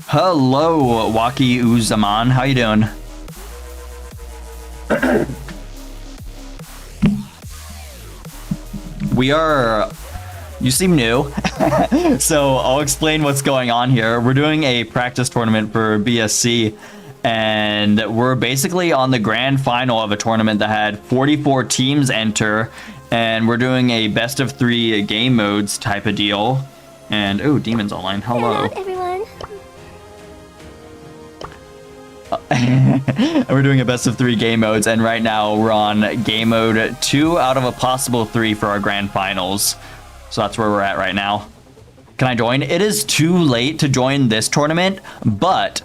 Hello, Waki Uzaman. How you doing? We are... You seem new. So I'll explain what's going on here. We're doing a practice tournament for BSC. And we're basically on the grand final of a tournament that had 44 teams enter. And we're doing a best of 3 game modes type of deal. And, oh, Demon's online. Hello. Hello, everyone. And we're doing a best of 3 game modes, and right now we're on game mode 2 out of a possible 3 for our grand finals. So that's where we're at right now. Can I join? It is too late to join this tournament, but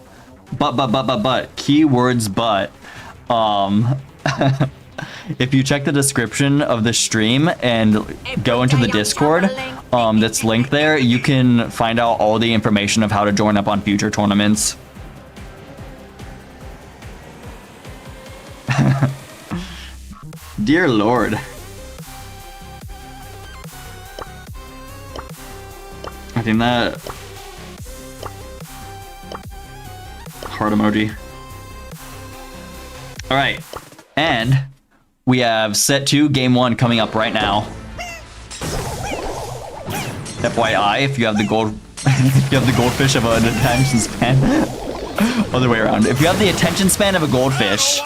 keywords but if you check the description of the stream and go into the Discord that's linked there, you can find out all the information of how to join up on future tournaments. Dear Lord. I think that heart emoji. All right, and we have set 2 game 1 coming up right now. FYI, if you have the gold, if you have the goldfish of an attention span, other way around. If you have the attention span of a goldfish,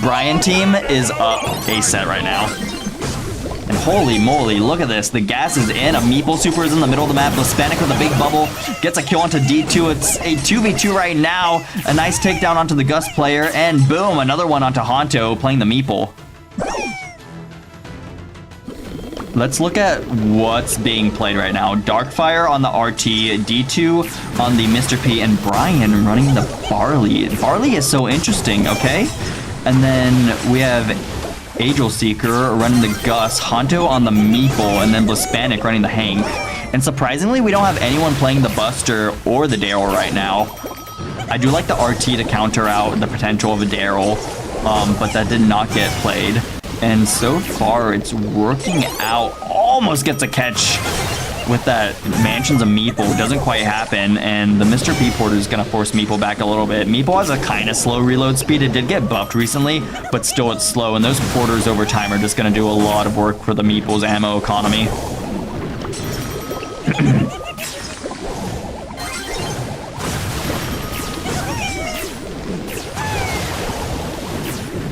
Brian team is up a set right now. And holy moly, look at this. The gas is in. A Meeple Super is in the middle of the map. Hispanic with a big bubble gets a kill onto D2. It's a 2v2 right now. A nice takedown onto the Gus player. And boom, another one onto Honto playing the Meeple. Let's look at what's being played right now. Darkfire on the RT, D2 on the Mr. P, and Brian running the Barley. Barley is so interesting, okay? And then we have Angel Seeker running the Gus, Honto on the Meeple, and then Hispanic running the Hank. And surprisingly, we don't have anyone playing the Buster or the Daryl right now. I do like the RT to counter out the potential of a Daryl, but that did not get played. And so far, it's working out. Almost gets a catch with that Mansions of Meeple. Doesn't quite happen. And the Mr. P Porter is going to force Meeple back a little bit. Meeple has a kind of slow reload speed. It did get buffed recently, but still it's slow. And those Porters over time are just going to do a lot of work for the Meeple's ammo economy.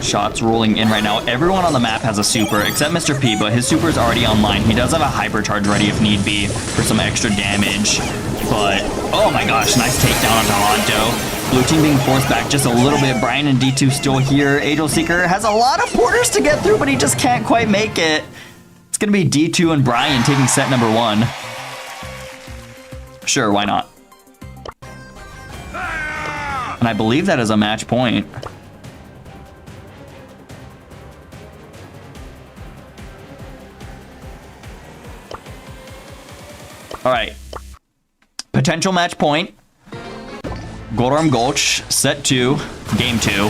Shots rolling in right now. Everyone on the map has a super except Mr. P, but his super is already online. He does have a hypercharge ready if need be for some extra damage. But oh my gosh, nice takedown onto Honto. Blue team being forced back just a little bit. Brian and D2 still here. Angel Seeker has a lot of Porters to get through, but he just can't quite make it. It's gonna be D2 and Brian taking set number 1. Sure, why not? And I believe that is a match point. All right, potential match point. Goldarm Gulch, set 2, game 2.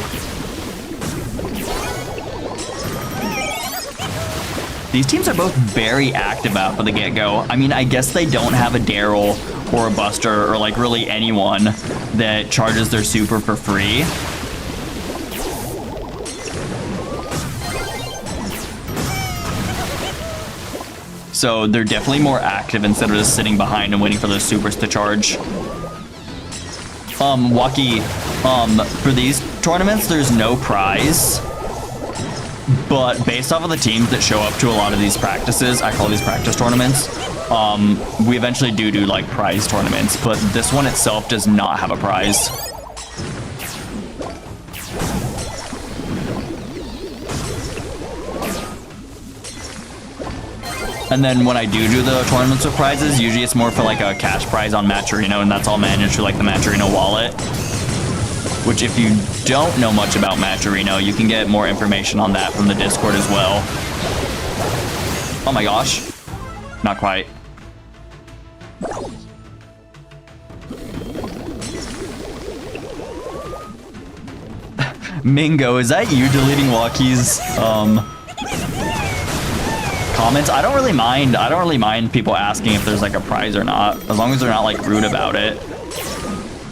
These teams are both very active out for the get-go. I mean, I guess they don't have a Daryl or a Buster or like really anyone that charges their super for free. So they're definitely more active instead of just sitting behind and waiting for those supers to charge. Waki, for these tournaments, there's no prize. But based off of the teams that show up to a lot of these practices, I call these practice tournaments, we eventually do like prize tournaments, but this one itself does not have a prize. And then when I do the tournaments with prizes, usually it's more for like a cash prize on Matcherino, and that's all managed through like the Matcherino wallet. Which if you don't know much about Matcherino, you can get more information on that from the Discord as well. Oh my gosh. Not quite. Mingo, is that you deleting Waki's comments? I don't really mind people asking if there's like a prize or not, as long as they're not like rude about it.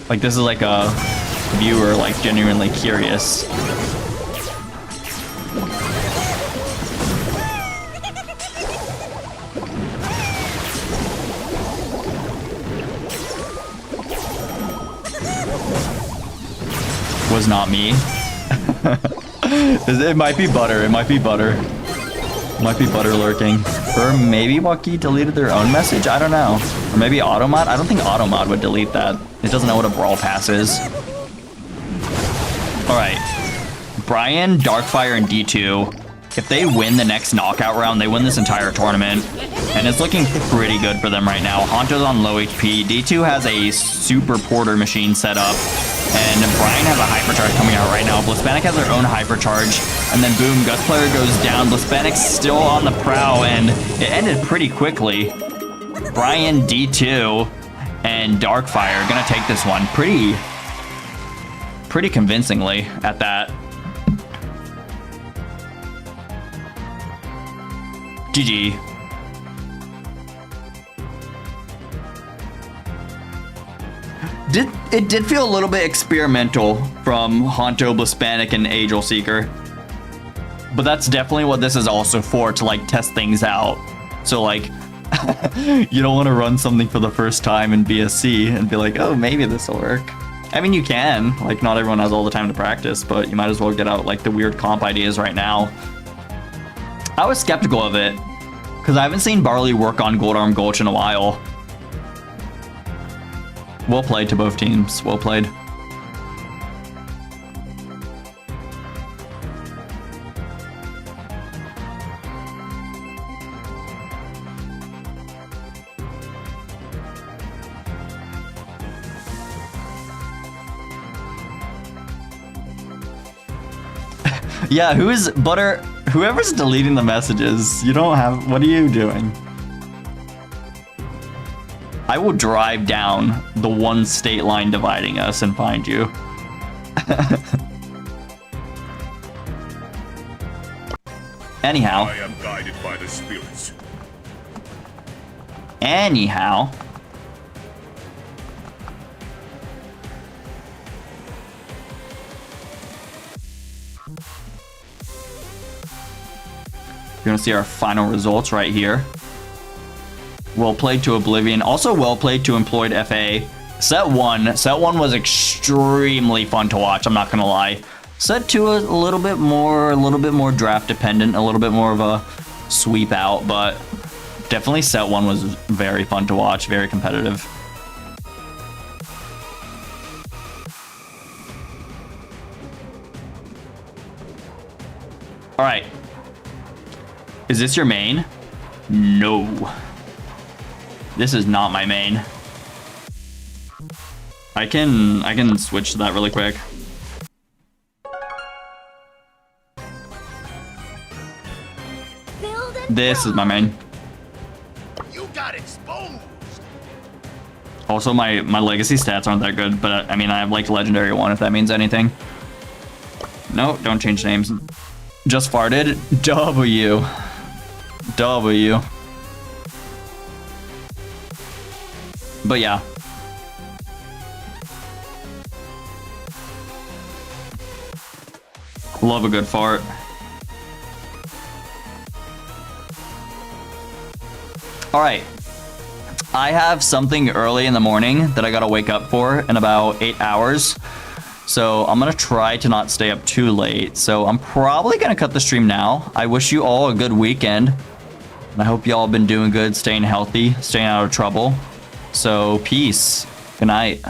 Like, this is like a viewer, like, genuinely curious. Was not me. It might be butter. It might be butter. Might be butter lurking. Or maybe Waki deleted their own message? I don't know. Or maybe Automod? I don't think Automod would delete that. It doesn't know what a Brawl Pass is. Alright. Brian, Darkfire, and D2. If they win the next knockout round, they win this entire tournament. And it's looking pretty good for them right now. Honto's on low HP. D2 has a super porter machine set up. And Brian has a hypercharge coming out right now. Blitzpanic has their own hypercharge. And then boom, Gus Player goes down. Blitzpanic's still on the prow, and it ended pretty quickly. Brian, D2, and Darkfire are gonna take this one pretty convincingly at that. GG. It did feel a little bit experimental from Honto, Blitzpanic, and Angel Seeker. But that's definitely what this is also for, to like test things out. So like, you don't want to run something for the first time in BSC and be like, oh, maybe this will work. I mean, you can. Like, not everyone has all the time to practice, but you might as well get out like the weird comp ideas right now. I was skeptical of it, because I haven't seen Barley work on Gold Arm Gulch in a while. Well played to both teams. Well played. Yeah, who is Butter? Whoever's deleting the messages, you don't have. What are you doing? I will drive down the one state line dividing us and find you. Anyhow. I am guided by the spirits. Anyhow. You're gonna see our final results right here. Well played to Oblivion. Also well played to Employed FA. Set 1 was extremely fun to watch, I'm not gonna lie. Set 2 a little bit more draft dependent, a little bit more of a sweep out, but definitely set 1 was very fun to watch, very competitive. All right. Is this your main? No. This is not my main. I can switch to that really quick. This is my main. You got exposed. Also, my legacy stats aren't that good, but I mean, I have like legendary 1 if that means anything. No, don't change names. Just farted. W. But yeah. Love a good fart. All right. I have something early in the morning that I gotta wake up for in about 8 hours. So I'm gonna try to not stay up too late. So I'm probably gonna cut the stream now. I wish you all a good weekend. And I hope y'all been doing good, staying healthy, staying out of trouble. So peace. Good night.